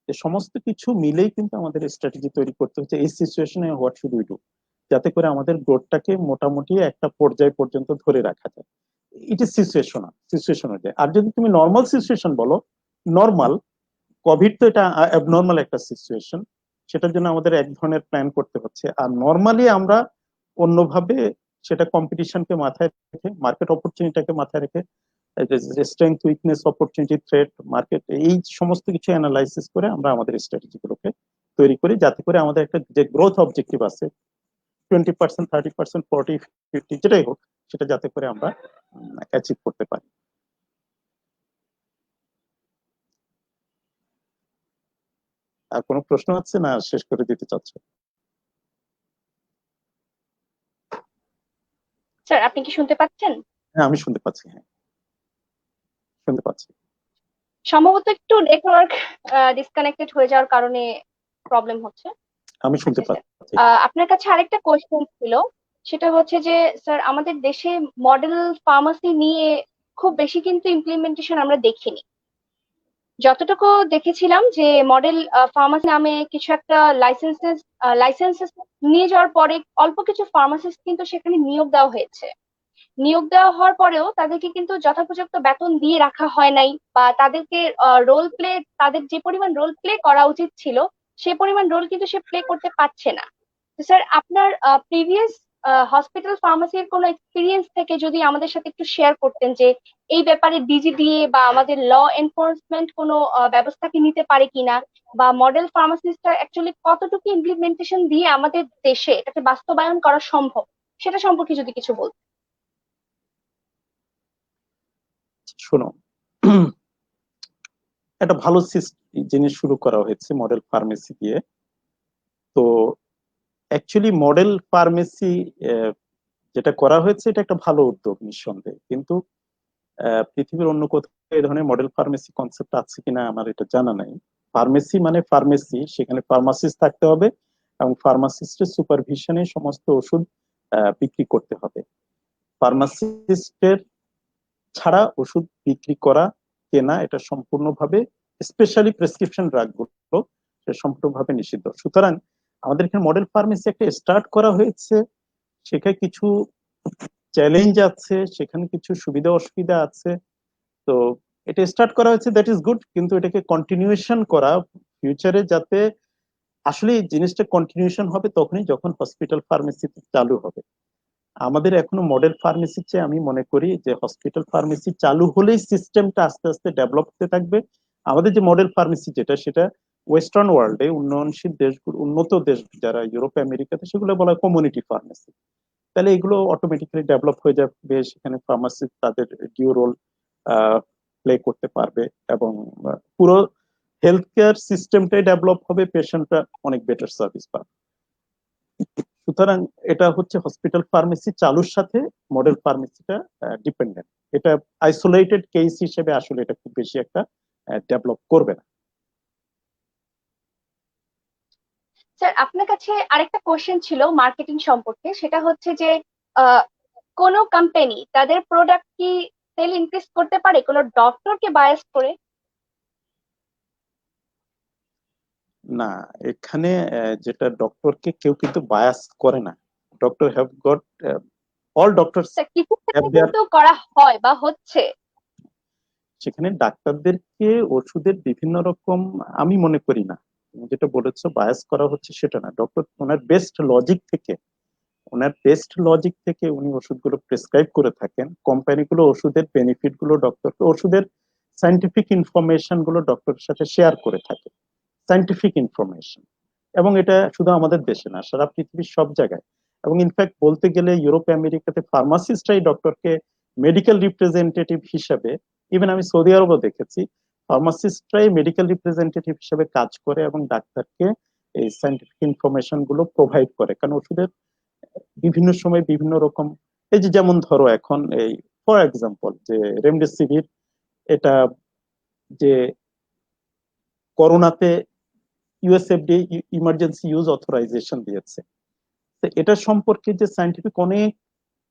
[SPEAKER 1] যে সমস্ত কিছু মিলেই কিন্তু আমাদের স্ট্র্যাটেজি তৈরি করতে হচ্ছে এই সিচুয়েশনে, হোয়াট শুড উই ডু, যাতে করে আমাদের গ্রোথটাকে মোটামুটি একটা পর্যায় পর্যন্ত ধরে রাখা যায়। ইট ইজ সিচুয়েশন অনুযায়ী। আর যদি তুমি নর্মাল সিচুয়েশন বলো, নর্মাল, কোভিড তো এটা অ্যাবনর্মাল একটা সিচুয়েশন, সেটার জন্য আমাদের এক ধরনের প্ল্যান করতে হচ্ছে। আর নর্মালি আমরা অন্যভাবে, সেটা কম্পিটিশনকে মাথায় রেখে, মার্কেট অপরচুনিটিকে মাথায় রেখে, strength, weakness, opportunity, threat, market, এই সমস্ত কিছু অ্যানালাইসিস করে আমরা আমাদের স্ট্র্যাটেজি গুলোকে তৈরি করি, যাতে করে আমাদের একটা যে গ্রোথ অবজেক্টিভ আছে, 20%, 30%, 40, 50, যেটাই হোক, সেটা যাতে করে আমরা অ্যাচিভ করতে পারি। আর কোনো প্রশ্ন আছে না, শেষ করে দিতে চাচ্ছ?
[SPEAKER 2] স্যার, আপনি কি শুনতে পাচ্ছেন?
[SPEAKER 1] হ্যাঁ, আমি শুনতে পাচ্ছি, হ্যাঁ, শুনতে পাচ্ছি।
[SPEAKER 2] সম্ভবত একটু নেটওয়ার্ক ডিসকানেক্টেড হয়ে যাওয়ার কারণে প্রবলেম হচ্ছে।
[SPEAKER 1] আমি শুনতে
[SPEAKER 2] আচ্ছা স্যার,
[SPEAKER 1] পাচ্ছি।
[SPEAKER 2] আপনার কাছে আরেকটা কোয়েশ্চেন ছিল সেটা হচ্ছে যে স্যার আমাদের দেশে মডেল ফার্মাসি নিয়ে খুব বেশি কিন্তু ইমপ্লিমেন্টেশন আমরা দেখিনি। যতটুকু দেখেছিলাম যে মডেল ফার্মাসি নামে কিছু একটা লাইসেন্সেস নিয়ে যাওয়ার পরে অল্প কিছু ফার্মাসিস্ট কিন্তু সেখানে নিয়োগ দেওয়া হয়েছে। নিয়োগ দেওয়া হওয়ার পরেও তাদেরকে কিন্তু যথোপযুক্ত বেতন দিয়ে রাখা হয় নাই, বা তাদেরকে রোল প্লে, তাদের যে পরিমাণ রোল প্লে করা উচিত ছিল সে পরিমাণ রোল কিন্তু সে প্লে করতে পারছে না। তো স্যার আপনার প্রিভিয়াস হসপিটাল ফার্মাসির কোনো এক্সপিরিয়েন্স থেকে যদি আমাদের সাথে একটু শেয়ার করতেন যে এই ব্যাপারে ডিজিডিএ বা আমাদের ল এনফোর্সমেন্ট কোনো ব্যবস্থা কি নিতে পারে কিনা, বা মডেল ফার্মাসিস্টরা অ্যাকচুয়ালি কতটুকু ইমপ্লিমেন্টেশন দিয়ে আমাদের দেশে এটাকে বাস্তবায়ন করা সম্ভব, সেটা সম্পর্কে যদি কিছু বলতেন।
[SPEAKER 1] শোনো, একটা ভালো জিনিস শুরু করা হয়েছে মডেল ফার্মেসি দিয়ে। তো অ্যাকচুয়ালি মডেল ফার্মেসি যেটা করা হয়েছে এটা একটা ভালো উদ্যোগ নিঃসন্দেহে, কিন্তু পৃথিবীর অন্য কোথাও এই ধরনের মডেল ফার্মেসি কনসেপ্ট আছে কিনা আমার এটা জানা নাই। ফার্মেসি মানে ফার্মেসি, সেখানে ফার্মাসিস্ট থাকতে হবে এবং ফার্মাসিস্টের সুপারভিশনে সমস্ত ওষুধ বিক্রি করতে হবে। ফার্মাসিস্টের ছাড়া ওষুধ বিক্রি করা, কেনা এটা সম্পূর্ণভাবে, স্পেশালি প্রেসক্রিপশন ড্রাগ গুলো সম্পূর্ণভাবে নিষিদ্ধ। সুতরাং আমাদের এখানে মডেল ফার্মেসি একটা স্টার্ট করা হয়েছে, সেখানে কিছু চ্যালেঞ্জ আছে, সেখানে কিছু সুবিধা অসুবিধা আছে। তো এটা স্টার্ট করা হয়েছে, দ্যাট ইজ গুড, কিন্তু এটাকে কন্টিনিউশন করা ফিউচারে, যাতে আসলে এই জিনিসটা কন্টিনিউশন হবে তখনই যখন হসপিটাল ফার্মেসি চালু হবে। আমাদের এখনো মডেল ফার্মেসির চেয়ে আমি মনে করি যে হসপিটাল ফার্মেসি চালু হলেই সিস্টেমটা আস্তে আস্তে ডেভেলপ হতে থাকবে। আমাদের যে মডেল ফার্মেসি যেটা, সেটা ওয়েস্টার্ন ওয়ার্ল্ডে উন্নয়নশীল দেশগুলো, উন্নত দেশ যারা ইউরোপ আমেরিকাতে, সেগুলো বলা হয় কমিউনিটি ফার্মেসি। তাহলে এগুলো অটোমেটিক্যালি ডেভেলপ হয়ে যাবে, সেখানে ফার্মাসিস্ট তাদের ডিউ রোল প্লে করতে পারবে এবং পুরো হেলথ কেয়ার সিস্টেমটাই ডেভেলপ হবে, পেশেন্টরা অনেক বেটার সার্ভিস পাবে। সুতরাং এটা হচ্ছে হসপিটাল ফার্মেসি চালুর সাথে মডেল ফার্মেসিটা ডিপেন্ডেন্ট। এটা আইসোলেটেড কেস হিসেবে আসলে এটা খুব বেশি একটা ডেভেলপ করবে না।
[SPEAKER 2] স্যার আপনার কাছে আরেকটা কোশ্চেন ছিল মার্কেটিং সম্পর্কে, সেটা হচ্ছে যে আহ, কোন কোম্পানি তাদের প্রোডাক্ট কি সেল ইনক্রিজ করতে পারে কোনো ডক্টরকে বায়াস করে?
[SPEAKER 1] না, এখানে যেটা, ডক্টরকে কেউ কিন্তু বায়াস করে না। Doctor have got, all doctors
[SPEAKER 2] sir কিছু
[SPEAKER 1] হ্যাভ
[SPEAKER 2] ক্ষেত্রে
[SPEAKER 1] দেয়ার,
[SPEAKER 2] কিন্তু করা হয় বা হচ্ছে।
[SPEAKER 1] সেখানে ডাক্তারদেরকে ওষুধের বিভিন্ন রকম, আমি মনে করি না তুমি যেটা বলেছো বায়াস করা হচ্ছে, সেটা না। ডক্টর ওনার বেস্ট লজিক থেকে উনি ওষুধগুলো প্রেসক্রাইব করে থাকেন। কোম্পানিগুলো ওষুধের বেনিফিট গুলো ডক্টরকে, ওষুধের সাইন্টিফিক ইনফরমেশন গুলো ডক্টরের সাথে শেয়ার করে থাকে, সাইন্টিফিক ইনফরমেশন। এবং এটা শুধু আমাদের দেশে না, সারা পৃথিবীর সব জায়গায়। এবং ইনফ্যাক্ট বলতে গেলে ইউরোপ আমেরিকাতে ফার্মাসিস্টরাই ডক্টরকে মেডিকেল রিপ্রেজেন্টেটিভ হিসাবে, ইভেন আমি সৌদি আরবও দেখেছি, ফার্মাসিস্টরাই মেডিকেল রিপ্রেজেন্টেটিভ হিসেবে কাজ করে এবং ডাক্তারকে এই সাইন্টিফিক ইনফরমেশন গুলো প্রোভাইড করে। কারণ ওষুধের বিভিন্ন সময় বিভিন্ন রকম, এই যে যেমন ধরো এখন এই ফর এক্সাম্পল যে রেমডেসিভির, এটা যে করোনাতে ইউএসএফডি ইমার্জেন্সি ইউজ অথরাইজেশন দিয়েছে, তো এটা সম্পর্কে যে সাইন্টিফিক অনেক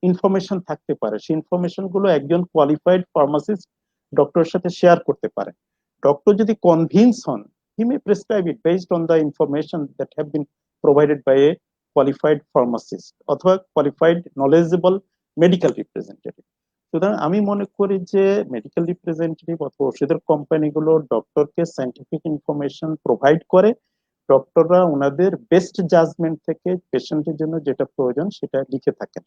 [SPEAKER 1] ইনফরমেশন থাকতে পারে, সেই ইনফরমেশন গুলো একজন কোয়ালিফাইড ফার্মাসিস্ট ডক্টরের সাথে শেয়ার করতে পারে। ডক্টর যদি কনভিন্স হন, he may prescribe it based on the information that have been provided by a qualified pharmacist অথবা কোয়ালিফাইড নলেজেবল মেডিকেল রিপ্রেজেন্টেটিভ। সুতরাং আমি মনে করি যে মেডিকেল রিপ্রেজেন্টেটিভ অথবা ওষুধের কোম্পানিগুলো ডক্টরকে সাইন্টিফিক ইনফরমেশন প্রোভাইড করে, ডক্টররা ওনাদের বেস্ট জাজমেন্ট থেকে পেশেন্টের জন্য যেটা প্রয়োজন সেটা লিখে থাকেন।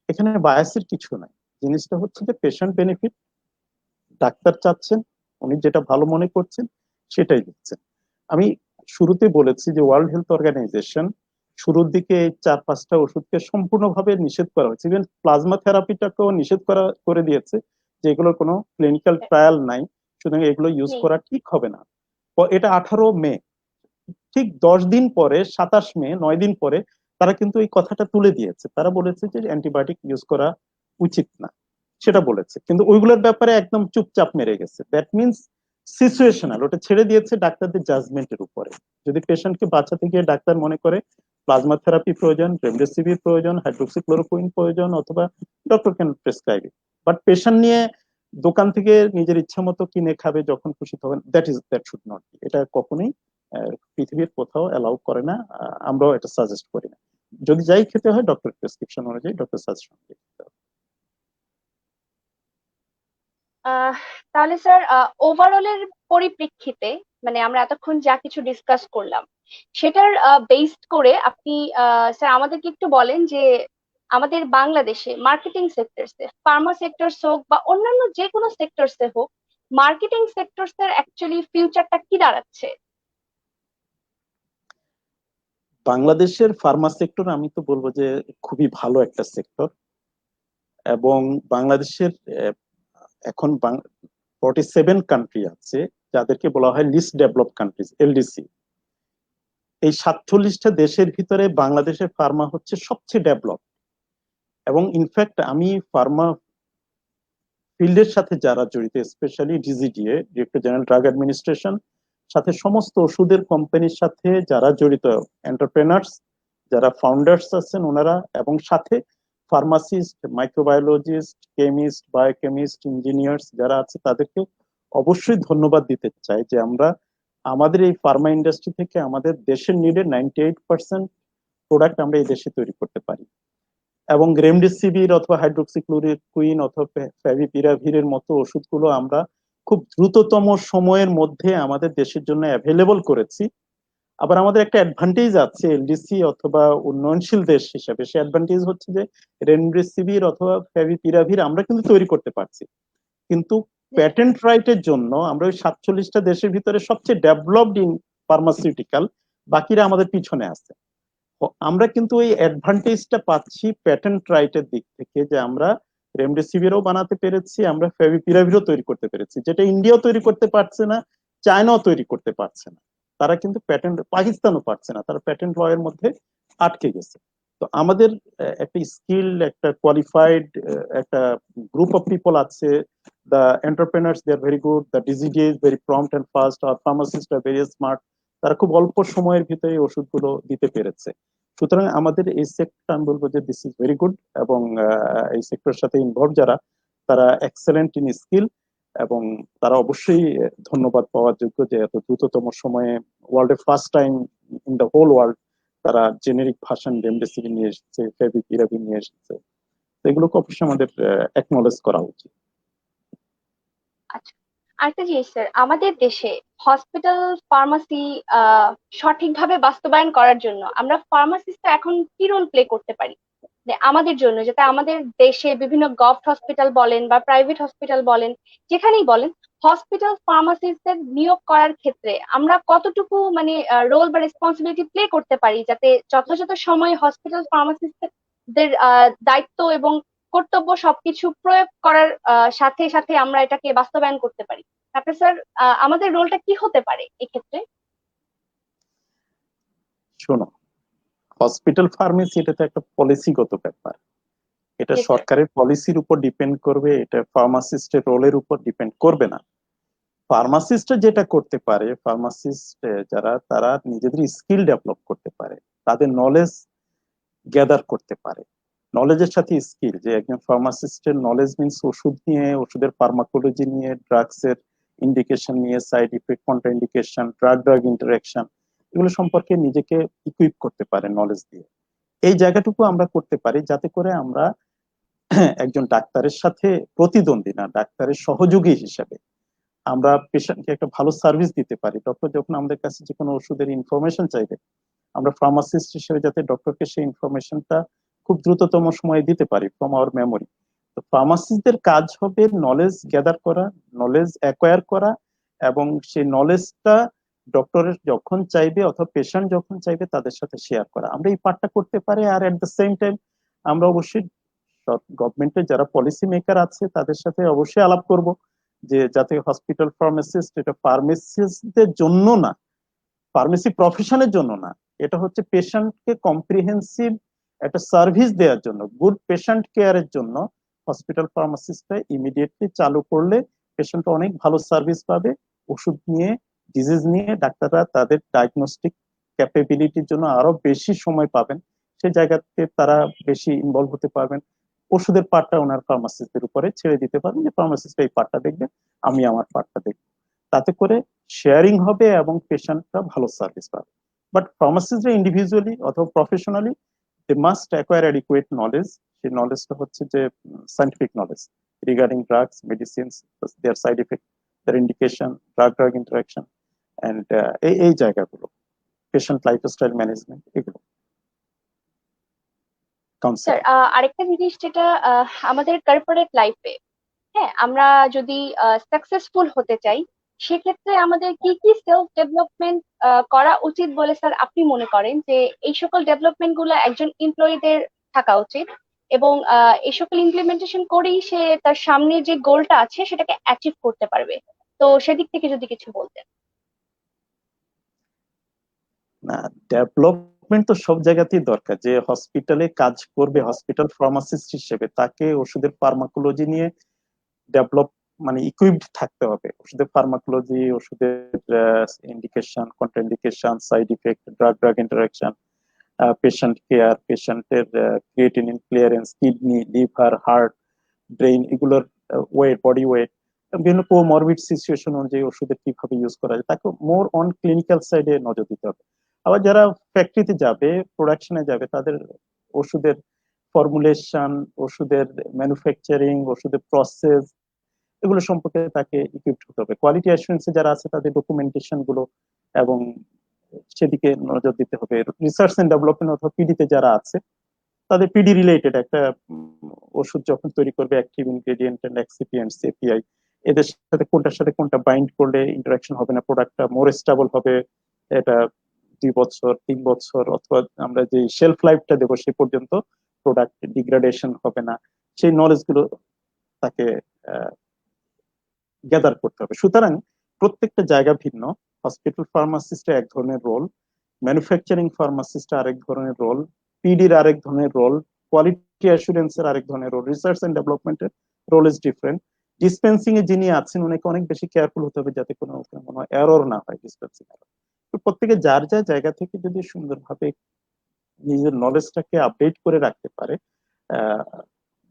[SPEAKER 1] এখানে বায়াসের কিছু নাই। জিনিসটা হচ্ছে যে পেশেন্ট বেনিফিট, ডাক্তার চাচ্ছেন, উনি যেটা ভালো মনে করছেন সেটাই দিচ্ছেন। আমি শুরুতে বলেছি যে ওয়ার্ল্ড হেলথ অর্গানাইজেশন শুরুর দিকে এই 4-5টা ওষুধকে সম্পূর্ণভাবে নিষেধ করা হয়েছে, ইভেন প্লাজমা থেরাপিটাকেও নিষেধ করে দিয়েছে, যে এগুলোর কোনো ক্লিনিক্যাল ট্রায়াল নাই, সুতরাং এগুলো ইউজ
[SPEAKER 2] নেই।
[SPEAKER 1] করা ঠিক হবে না। এটা 18 মে, ঠিক 10 দিন পরে, 27 মে, 9 দিন পরে তারা কিন্তু এই কথাটা তুলে দিয়েছে। তারা বলেছে যে অ্যান্টিবায়োটিক ইউজ করা উচিত না, সেটা বলেছে, কিন্তু ওইগুলোর ব্যাপারে একদম চুপচাপ মেরে গেছে। দ্যাট মিনস সিচুয়েশনাল, ওটা ছেড়ে দিয়েছে ডাক্তারদের জাজমেন্টের উপরে। যদি পেশেন্টকে বাঁচাতে গিয়ে ডাক্তার মনে করে প্লাজমা থেরাপি প্রয়োজন, রেমডেসিভির প্রয়োজন, হাইড্রোক্সিক্লোরোকুইন প্রয়োজন, অথবা doctor can prescribe it. But patient নিয়ে দোকান থেকে নিজের ইচ্ছা মতো কিনে খাবে যখন খুশি তখন, দ্যাট শুড নট বি। এটা কখনোই পৃথিবীর কোথাও অ্যালাউ করে না, আমরাও এটা সাজেস্ট করি না। যদি যাই খেতে হয় ডক্টর প্রেসক্রিপশন অনুযায়ী, ডক্টর সাজেশন অনুযায়ী খেতে হবে।
[SPEAKER 2] আহ তাহলে স্যার ওভারঅলের পরিপ্রেক্ষিতে মানে আমরা এতক্ষণ যা কিছু ডিসকাস করলাম সেটার বেসড করে আপনি স্যার আমাদেরকে একটু বলেন যে আমাদের বাংলাদেশে মার্কেটিং সেক্টরসে, ফার্মা সেক্টরস হোক বা অন্যান্য যে কোনো সেক্টরসে হোক, মার্কেটিং সেক্টরসের অ্যাকচুয়ালি ফিউচারটা কি দাঁড়াচ্ছে?
[SPEAKER 1] বাংলাদেশের ফার্মা সেক্টর আমি তো বলবো যে খুবই ভালো একটা সেক্টর। এবং বাংলাদেশের এখন 47 কান্ট্রি আছে যাদেরকে বলা হয় লিস্ট ডেভেলপ কান্ট্রিজ, এলডিসি। এই 47টা দেশের ভিতরে বাংলাদেশের ফার্মা হচ্ছে সবচেয়ে ডেভেলপ। এবং ইনফ্যাক্ট আমি ফার্মা ফিল্ডের সাথে যারা জড়িত, specially DGDA, director general drug administration, সাথে সমস্ত ওষুধের কোম্পানির সাথে যারা জড়িত, এন্টারপ্রেনার্স যারা ফাউন্ডার্স আছেন ওনারা, এবং সাথে pharmacist, microbiologist, chemist, biochemist, engineers যারা আছে, তাদেরকে অবশ্যই ধন্যবাদ দিতে চাই যে আমরা আমাদের এই ফার্মা ইন্ডাস্ট্রি থেকে আমাদের দেশের নিডে 98% প্রোডাক্ট আমরা এই দেশে তৈরি করতে পারি। এবং রেমডেসিভির অথবা হাইড্রোক্সিক্লোরোকুইন অথবা ফ্যাভিপিরাভিরের মতো ওষুধগুলো আমরা খুব দ্রুততম সময়ের মধ্যে আমাদের দেশের জন্য অ্যাভেলেবল করেছি। আবার আমাদের একটা অ্যাডভান্টেজ আছে এলডিসি অথবা উন্নয়নশীল দেশ হিসেবে, সে অ্যাডভান্টেজ হচ্ছে যে রেমডেসিভির অথবা ফ্যাভিপিরাভির আমরা কিন্তু তৈরি করতে পারছি। কিন্তু প্যাটেন্ট রাইটের জন্য আমরা ওই 47টা দেশের ভিতরে সবচেয়ে ডেভেলপড ইন ফার্মাসিউটিক্যাল, বাকিরা আমাদের পিছনে আছে। আমরা কিন্তু ওই অ্যাডভান্টেজটা পাচ্ছি প্যাটেন্ট রাইটের দিক থেকে, যে আমরা রেমডেসিভিরও বানাতে পেরেছি, আমরা ফেভিপিরাভিরও তৈরি করতে পেরেছি, যেটা ইন্ডিয়াও তৈরি করতে পারছে না, চায়নাও তৈরি করতে পারছে না। তারা কিন্তু প্যাটেন্ট, পাকিস্তানও পারছে না, তারা প্যাটেন্ট ল এর মধ্যে আটকে গেছে। তো আমাদের একটা স্কিল, একটা কোয়ালিফাইড একটা গ্রুপ অফ পিপল আছে। The entrepreneurs they are very good, the DGD is very prompt and fast, আর ফার্মাসিস্ট আর ভেরি স্মার্ট। তারা খুব অল্প সময়ের ভিতরে ওষুধগুলো দিতে পেরেছে। সুতরাং আমাদের এই সেক্টর, আমি বলবো যে দিস ইজ ভেরি গুড। এবং এই সেক্টরের সাথে ইনভলভ যারা, তারা এক্সেলেন্ট ইন স্কিল, এবং তারা অবশ্যই ধন্যবাদ পাওয়ার যোগ্য যে এত দ্রুততম সময়ে ওয়ার্ল্ডের first time in the whole world তারা জেনেরিক ভার্সন রেমডেসিভির নিয়ে এসেছে, ফেভিপিরাভির নিয়ে এসেছে। তো এগুলোকে অবশ্যই আমাদের অ্যাকনলেজ করা উচিত।
[SPEAKER 2] আচ্ছা, আরেকটা জিনিস স্যার, আমাদের দেশে হসপিটাল ফার্মাসি সঠিকভাবে বাস্তবায়ন করার জন্য আমরা ফার্মাসিস্টরা এখন কি রোল প্লে করতে পারি যে আমাদের জন্য, যাতে আমাদের দেশে বিভিন্ন গভর্নমেন্ট হসপিটাল বলেন বা প্রাইভেট হসপিটাল বলেন, যেখানেই বলেন, হসপিটাল ফার্মাসিস্টদের নিয়োগ করার ক্ষেত্রে আমরা কতটুকু মানে রোল বা রেসপন্সিবিলিটি প্লে করতে পারি, যাতে যথাযথ সময়ে হসপিটাল ফার্মাসিস্টদের দায়িত্ব এবং কর্তব্য সবকিছু প্রয়োগ করার সাথে সাথে আমরা এটাকে বাস্তবায়ন করতে পারি। তারপরে স্যার আমাদের রোলটা কি হতে পারে এক্ষেত্রে?
[SPEAKER 1] শোনো, হসপিটাল ফার্মেসি এটা তো একটা পলিসিগত ব্যাপার। এটা
[SPEAKER 2] জি স্যার।
[SPEAKER 1] সরকারের পলিসির উপর ডিপেন্ড করবে, এটা ফার্মাসিস্টের রোলের উপর ডিপেন্ড করবে না। ফার্মাসিস্ট যেটা করতে পারে, ফার্মাসিস্ট যারা, তারা নিজেদের স্কিল ডেভেলপ করতে পারে, তাদের নলেজ গ্যাদার করতে পারে। নলেজের সাথে স্কিল, যে একজন ফার্মাসিস্টের নলেজ মিনস ওষুধ নিয়ে, ওষুধের ফার্মাকোলজি নিয়ে, ড্রাগস এর ইন্ডিকেশন নিয়ে, side effect, contra indication, drug drug interaction, এগুলো সম্পর্কে নিজেকে ইকুইপ করতে পারে নলেজ দিয়ে। এই জায়গাটুকু আমরা করতে পারি, যাতে করে আমরা একজন ডাক্তারের সাথে প্রতিদ্বন্দ্বী না, ডাক্তারের সহযোগী হিসেবে আমরা পেশেন্টকে একটা ভালো সার্ভিস দিতে পারি। ডক্টর যখন আমাদের কাছে যে কোনো ওষুধের ইনফরমেশন চাইবে, আমরা ফার্মাসিস্ট হিসেবে যাতে ডক্টরকে সেই ইনফরমেশনটা খুব দ্রুততম সময়ে দিতে পারি ফ্রম আওয়ার মেমোরি। তো ফার্মাসিস্টদের কাজ হবে নলেজ গ্যাদার করা, নলেজ অ্যাকোয়ার করা, এবং সেই নলেজটা ডক্টরের যখন চাইবে অথবা পেশেন্ট যখন চাইবে তাদের সাথে শেয়ার করা। আমরা এই পার্টটা করতে পারি। আর এট দ্য সেম টাইম আমরা অবশ্যই গভর্নমেন্টের যারা পলিসি মেকার আছে তাদের সাথে অবশ্যই আলাপ করব, যে যাতে হসপিটাল ফার্মাসিস্ট এটা ফার্মাসিস্টদের জন্য না, ফার্মেসি প্রফেশনের জন্য না, এটা হচ্ছে পেশেন্টকে কম্প্রিহেন্সিভ একটা সার্ভিস দেওয়ার জন্য, গুড পেশেন্ট কেয়ারের জন্য হসপিটাল ফার্মাসিস্টটা ইমিডিয়েটলি চালু করলে পেশেন্ট অনেক ভালো সার্ভিস পাবে। ওষুধ নিয়ে, ডিজিজ নিয়ে ডাক্তাররা তাদের ডায়াগনস্টিক ক্যাপাবিলিটির জন্য আরো বেশি সময় পাবেন, সেই জায়গাতে তারা বেশি ইনভলভ হতে পারবেন। ওষুধের পার্টটা ওনার ফার্মাসিস্টের উপরে ছেড়ে দিতে পারবেন, যে ফার্মাসিস্ট এই পার্টটা দেখবে, আমি আমার পার্টটা দেখবো। তাতে করে শেয়ারিং হবে এবং পেশেন্টরা ভালো সার্ভিস পাবে। বাট ফার্মাসিস্টরা ইন্ডিভিজুয়ালি অথবা professionally they must acquire adequate knowledge. সেই নলেজটা হচ্ছে যে scientific knowledge regarding drugs, medicines, their side effect, their indication, drug drug interaction, and এই জায়গাগুলো, পেশেন্ট লাইফস্টাইল ম্যানেজমেন্ট, এগুলো
[SPEAKER 2] স্যার,
[SPEAKER 1] কাউন্সিলিং।
[SPEAKER 2] আরেকটা জিনিস যেটা আমাদের কর্পোরেট লাইফে, হ্যাঁ, আমরা যদি সাকসেসফুল হতে চাই, সেক্ষেত্রে আমাদের কি কি সেলফ ডেভেলপমেন্ট করা উচিত বলে স্যার আপনি মনে করেন যে এই সকল ডেভেলপমেন্ট গুলো একজন এমপ্লয়ীদের থাকা উচিত, এবং এই সকল ইমপ্লিমেন্টেশন করেই সে তার সামনে যে গোলটা আছে সেটাকে অ্যাচিভ করতে পারবে? তো সেদিক থেকে যদি কিছু বলতেন।
[SPEAKER 1] না, ডেভেলপমেন্ট তো সব জায়গাতেই দরকার। যে হসপিটালে কাজ করবে হসপিটাল ফার্মাসিস্ট হিসেবে, তাকে ওষুধের ফার্মাকোলজি নিয়ে ডেভেলপ মানে ইকুইপড থাকতে হবে। ওষুধের ফার্মাকোলজি, ওষুধের indication, contraindication, side effect, drug drug interaction, patient care, পেশেন্টের creatinine clearance, kidney, liver, heart, brain, এগুলোর ওয়েট, বডি ওয়েট, বিভিন্ন কোমরবিড সিচুয়েশন অনুযায়ী ওষুধের কিভাবে ইউজ করা যায়, তাকে মোর অন ক্লিনিক্যাল সাইডে নজর দিতে হবে। আবার যারা ফ্যাক্টরিতে যাবে, প্রোডাকশনে যাবে, তাদের ওষুধের ফর্মুলেশন, ওষুধের ম্যানুফ্যাকচারিং, ওষুধের প্রসেস, এগুলো সম্পর্কে তাকে ইকুইপড হতে হবে। কোয়ালিটি অ্যাসুরেন্সে যারা আছে তাদের ডকুমেন্টেশন গুলো এবং সেদিকে নজর দিতে হবে। রিসার্চ এন্ড ডেভেলপমেন্ট অথবা পিডিতে যারা আছে, তাদের পিডি রিলেটেড একটা ওষুধ যখন তৈরি করবে, অ্যাক্টিভ ইনগ্রেডিয়েন্ট এন্ড এক্সিপিয়েন্টস, এপিআই, এদের সাথে কোনটার সাথে কোনটা বাইন্ড করলে ইন্টারাকশন হবে না, প্রোডাক্টটা মোর স্টেবল হবে, এটা 2 বছর 3 বছর অথবা আমরা যে শেলফ লাইফটা দেবো সে পর্যন্ত প্রোডাক্ট ডিগ্রেডেশন হবে না, সেই নলেজ গুলো তাকে গ্যাদার করতে হবে। সুতরাং প্রত্যেকটা জায়গা ভিন্ন। হসপিটাল ফার্মাসিস্টের এক ধরনের রোল, ম্যানুফ্যাকচারিং ফার্মাসিস্ট আরেক ধরনের রোল, পিডির আরেক ধরনের রোল, কোয়ালিটি অ্যাসুরেন্সের আরেক ধরনের রোল, রিসার্চ এন্ড ডেভেলপমেন্টের রোল ইজ ডিফারেন্ট। ডিসপেন্সিং এ যিনি আছেন উনাকে অনেক বেশি কেয়ারফুল হতে হবে যাতে কোনো এরর না হয় ডিসপেন্সিং এর। তো প্রত্যেকে যার যার জায়গা থেকে যদি সুন্দরভাবে নিজের নলেজটাকে আপডেট করে রাখতে পারে,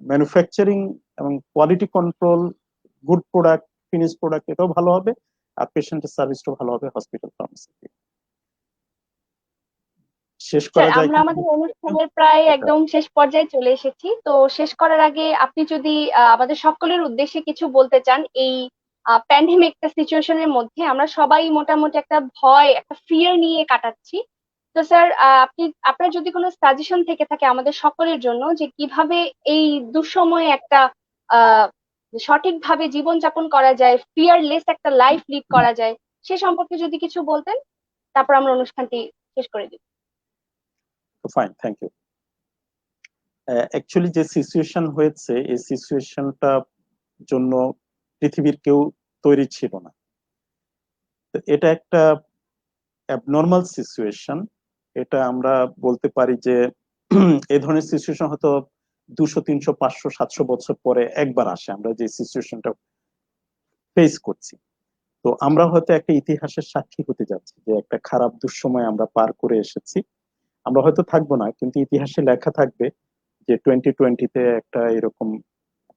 [SPEAKER 1] ম্যানুফ্যাকচারিং এবং quality control, good product, finish product, এটাও ভালো হবে, আর পেশেন্টের সার্ভিসটাও ভালো হবে হসপিটাল ফার্মাসি। শেষ
[SPEAKER 2] স্যার,
[SPEAKER 1] করা যায়
[SPEAKER 2] আমরা
[SPEAKER 1] কিনা
[SPEAKER 2] আমাদের অনুষ্ঠানের প্রায়
[SPEAKER 1] এটা।
[SPEAKER 2] একদম শেষ পর্যায়ে চলে এসেছি। তো শেষ করার আগে আপনি যদি আমাদের সকলের উদ্দেশ্যে কিছু বলতে চান, এই প্যান্ডেমিক একটা সিচুয়েশনের মধ্যে আমরা সবাই মোটামুটি একটা ভয়, একটা ফিয়ার নিয়ে কাটাচ্ছি। তো স্যার, আপনার যদি কোনো সাজেশন থেকে থাকে আমাদের সকলের জন্য যে কিভাবে এই দুঃসময়ে একটা আহ সঠিকভাবে জীবনযাপন করা যায়, ফিয়ারলেস একটা লাইফ লিড করা যায়, সে সম্পর্কে যদি কিছু বলতেন, তারপর আমরা অনুষ্ঠানটি শেষ করে দিব।
[SPEAKER 1] Fine, thank you. অ্যাকচুয়ালি যে সিচুয়েশন হয়েছে, এই সিচুয়েশনটা জন্য পৃথিবীর কেউ তৈরি ছিল না। তো এটা একটা অ্যাবনর্মাল সিচুয়েশন। এটা আমরা বলতে পারি যে এই ধরনের সিচুয়েশন হয়তো 200 300 500 700 বছর পরে একবার আসে, আমরা যে সিচুয়েশনটা ফেস করছি। তো আমরা হয়তো একটা ইতিহাসের সাক্ষী হতে যাচ্ছি যে একটা খারাপ দুঃসময় আমরা পার করে এসেছি। আমরা হয়তো থাকবো না, কিন্তু ইতিহাসে লেখা থাকবে যে 2020-তে একটা এরকম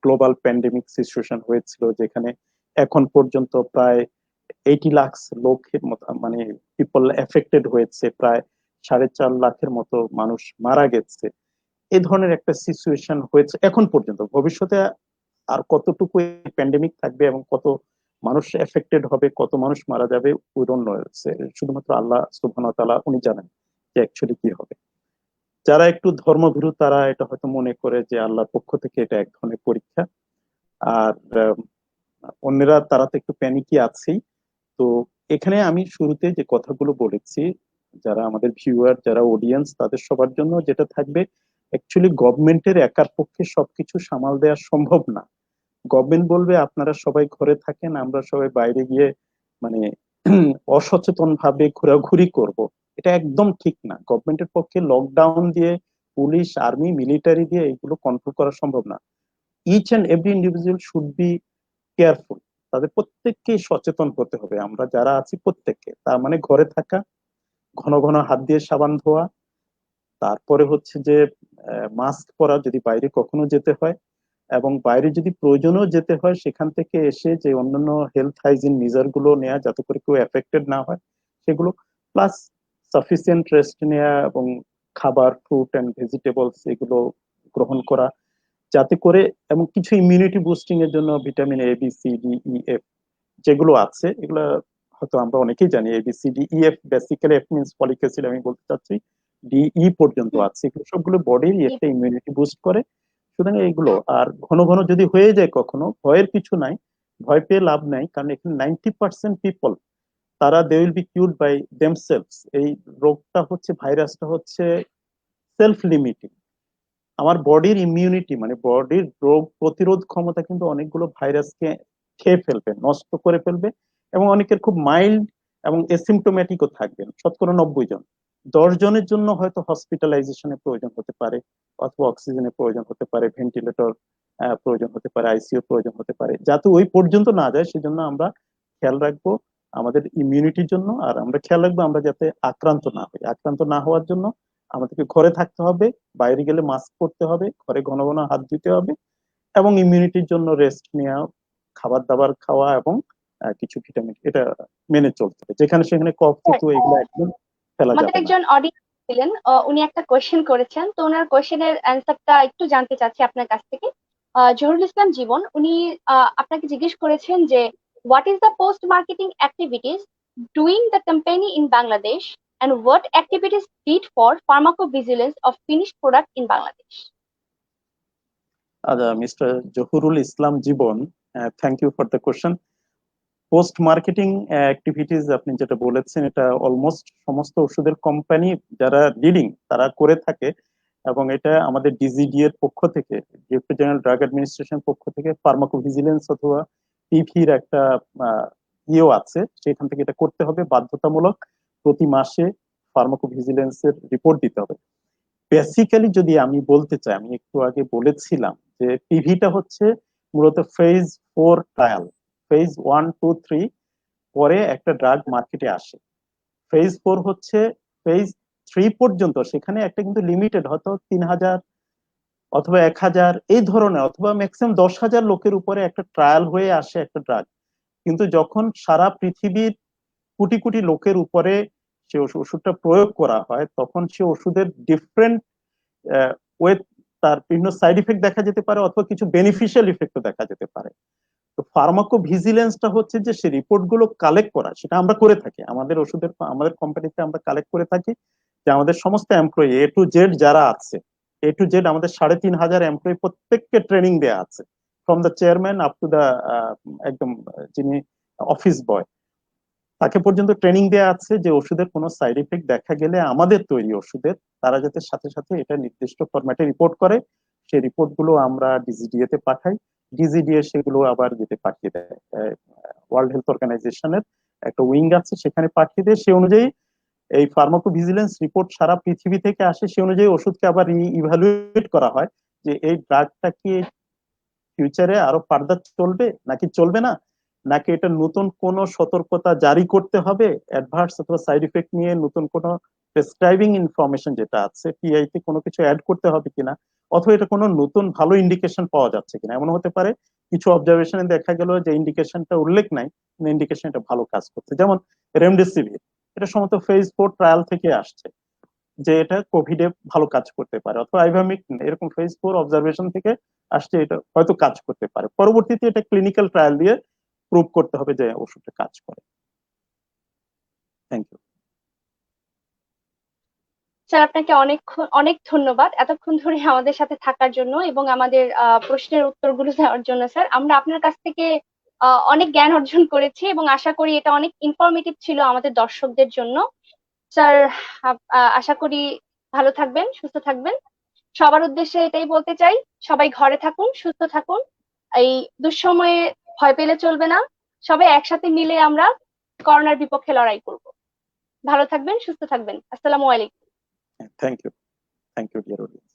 [SPEAKER 1] গ্লোবাল প্যান্ডেমিক সিচুয়েশন হয়েছিল, যেখানে এখন পর্যন্ত প্রায় 80 লাখ লোকের মতো মানে পিপল এফেক্টেড হয়েছে, প্রায় 4.5 লাখের মতো মানুষ মারা গেছে। এই ধরনের একটা সিচুয়েশন হয়েছে এখন পর্যন্ত। ভবিষ্যতে আর কতটুকু প্যান্ডেমিক থাকবে এবং কত মানুষ এফেক্টেড হবে, কত মানুষ মারা যাবে, উই ডোন্ট নো। শুধুমাত্র আল্লাহ সুবহানাহু ওয়া তাআলা উনি জানেন যে অ্যাকচুয়ালি কি হবে। যারা একটু ধর্মভীরু তারা এটা হয়তো মনে করে যে আল্লাহর পক্ষ থেকে এটা এক ধরনের পরীক্ষা। আর অন্যরা তারা তো একটু প্যানিকি আছেই। তো এখানে আমি শুরুতে যে কথাগুলো বলেছি, যারা আমাদের ভিউয়ার, যারা অডিয়েন্স, তাদের সবার জন্য যেটা থাকবে, অ্যাকচুয়ালি গভর্নমেন্টের একার পক্ষে সবকিছু সামাল দেওয়া সম্ভব না। গভর্নমেন্ট বলবে আপনারা সবাই ঘরে থাকেন, আমরা সবাই বাইরে গিয়ে মানে অসচেতন ভাবে ঘোরাঘুরি করব, এটা একদম ঠিক না। গভর্নমেন্টের পক্ষে লকডাউন দিয়ে, পুলিশ, আর্মি, মিলিটারি দিয়ে এগুলো কন্ট্রোল করা সম্ভব না। Each and every individual should be careful. তাদের প্রত্যেককে সচেতন হতে হবে, আমরা যারা আছি প্রত্যেককে। তার মানে ঘরে থাকা, ঘন ঘন হাত দিয়ে সাবান ধোয়া, তারপরে হচ্ছে যে মাস্ক পরা যদি বাইরে কখনো যেতে হয়, এবং বাইরে যদি প্রয়োজনও যেতে হয় সেখান থেকে এসে যে অন্যান্য হেলথ হাইজিন মেজার গুলো নেওয়া যাতে করে কেউ এফেক্টেড না হয় সেগুলো, প্লাস সাফিসিয়েন্ট রেস্ট নেওয়া এবং খাবার ফ্রুট অ্যান্ড ভেজিটেবলস এগুলো গ্রহণ করা যাতে করে, এবং কিছু ইমিউনিটি বুস্টিং এর জন্য vitamin A B C D E F যেগুলো আছে এগুলো হয়তো আমরা অনেকেই জানি। A B C D E F basically F means folic acid, আমি বলতে চাচ্ছি DE পর্যন্ত
[SPEAKER 2] হুম,
[SPEAKER 1] আছে, এগুলো সবগুলো বডির
[SPEAKER 2] জি,
[SPEAKER 1] একটা ইমিউনিটি বুস্ট করে। সুতরাং এইগুলো আর ঘন ঘন যদি হয়ে যায় কখনো, ভয়ের কিছু নাই, ভয় পেয়ে লাভ নাই, কারণ এখানে 90% পিপল তারা they will be cured by themselves. এই রোগটা হচ্ছে, ভাইরাসটা হচ্ছে সেলফ লিমিটিং। আমার বডির ইমিউনিটি মানে বডির রোগ প্রতিরোধ ক্ষমতা কিন্তু অনেকগুলো ভাইরাসকে খেয়ে ফেলবে, নষ্ট করে ফেলবে, এবং অনেকের খুব মাইল্ড এবং এসিমটোমেটিকও থাকবেন, শতকরা 90 জন। 10 জনের জন্য হয়তো হসপিটালাইজেশনের প্রয়োজন হতে পারে, অথবা অক্সিজেনের প্রয়োজন হতে পারে, ভেন্টিলেটর প্রয়োজন হতে পারে, আইসিইউ প্রয়োজন হতে পারে। যাতে ওই পর্যন্ত না যায় সেজন্য আমরা খেয়াল রাখবো আমাদের ইমিউনিটির জন্য, আর আমরা খেয়াল রাখবো আমরা যাতে আক্রান্ত না হই। আক্রান্ত না হওয়ার জন্য আমাদেরকে ঘরে থাকতে হবে, বাইরে গেলে মাস্ক পরতে হবে, ঘরে ঘন ঘন হাত ধুতে হবে, এবং ইমিউনিটির জন্য রেস্ট নেওয়া, খাবার দাবার খাওয়া, এবং কিছু ভিটামিন এটা মেনে চলতে হবে। যেখানে সেখানে কফ
[SPEAKER 2] স্যার,
[SPEAKER 1] থুতু এগুলো একদম ফেলা
[SPEAKER 2] আমাদের
[SPEAKER 1] যাবে না।
[SPEAKER 2] একজন অডিয়েন্স ছিলেন, উনি একটা কোয়েশ্চেন করেছেন, তো ওনার কোয়েশ্চেনের অ্যান্সারটা একটু জানতে চাচ্ছি আপনার কাছ থেকে। জহুরুল ইসলাম জীবন উনি আপনাকে জিজ্ঞেস করেছেন যে what is the post marketing activities doing the company in Bangladesh and what activities did for pharmacovigilance of finished product in Bangladesh?
[SPEAKER 1] আচ্ছা, mister Zahurul Islam Jibon, thank you for the question. Post marketing activities আপনি যেটা বলেছেন এটা অলমোস্ট সমস্ত ওষুধের কোম্পানি যারা leading তারা করে থাকে, এবং এটা আমাদের ডিজিডি এর পক্ষ থেকে, ডিরেক্টর জেনারেল ড্রাগ অ্যাডমিনিস্ট্রেশন পক্ষ থেকে ফার্মাকোভিজিলেন্স অথবা পিভির একটা ইয়েও আছে, সেখান থেকে এটা করতে হবে বাধ্যতামূলক। প্রতি মাসে ফার্মাকোভিজিলেন্সের রিপোর্ট দিতে হবে। বেসিক্যালি যদি আমি বলতে চাই, আমি একটু আগে বলেছিলাম যে পিভিটা হচ্ছে মূলত ফেজ 4 ট্রায়াল, ফেজ 1 2 3 পরে একটা ড্রাগ মার্কেটে আসে। ফেজ 4 হচ্ছে ফেজ 3 পর্যন্ত, সেখানে একটা কিন্তু লিমিটেড হয়তো 3,000 অথবা 1,000 এই ধরনের, অথবা ম্যাক্সিমাম 10,000 লোকের উপরে একটা ট্রায়াল হয়ে আসে একটা ড্রাগ। কিন্তু যখন সারা পৃথিবীর কোটি কোটি লোকের উপরে সে ওষুধটা প্রয়োগ করা হয়, তখন সে ওষুধের ডিফারেন্ট ওয়ে, তার বিভিন্ন সাইড ইফেক্ট দেখা যেতে পারে, অথবা কিছু বেনিফিশিয়াল ইফেক্টও দেখা যেতে পারে। তো ফার্মাকো ভিজিলেন্সটা হচ্ছে যে সে রিপোর্ট গুলো কালেক্ট করা, সেটা আমরা করে থাকি আমাদের ওষুধের, আমাদের কোম্পানিতে আমরা কালেক্ট করে থাকি, যে আমাদের সমস্ত এমপ্লয়ি A to Z যারা আছে, A to Z আমাদের 3,500 এমপ্লয়ি প্রত্যেককে ট্রেনিং দেওয়া আছে, from the chairman up to the একদম যিনি অফিস বয়, তাকে পর্যন্ত ট্রেনিং দেওয়া আছে যে ওষুধের কোনো সাইড ইফেক্ট দেখা গেলে আমাদের তৈরি ওষুধের তারা যাতে সাথে সাথে এটা নির্দিষ্ট ফরম্যাটে রিপোর্ট করে। সেই রিপোর্ট গুলো আমরা ডিজিডিএ তে পাঠাই, ডিজিডিএ সেগুলো আবার যেতে পাঠিয়ে দেয় ওয়ার্ল্ড হেলথ অর্গানাইজেশনের একটা উইং আছে, সেখানে পাঠিয়ে দেয়। সে অনুযায়ী এই ফার্মাকোভিজিলেন্স রিপোর্ট সারা পৃথিবী থেকে আসে, সে অনুযায়ী ওষুধকে আবার ইভালুয়েট করা হয় যে এই ড্রাগটা কি ফিউচারে আরো ফার্দার চলবে নাকি চলবে না, নাকি এটা নতুন কোন সতর্কতা জারি করতে হবে, অ্যাডভার্স অথবা সাইড ইফেক্ট নিয়ে নতুন কোন প্রেসক্রাইবিং ইনফরমেশন যেটা আছে পিআই তে কোনো কিছু অ্যাড করতে হবে কিনা, অথবা এটা কোনো নতুন ভালো ইন্ডিকেশন পাওয়া যাচ্ছে কিনা। এমন হতে পারে কিছু অবজারভেশনে দেখা গেল যে ইন্ডিকেশনটা উল্লেখ নাই, ইন্ডিকেশন এটা ভালো কাজ করছে, যেমন রেমডেসিভির, এটা সম্ভবত ফেজ 4 ট্রায়াল থেকে আসছে যে এটা কোভিডে ভালো কাজ করতে পারে, অথবা আইভামিক এরকম ফেজ 4 অবজারভেশন থেকে আসছে এটা হয়তো কাজ করতে পারে, পরবর্তীতে এটা ক্লিনিক্যাল ট্রায়াল দিয়ে প্রুভ করতে হবে যে ওষুধটা কাজ করে। Thank you.
[SPEAKER 2] স্যার, আপনাকে অনেক অনেক ধন্যবাদ এতক্ষণ ধরে আমাদের সাথে থাকার জন্য এবং আমাদের প্রশ্নের উত্তরগুলো দেওয়ার জন্য। স্যার, আমরা আপনার কাছ থেকে অনেক জ্ঞান অর্জন করেছি এবং আশা করি এটা অনেক ইনফরমেটিভ ছিল আমাদের দর্শকদের জন্য। স্যার, আশা করি ভালো থাকবেন, সুস্থ থাকবেন। সবার উদ্দেশ্যে এটাই বলতে চাই, সবাই ঘরে থাকুন, সুস্থ থাকুন। এই দুঃসময়ে ভয় পেলে চলবে না, সবাই একসাথে মিলে আমরা করোনার বিপক্ষে লড়াই করব। ভালো থাকবেন, সুস্থ থাকবেন। আসসালামু আলাইকুম।
[SPEAKER 1] Thank you, thank you dear audience.